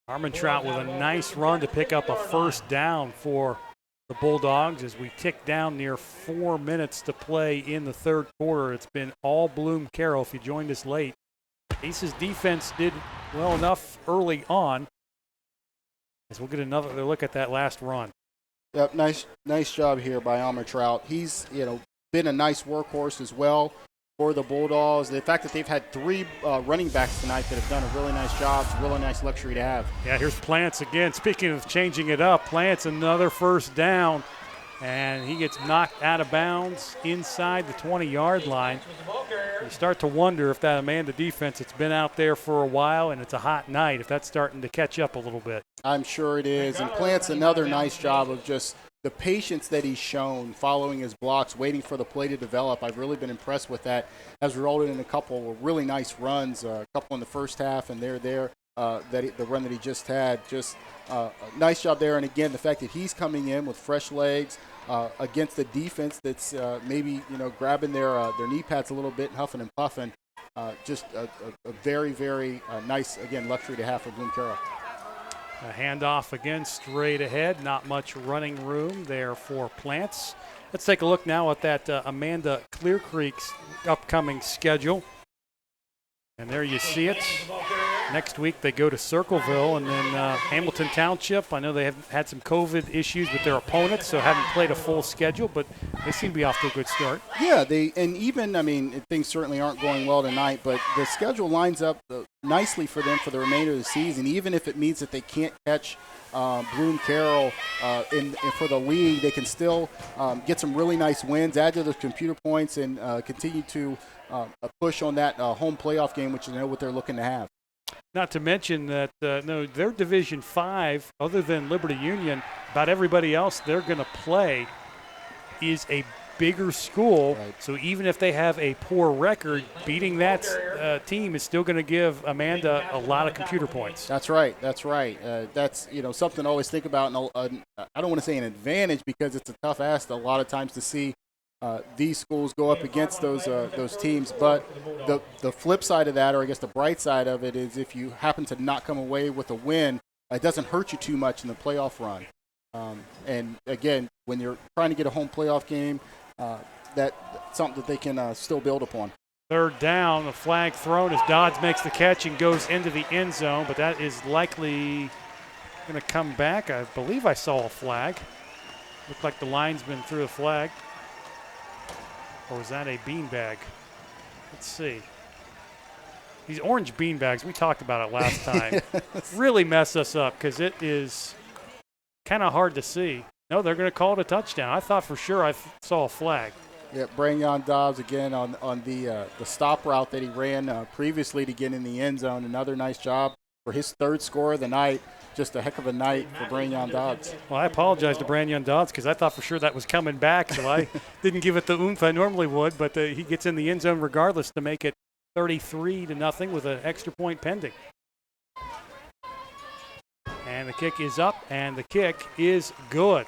Armentrout with a nice run to pick up a first down for the Bulldogs as we tick down near 4 minutes to play in the third quarter. It's been all Bloom-Carroll if you joined us late. Aces defense did well enough early on as we'll get another look at that last run. Yep, nice job here by Armentrout. He's, been a nice workhorse as well for the Bulldogs. The fact that they've had 3 running backs tonight that have done a really nice job, it's a really nice luxury to have. Yeah, here's Plants again. Speaking of changing it up, Plants another first down, and he gets knocked out of bounds inside the 20-yard line. You start to wonder if that Amanda defense, it's been out there for a while and it's a hot night, if that's starting to catch up a little bit. I'm sure it is. And Plant's another nice job of just the patience that he's shown, following his blocks, waiting for the play to develop. I've really been impressed with that. Has resulted in a couple of really nice runs, a couple in the first half, and the run that he just had. Just a nice job there. And again, the fact that he's coming in with fresh legs against the defense that's maybe grabbing their knee pads a little bit, huffing and puffing. Just a very, very nice, again, luxury to have for Bloom-Carroll. A handoff again, straight ahead. Not much running room there for Plants. Let's take a look now at that Amanda-Clearcreek's upcoming schedule. And there you see it. Next week they go to Circleville and then Hamilton Township. I know they have had some COVID issues with their opponents, so haven't played a full schedule, but they seem to be off to a good start. Yeah, things certainly aren't going well tonight, but the schedule lines up nicely for them for the remainder of the season, even if it means that they can't catch Bloom-Carroll for the league. They can still get some really nice wins, add to those computer points, and continue to push on that home playoff game, which is what they're looking to have. Not to mention that they're Division 5, other than Liberty Union. About everybody else they're going to play is a bigger school. Right. So even if they have a poor record, beating that team is still going to give Amanda a lot of computer points. That's right. That's something to always think about. And I don't want to say an advantage because it's a tough ask a lot of times to see these schools go up against those teams. But the flip side of that, or I guess the bright side of it, is if you happen to not come away with a win, it doesn't hurt you too much in the playoff run. And again, when you're trying to get a home playoff game, that's something that they can still build upon. Third down, the flag thrown as Dodds makes the catch and goes into the end zone, but that is likely going to come back. I believe I saw a flag. Looked like the linesman threw a flag. Or was that a beanbag? Let's see. These orange beanbags, we talked about it last time, really mess us up because it is kind of hard to see. No, they're going to call it a touchdown. I thought for sure I saw a flag. Yeah, Brandon Dobbs again on the stop route that he ran previously to get in the end zone. Another nice job for his third score of the night. Just a heck of a night for Brandon Dobbs. Well, I apologize to Brandon Dobbs because I thought for sure that was coming back, so I didn't give it the oomph I normally would. But he gets in the end zone regardless to make it 33-0 with an extra point pending. And the kick is up, and the kick is good,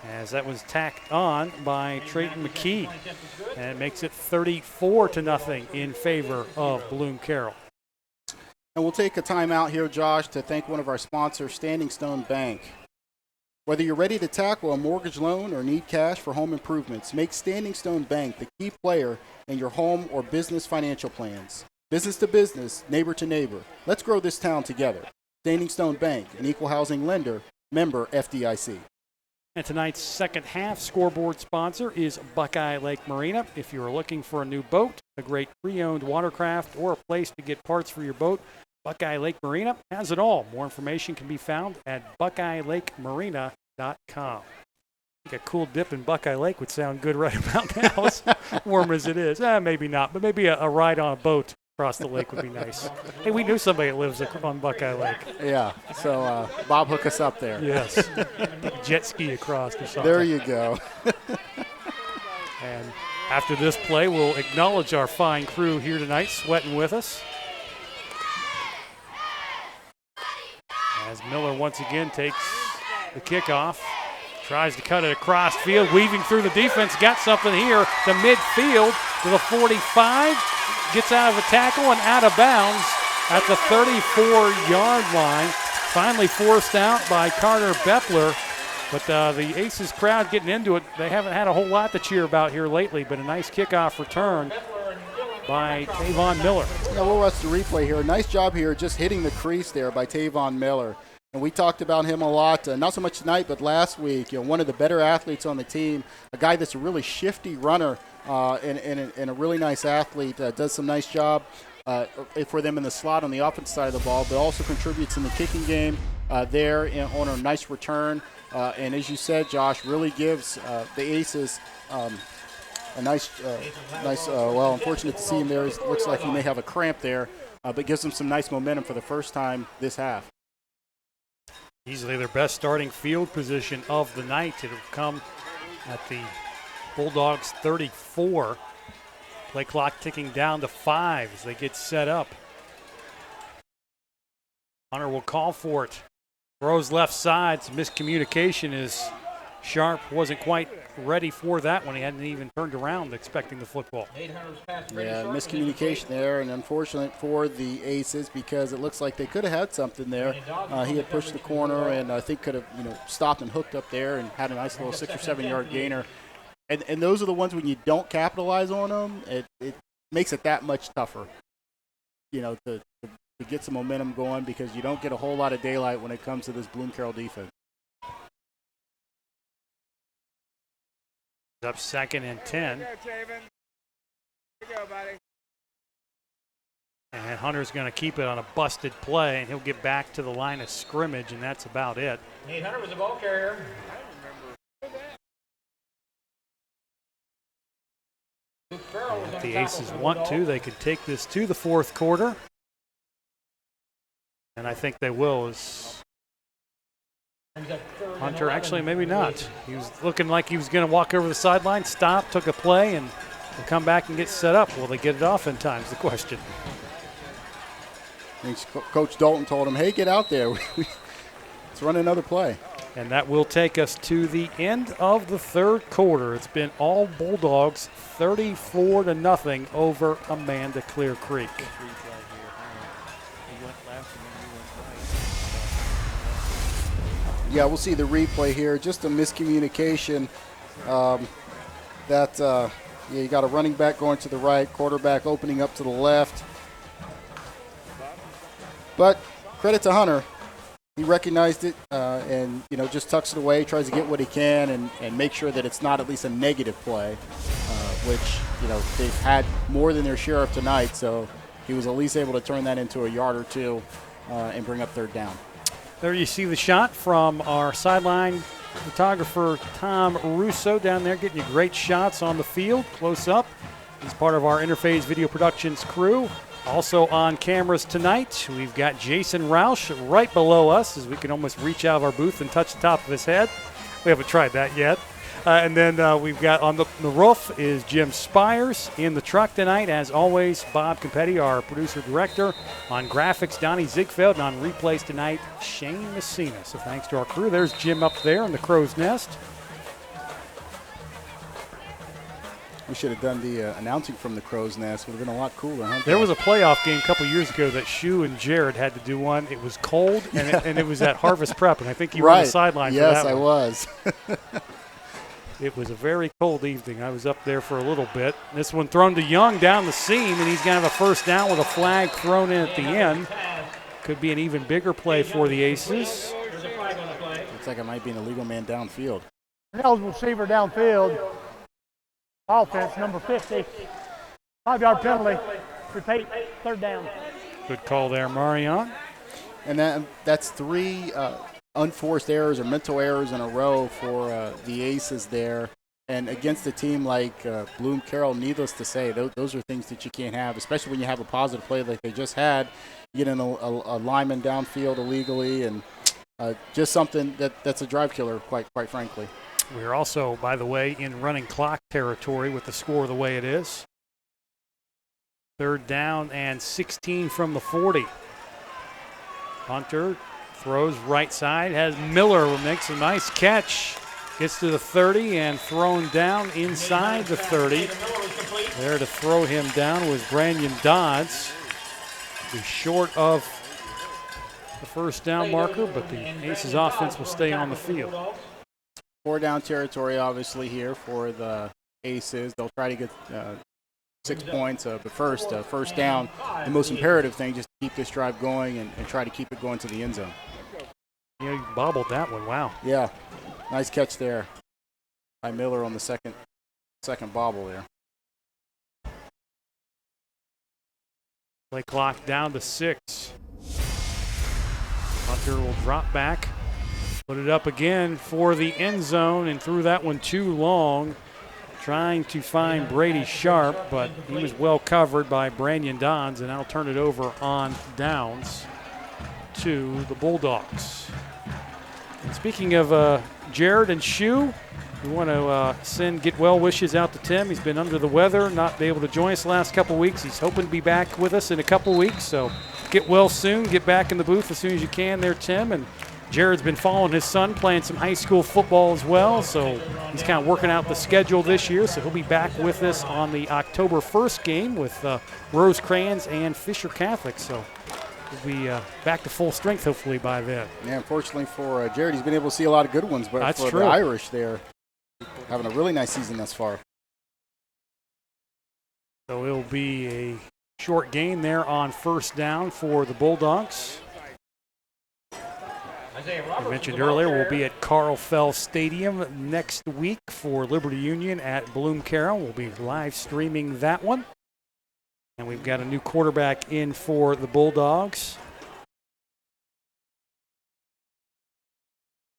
as that was tacked on by Trayton McKee. And it makes it 34-0 in favor of Bloom-Carroll. And we'll take a timeout here, Josh, to thank one of our sponsors, Standing Stone Bank. Whether you're ready to tackle a mortgage loan or need cash for home improvements, make Standing Stone Bank the key player in your home or business financial plans. Business to business, neighbor to neighbor. Let's grow this town together. Standing Stone Bank, an equal housing lender, member FDIC. And tonight's second half scoreboard sponsor is Buckeye Lake Marina. If you are looking for a new boat, a great pre-owned watercraft, or a place to get parts for your boat, Buckeye Lake Marina has it all. More information can be found at BuckeyeLakeMarina.com. I think a cool dip in Buckeye Lake would sound good right about now, as warm as it is. Maybe not, but maybe a ride on a boat across the lake would be nice. Hey, we knew somebody that lives on Buckeye Lake. Yeah, so Bob, hook us up there. Yes, jet ski across or something. There you go. And after this play, we'll acknowledge our fine crew here tonight, sweating with us. As Miller once again takes the kickoff, tries to cut it across field, weaving through the defense, got something here to midfield to the 45, gets out of a tackle and out of bounds at the 34-yard line. Finally forced out by Carter Beppler, but the Aces crowd getting into it. They haven't had a whole lot to cheer about here lately, but a nice kickoff return by Tavon Miller. Yeah, we'll watch the replay here. Nice job here just hitting the crease there by Tavon Miller. And we talked about him a lot, not so much tonight, but last week. One of the better athletes on the team, a guy that's a really shifty runner and a really nice athlete. Does some nice job for them in the slot on the offensive side of the ball, but also contributes in the kicking game there on a nice return. And as you said, Josh, really gives the Aces a nice, well, unfortunate to see him there. It looks like he may have a cramp there, but gives them some nice momentum for the first time this half. Easily their best starting field position of the night. It'll come at the Bulldogs 34. Play clock ticking down to 5 as they get set up. Hunter will call for it. Throws left side. Some miscommunication as Sharp wasn't quite ready for that when he hadn't even turned around expecting the football. Yeah, miscommunication there, and unfortunate for the Aces because it looks like they could have had something there. He had pushed the corner and I think could have stopped and hooked up there and had a nice little 6 or 7 yard gainer. And those are the ones when you don't capitalize on them, it makes it that much tougher, to get some momentum going because you don't get a whole lot of daylight when it comes to this Bloom-Carroll defense. Up 2nd and 10. And Hunter's going to keep it on a busted play, and he'll get back to the line of scrimmage, and that's about it. Nate Hunter was the ball carrier. If the Aces want to, they could take this to the fourth quarter. And I think they will. As Hunter, actually, maybe not. He was looking like he was going to walk over the sideline, stop, took a play, and will come back and get set up. Will they get it off in time is the question. I think Coach Dalton told him, hey, get out there. Let's run another play. And that will take us to the end of the third quarter. It's been all Bulldogs, 34-0 over Amanda-Clearcreek. Yeah, we'll see the replay here. Just a miscommunication. You got a running back going to the right, quarterback opening up to the left. But credit to Hunter. He recognized it and, just tucks it away, tries to get what he can and make sure that it's not at least a negative play, which, they've had more than their share of tonight. So he was at least able to turn that into a yard or two and bring up third down. There you see the shot from our sideline photographer, Tom Russo, down there getting you great shots on the field, close up. He's part of our Interphase Video Productions crew. Also on cameras tonight, we've got Jason Roush right below us, as we can almost reach out of our booth and touch the top of his head. We haven't tried that yet. And then we've got on the roof is Jim Spires. In the truck tonight, as always, Bob Campetti, our producer-director. On graphics, Donnie Ziegfeld. And on replays tonight, Shane Messina. So thanks to our crew. There's Jim up there in the crow's nest. We should have done the announcing from the crow's nest. Would have been a lot cooler, huh? There was a playoff game a couple years ago that Shu and Jared had to do one. It was cold, and it was at Harvest Prep, and I think you were on the sideline for that one. Yes, I was. It was a very cold evening. I was up there for a little bit. This one thrown to Young down the seam, and he's going to have a first down with a flag thrown in at the end. Could be an even bigger play for the Aces. Looks like it might be an illegal man downfield. Eligible receiver downfield. Offense, number 50. 5-yard penalty. Repeat, third down. Good call there, Marion. And that's three unforced errors or mental errors in a row for the Aces there. And against a team like Bloom-Carroll, needless to say, those are things that you can't have, especially when you have a positive play like they just had, getting a lineman downfield illegally, and just something that's a drive killer, quite frankly. We're also, by the way, in running clock territory with the score the way it is. Third down and 16 from the 40. Hunter throws right side, has Miller who makes a nice catch. Gets to the 30 and thrown down inside the 30. There to throw him down was Brandon Dodds. He's short of the first down marker, but the Aces offense will stay on the field. 4 down territory, obviously, here for the Aces. They'll try to get 6 points, but first down, the most imperative thing, just to keep this drive going and try to keep it going to the end zone. Yeah, you bobbled that one. Wow. Yeah, nice catch there by Miller on the second bobble there. Play clock down to 6. Hunter will drop back. Put it up again for the end zone and threw that one too long, trying to find Brady Sharp, but he was well covered by Brandon Dons, and I'll turn it over on downs to the Bulldogs. And speaking of Jared and Shu, we want to get well wishes out to Tim. He's been under the weather, not be able to join us the last couple weeks. He's hoping to be back with us in a couple weeks, so get well soon. Get back in the booth as soon as you can there, Tim. And Jared's been following his son, playing some high school football as well, so he's kind of working out the schedule this year, so he'll be back with us on the October 1st game with Rosecrans and Fisher Catholic, so we'll be back to full strength hopefully by then. Yeah, unfortunately for Jared, he's been able to see a lot of good ones, but that's for true. The Irish, they're having a really nice season thus far. So it'll be a short gain there on first down for the Bulldogs. I mentioned earlier, we'll be at Carl Fell Stadium next week for Liberty Union at Bloom-Carroll. We'll be live streaming that one. And we've got a new quarterback in for the Bulldogs.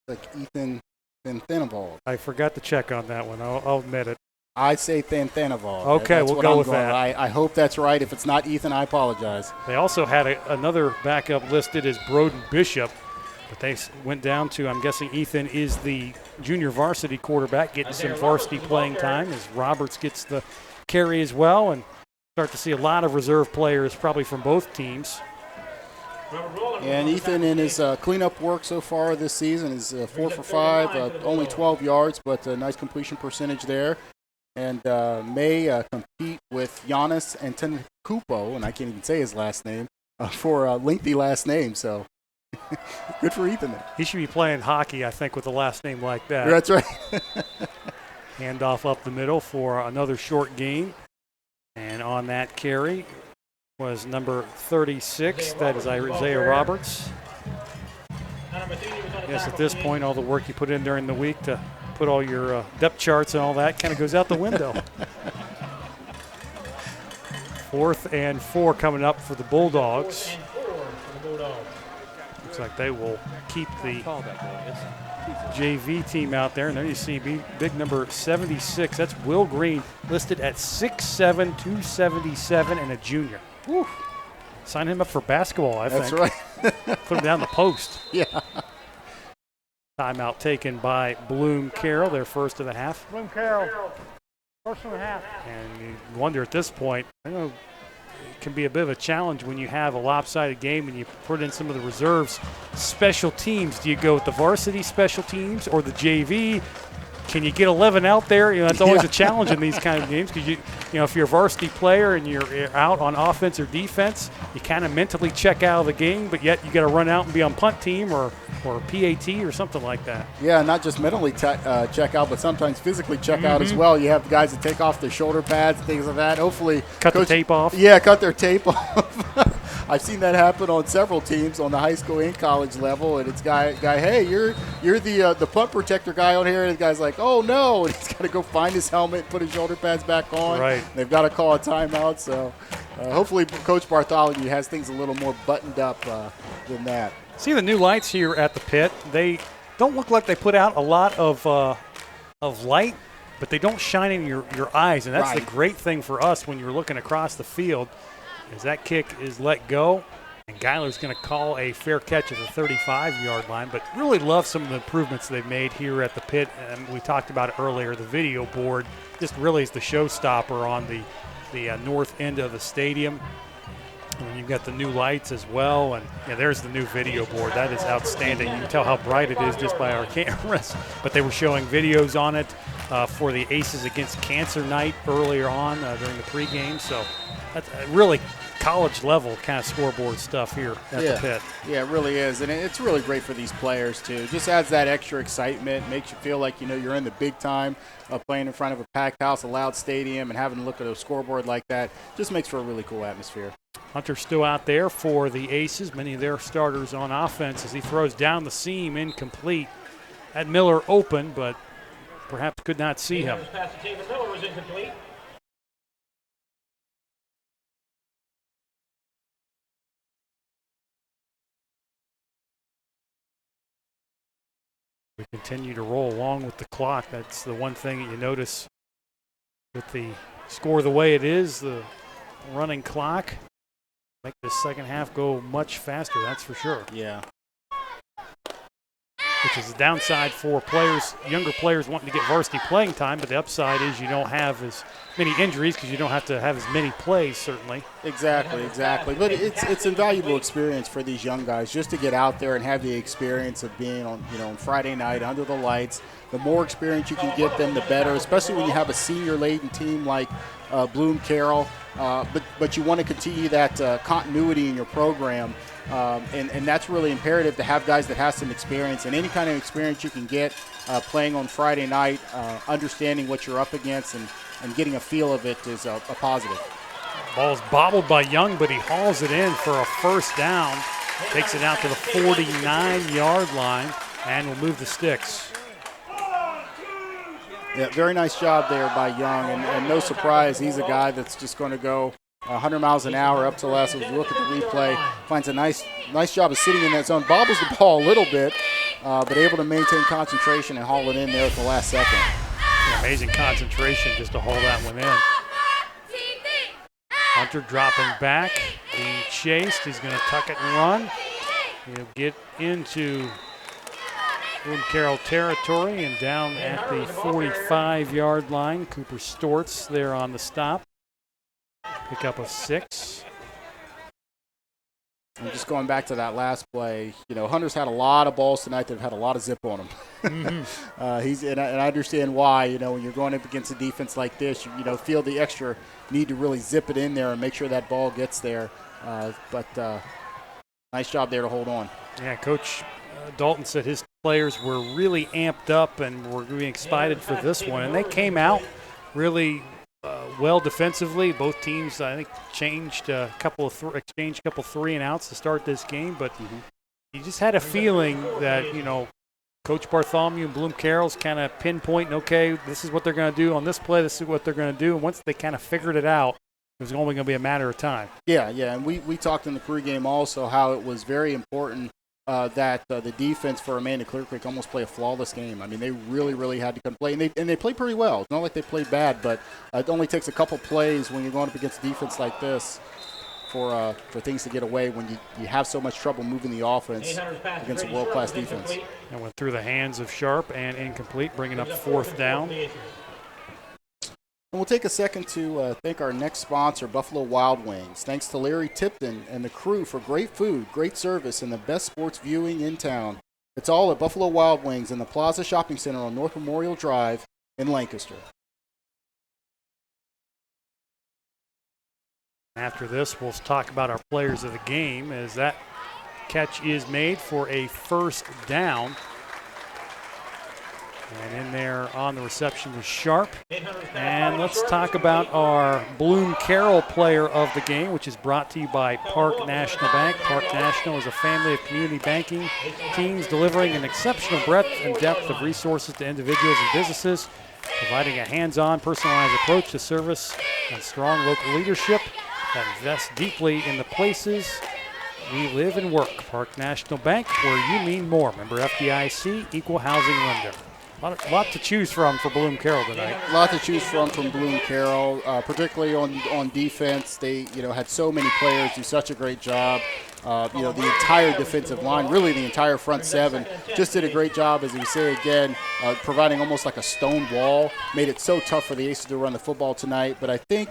Like Ethan Thanthanavold. I forgot to check on that one. I'll admit it. I say Thanthanavold. Okay, that's we'll go with that. I hope that's right. If it's not Ethan, I apologize. They also had another backup listed as Broden Bishop. But they went down to, I'm guessing Ethan is the junior varsity quarterback, getting some varsity playing time as Roberts gets the carry as well, and start to see a lot of reserve players probably from both teams. And Ethan, in his cleanup work so far this season, is 4 for 5, only 12 yards, but a nice completion percentage there. And may compete with Giannis Antetokounmpo, and I can't even say his last name, for a lengthy last name. So good for Ethan there. He should be playing hockey, I think, with a last name like that. That's right. Handoff up the middle for another short gain. And on that carry was number 36. That is Isaiah Roberts. I guess at this point, all the work you put in during the week to put all your depth charts and all that kind of goes out the window. 4th and 4 coming up for the Bulldogs. Looks like they will keep the JV team out there. And there you see big number 76. That's Will Green, listed at 6'7", 277, and a junior. Woo. Sign him up for basketball, I think. That's right. Put him down the post. Yeah. Timeout taken by Bloom-Carroll, their first of the half. Bloom-Carroll, first and a half. And you wonder at this point, I know it can be a bit of a challenge when you have a lopsided game and you put in some of the reserves. Special teams, do you go with the varsity special teams or the JV? Can you get 11 out there? That's always a challenge in these kind of games because if you're a varsity player and you're out on offense or defense, you kind of mentally check out of the game, but yet you got to run out and be on punt team or PAT or something like that. Yeah, not just mentally check out, but sometimes physically check out as well. You have guys that take off their shoulder pads, things like that. Hopefully, cut the tape off. Yeah, cut their tape off. I've seen that happen on several teams on the high school and college level, and it's guy, hey, you're the punt protector guy on here, and the guy's like, oh no, and he's got to go find his helmet, put his shoulder pads back on. Right. They've got to call a timeout. So hopefully, Coach Bartholomew has things a little more buttoned up than that. See the new lights here at the pit. They don't look like they put out a lot of light, but they don't shine in your eyes, and that's the great thing for us when you're looking across the field. As that kick is let go, and Geiler's going to call a fair catch at the 35-yard line, but really love some of the improvements they've made here at the pit. And we talked about it earlier, the video board just really is the showstopper on the north end of the stadium. And you've got the new lights as well, and there's the new video board. That is outstanding. You can tell how bright it is just by our cameras. But they were showing videos on it for the Aces against Cancer Night earlier on during the pregame. So that's really college-level kind of scoreboard stuff here at the pit. Yeah, it really is, and it's really great for these players too. Just adds that extra excitement, makes you feel like you're in the big time, playing in front of a packed house, a loud stadium, and having to look at a scoreboard like that. Just makes for a really cool atmosphere. Hunter still out there for the Aces. Many of their starters on offense as he throws down the seam, incomplete. Had Miller open, but perhaps could not see him. Pass to David Miller was incomplete. We continue to roll along with the clock. That's the one thing that you notice with the score the way it is, the running clock. Make the second half go much faster, that's for sure. Yeah. Which is a downside for players, younger players wanting to get varsity playing time, but the upside is you don't have as many injuries because you don't have to have as many plays, certainly. Exactly. But it's invaluable experience for these young guys just to get out there and have the experience of being on Friday night under the lights. The more experience you can get them, the better, especially when you have a senior-laden team like Bloom-Carroll. But you want to continue that continuity in your program. And that's really imperative to have guys that have some experience, and any kind of experience you can get playing on Friday night, understanding what you're up against and getting a feel of it is a positive. Ball's bobbled by Young, but he hauls it in for a first down. Takes it out to the 49-yard line and will move the sticks. Yeah, very nice job there by Young, and no surprise, he's a guy that's just going to go 100 miles an hour up to the last. As we look at the replay, finds a nice job of sitting in that zone, bobbles the ball a little bit, but able to maintain concentration and haul it in there at the last second. Amazing concentration just to haul that one in. Hunter dropping back, being chased. He's going to tuck it and run. He'll get into Bloom-Carroll territory and down at the 45-yard line. Cooper Storts there on the stop. Pick up a 6. And just going back to that last play, Hunter's had a lot of balls tonight that have had a lot of zip on them. And I understand why. When you're going up against a defense like this, you feel the extra need to really zip it in there and make sure that ball gets there. But nice job there to hold on. Yeah, Coach Dalton said his players were really amped up and were being excited for this one, and they came out really well defensively. Both teams, I think, exchanged a couple 3-and-outs to start this game, but you just had a feeling that Coach Bartholomew and Bloom-Carroll's kind of pinpointing, okay, this is what they're going to do on this play, this is what they're going to do, and once they kind of figured it out, it was only going to be a matter of time. Yeah, and we talked in the pregame also how it was very important that the defense for Amanda-Clearcreek almost play a flawless game. I mean, they really, really had to come play, and they played pretty well. It's not like they played bad, but it only takes a couple plays when you're going up against defense like this for things to get away when you have so much trouble moving the offense against a world-class defense. And went through the hands of Sharp and incomplete, bringing up 4th down. And we'll take a second to thank our next sponsor, Buffalo Wild Wings. Thanks to Larry Tipton and the crew for great food, great service, and the best sports viewing in town. It's all at Buffalo Wild Wings in the Plaza Shopping Center on North Memorial Drive in Lancaster. After this, we'll talk about our players of the game as that catch is made for a 1st down. And in there on the reception was Sharp. And let's talk about our Bloom-Carroll player of the game, which is brought to you by Park National Bank. Park National is a family of community banking teams delivering an exceptional breadth and depth of resources to individuals and businesses, providing a hands-on, personalized approach to service and strong local leadership that invests deeply in the places we live and work. Park National Bank, where you mean more. Member FDIC, equal housing lender. A lot to choose from for Bloom-Carroll tonight. A lot to choose from Bloom-Carroll, particularly on defense. They had so many players do such a great job. The entire defensive line, really the entire front 7, just did a great job, as we say again, providing almost like a stone wall. Made it so tough for the Aces to run the football tonight. But I think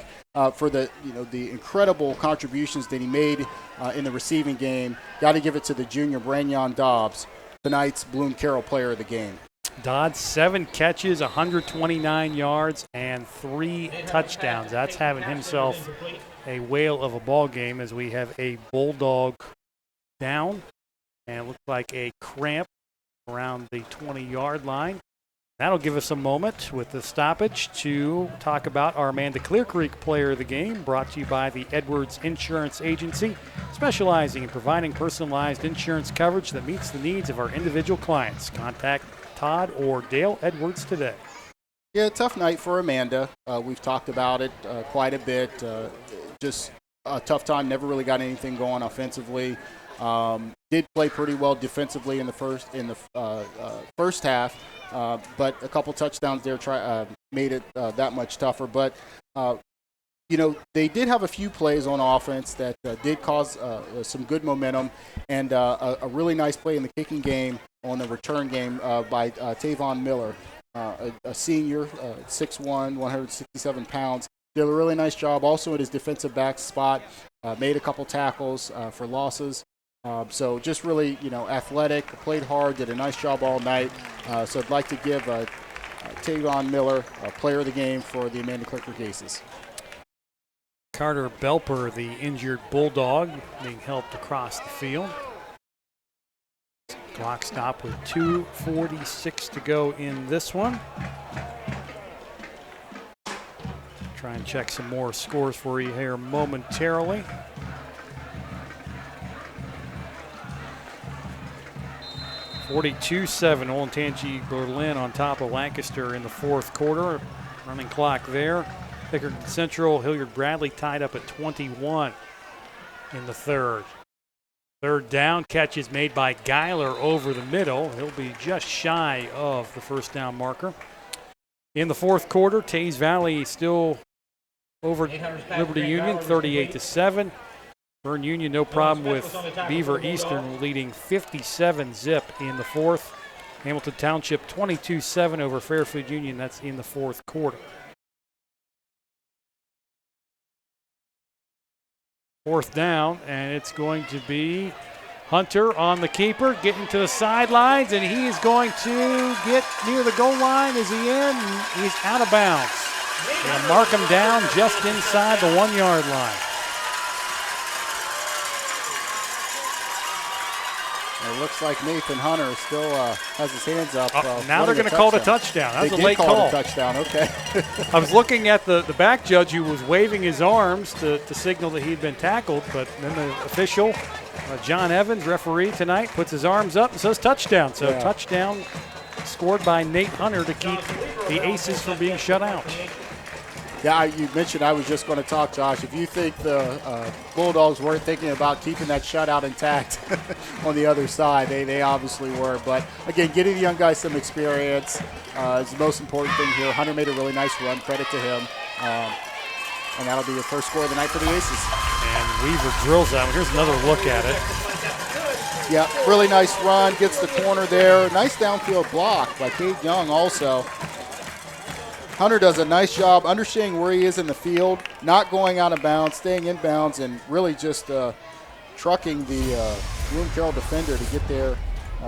for the incredible contributions that he made in the receiving game, got to give it to the junior Branyon Dobbs, tonight's Bloom-Carroll player of the game. Dodd, 7 catches, 129 yards, and 3 touchdowns. That's having himself a whale of a ball game as we have a Bulldog down, and it looks like a cramp around the 20-yard line. That'll give us a moment with the stoppage to talk about our Amanda-Clearcreek player of the game, brought to you by the Edwards Insurance Agency, specializing in providing personalized insurance coverage that meets the needs of our individual clients. Contact Todd or Dale Edwards today. Yeah, tough night for Amanda. We've talked about it quite a bit. Just a tough time. Never really got anything going offensively. Did play pretty well defensively in the first half, but a couple touchdowns there made it that much tougher. But they did have a few plays on offense that did cause some good momentum, and a really nice play in the kicking game on the return game by Tavon Miller, a senior, 6'1", 167 pounds. Did a really nice job also at his defensive back spot, made a couple tackles for losses. So just really, athletic, played hard, did a nice job all night. So I'd like to give Tavon Miller player of the game for the Amanda-Clearcreek Aces. Carter Belper, the injured Bulldog, being helped across the field. Clock stop with 2:46 to go in this one. Try and check some more scores for you here momentarily. (42-7) Olentangy Berlin on top of Lancaster in the 4th quarter. Running clock there. Pickerington Central, Hilliard Bradley tied up at 21 in the 3rd. 3rd down, catch is made by Geiler over the middle. He'll be just shy of the 1st down marker. In the 4th quarter, Taze Valley still over Liberty Union, 38-7. Bern Union, no problem with Beaver Eastern, leading 57-zip in the 4th. Hamilton Township, 22-7 over Fairfield Union. That's in the 4th quarter. 4th down, and it's going to be Hunter on the keeper, getting to the sidelines, and he is going to get near the goal line. Is he in? He's out of bounds. They'll mark him down just inside the 1-yard line. It looks like Nathan Hunter still has his hands up. Now they're going to call it a touchdown. That was a late call. They did call it a touchdown, okay. I was looking at the back judge who was waving his arms to signal that he'd been tackled, but then the official, John Evans, referee tonight, puts his arms up and says touchdown. So touchdown scored by Nate Hunter to keep the Aces from being shut out. Yeah, you mentioned I was just going to talk, Josh. If you think the Bulldogs weren't thinking about keeping that shutout intact on the other side, they obviously were. But, again, getting the young guys some experience is the most important thing here. Hunter made a really nice run. Credit to him. And that'll be the first score of the night for the Aces. And Weaver drills that one. Here's another look at it. Yeah, really nice run. Gets the corner there. Nice downfield block by Cade Young also. Hunter does a nice job understanding where he is in the field, not going out of bounds, staying in bounds, and really just trucking the Bloom-Carroll defender to get there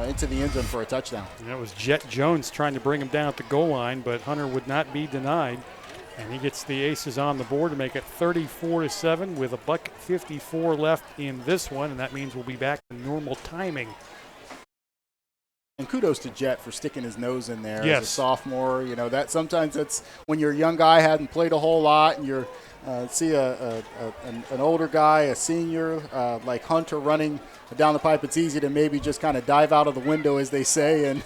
into the end zone for a touchdown. And that was Jet Jones trying to bring him down at the goal line, but Hunter would not be denied. And he gets the Aces on the board to make it 34-7 with $1:54 left in this one, and that means we'll be back to normal timing. And kudos to Jet for sticking his nose in there as a sophomore. You know, that sometimes that's when you're a young guy, hadn't played a whole lot, and you're see an older guy, a senior like Hunter running down the pipe. It's easy to maybe just kind of dive out of the window, as they say, and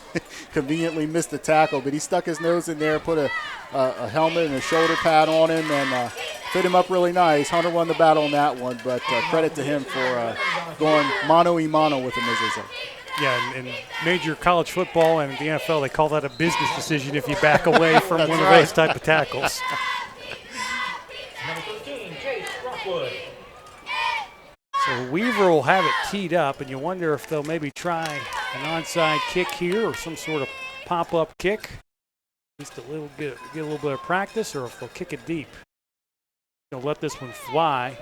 conveniently miss the tackle. But he stuck his nose in there, put a helmet and a shoulder pad on him, and fit him up really nice. Hunter won the battle on that one, but credit to him for going mano-y-mano with him, as they say. Yeah, in major college football and the NFL, they call that a business decision if you back away from one of those type of tackles. Number 13, Chase Rockwood. So Weaver will have it teed up, and you wonder if they'll maybe try an onside kick here or some sort of pop-up kick. Just a little get a little bit of practice, or if they'll kick it deep. They'll let this one fly.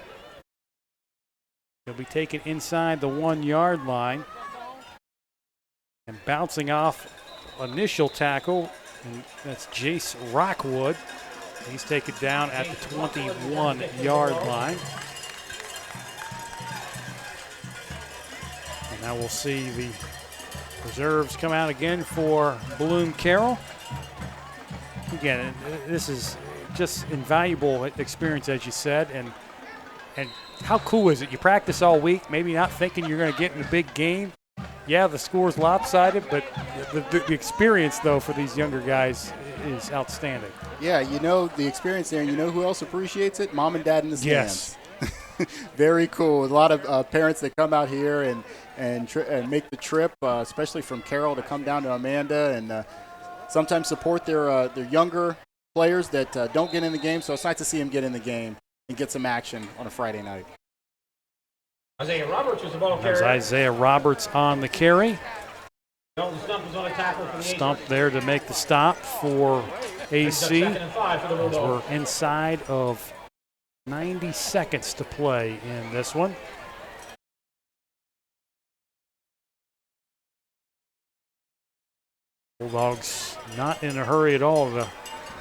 They'll be taken inside the 1-yard line. And bouncing off initial tackle, and that's Jace Rockwood. He's taken down at the 21-yard line. And now we'll see the reserves come out again for Bloom-Carroll. Again, this is just invaluable experience, as you said, and how cool is it? You practice all week, maybe not thinking you're going to get in a big game. Yeah, the score's lopsided, but the experience, though, for these younger guys is outstanding. Yeah, you know the experience there, and you know who else appreciates it? Mom and Dad in the stands. Yes. Very cool. A lot of parents that come out here and make the trip, especially from Carroll, to come down to Amanda and sometimes support their younger players that don't get in the game. So it's nice to see them get in the game and get some action on a Friday night. Isaiah Roberts was the ball carrier. There's Isaiah Roberts on the carry. Dalton Stump was on a tackle for the Stump there to make the stop for AC. As we're inside of 90 seconds to play in this one. Bulldogs not in a hurry at all to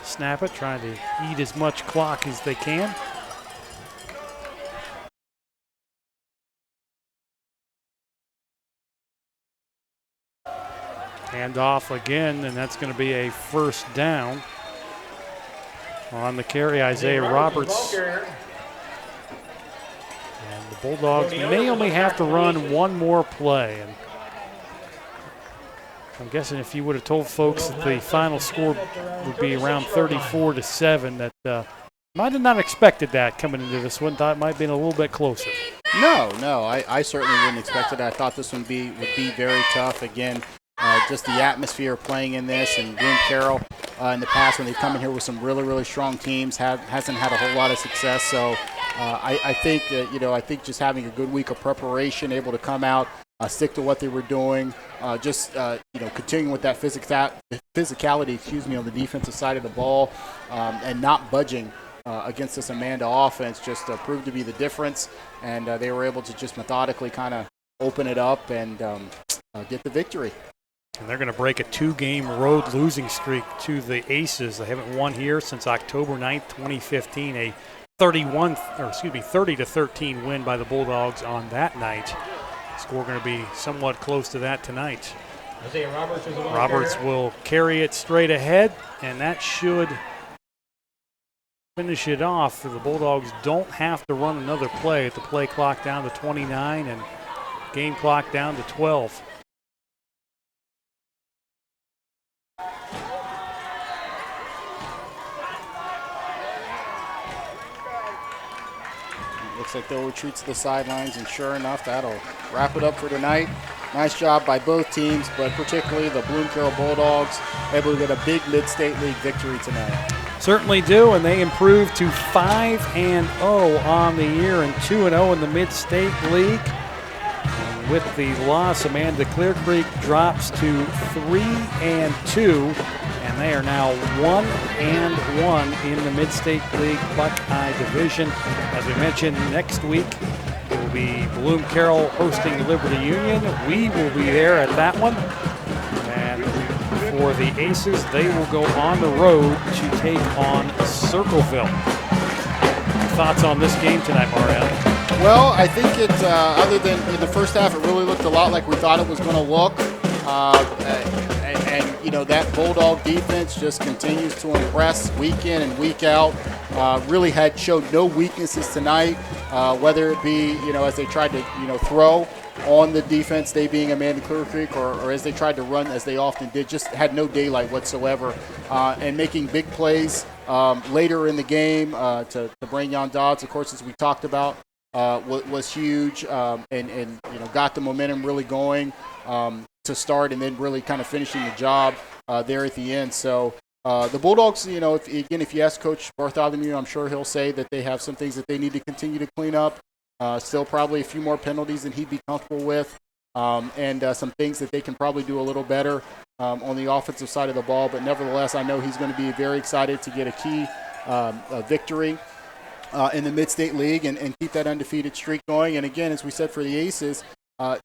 snap it, trying to eat as much clock as they can. Hand off again, and that's going to be a first down. On the carry, Isaiah Roberts. And the Bulldogs may only have to run one more play. And I'm guessing if you would have told folks that the final score would be around 34-7, that might have not expected that coming into this one. Thought it might have been a little bit closer. No, I certainly wouldn't expect it. I thought this one would be very tough. Again, just the atmosphere playing in this, and Bloom-Carroll in the past when they've come in here with some really, really strong teams hasn't had a whole lot of success. So I think I think just having a good week of preparation, able to come out, stick to what they were doing, continuing with that physicality, on the defensive side of the ball, and not budging against this Amanda offense just proved to be the difference, and they were able to just methodically kind of open it up and get the victory. And they're going to break a 2-game road losing streak to the Aces. They haven't won here since October 9th, 2015, a 30-13 win by the Bulldogs on that night. Score going to be somewhat close to that tonight. Roberts will carry it straight ahead, and that should finish it off. The Bulldogs don't have to run another play. The play clock down to 29 and game clock down to 12. Looks like they'll retreat to the sidelines, and sure enough, that'll wrap it up for tonight. Nice job by both teams, but particularly the Bloom-Carroll Bulldogs able to get a big Mid-State League victory tonight. Certainly do, and they improve to 5-0 on the year and 2-0 in the Mid-State League. And with the loss, Amanda-Clearcreek drops to 3-2, and they are now 1-1 in the Mid-State League Buckeye Division. As we mentioned, next week it will be Bloom-Carroll hosting Liberty Union. We will be there at that one. And for the Aces, they will go on the road to take on Circleville. Thoughts on this game tonight, Mariano? Well, I think it, other than in the first half, it really looked a lot like we thought it was going to look. And you know, that Bulldog defense just continues to impress week in and week out. Really showed no weaknesses tonight, whether it be, you know, as they tried to, you know, throw on the defense, they being Amanda-Clearcreek, or as they tried to run, as they often did, just had no daylight whatsoever, and making big plays later in the game to bring on Dodds, of course, as we talked about, was huge, and you know, got the momentum really going to start, and then really kind of finishing the job there at the end. So the Bulldogs, you know, if you ask Coach Bartholomew, I'm sure he'll say that they have some things that they need to continue to clean up. Still probably a few more penalties than he'd be comfortable with, and some things that they can probably do a little better on the offensive side of the ball. But nevertheless, I know he's going to be very excited to get a key victory in the Mid-State League and keep that undefeated streak going. And again, as we said for the Aces,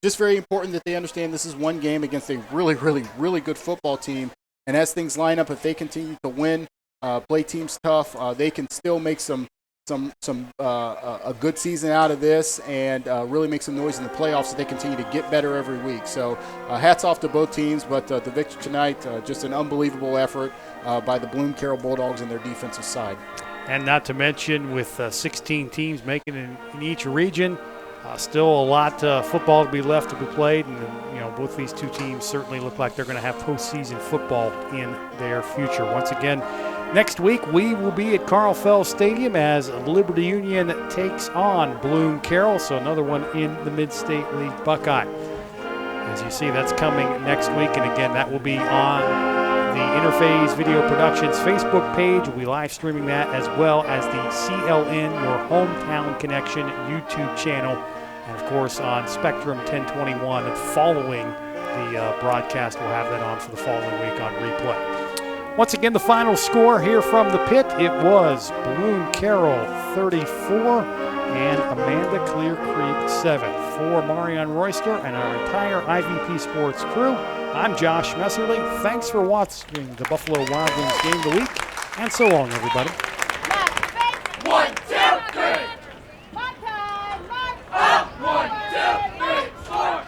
just very important that they understand this is one game against a really, really, really good football team. And as things line up, if they continue to win, play teams tough, they can still make a good season out of this and really make some noise in the playoffs so they continue to get better every week. So hats off to both teams, but the victory tonight, just an unbelievable effort by the Bloom-Carroll Bulldogs and their defensive side. And not to mention, with 16 teams making it in each region, still a lot of football to be left to be played, and you know, both these two teams certainly look like they're going to have postseason football in their future. Once again, next week we will be at Carl Fell Stadium as Liberty Union takes on Bloom-Carroll, so another one in the Mid-State League Buckeye. As you see, that's coming next week, and again, that will be on the Interphase Video Productions Facebook page. We'll be live streaming that, as well as the CLN, Your Hometown Connection YouTube channel, and of course on Spectrum 1021. And following the broadcast, we'll have that on for the following week on replay. Once again, the final score here from the pit, it was Bloom-Carroll 34 and Amanda-Clearcreek 7. For Marion Royster and our entire IVP Sports crew, I'm Josh Messerly. Thanks for watching the Buffalo Wild Wings Game of the Week, and so long, everybody. 1, 2, 3. Up, 1, 2, 3, 4.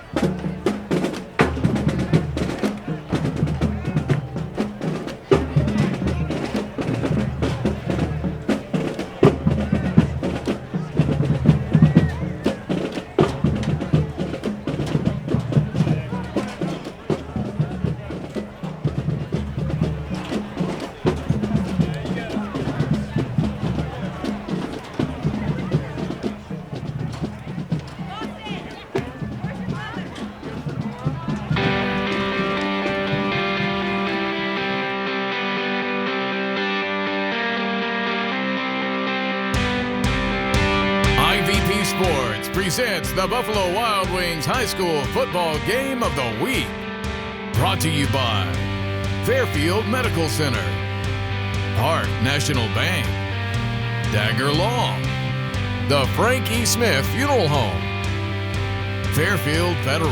IVP Sports presents the Buffalo Wild Wings High School Football Game of the Week. Brought to you by Fairfield Medical Center, Park National Bank, Dagger Law, the Frank E. Smith Funeral Home, Fairfield Federal,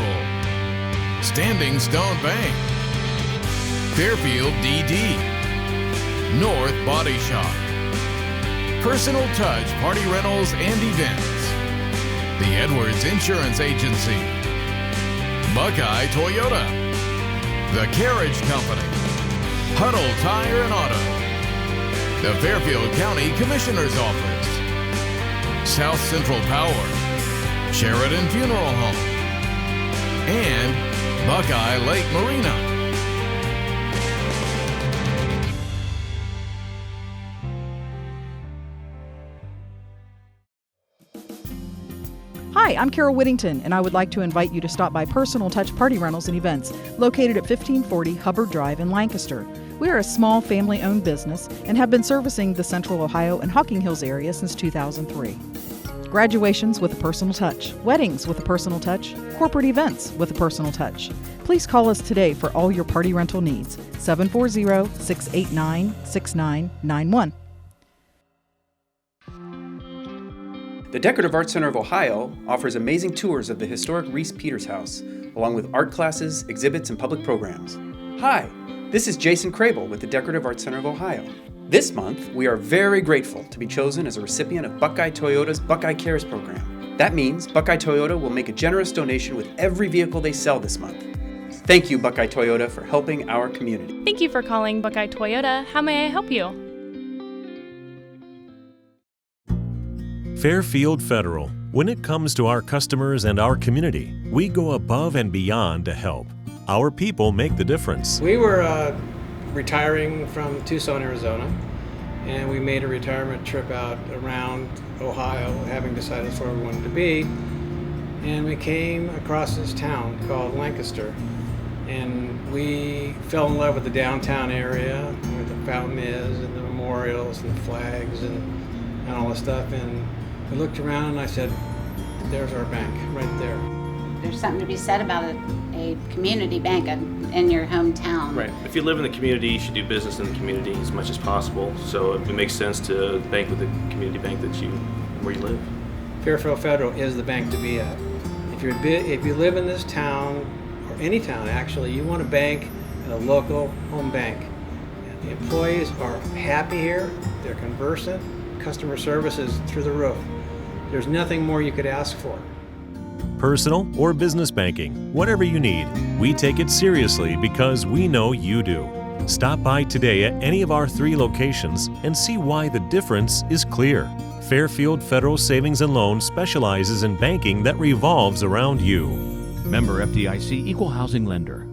Standing Stone Bank, Fairfield DD, North Body Shop, Personal Touch Party Rentals and Events, the Edwards Insurance Agency, Buckeye Toyota, the Carriage Company, Huddle Tire and Auto, the Fairfield County Commissioner's Office, South Central Power, Sheridan Funeral Home, and Buckeye Lake Marina. Hi, I'm Carol Whittington, and I would like to invite you to stop by Personal Touch Party Rentals and Events, located at 1540 Hubbard Drive in Lancaster. We are a small family-owned business and have been servicing the Central Ohio and Hocking Hills area since 2003. Graduations with a personal touch, weddings with a personal touch, corporate events with a personal touch. Please call us today for all your party rental needs, 740-689-6991. The Decorative Arts Center of Ohio offers amazing tours of the historic Reese Peters House, along with art classes, exhibits, and public programs. Hi, this is Jason Crable with the Decorative Arts Center of Ohio. This month, we are very grateful to be chosen as a recipient of Buckeye Toyota's Buckeye Cares program. That means Buckeye Toyota will make a generous donation with every vehicle they sell this month. Thank you, Buckeye Toyota, for helping our community. Thank you for calling Buckeye Toyota. How may I help you? Fairfield Federal. When it comes to our customers and our community, we go above and beyond to help. Our people make the difference. We were retiring from Tucson, Arizona, and we made a retirement trip out around Ohio, having decided that's where we wanted to be. And we came across this town called Lancaster, and we fell in love with the downtown area, where the fountain is, and the memorials, and the flags, and all this stuff. And we looked around, and I said, "There's our bank, right there." There's something to be said about a community bank in your hometown. Right. If you live in the community, you should do business in the community as much as possible. So it makes sense to bank with the community bank where you live. Fairfield Federal is the bank to be at. If you live in this town, or any town actually, you want to bank at a local home bank. And the employees are happy here. They're conversant. Customer service is through the roof. There's nothing more you could ask for. Personal or business banking, whatever you need, we take it seriously because we know you do. Stop by today at any of our 3 locations and see why the difference is clear. Fairfield Federal Savings and Loan specializes in banking that revolves around you. Member FDIC Equal Housing Lender.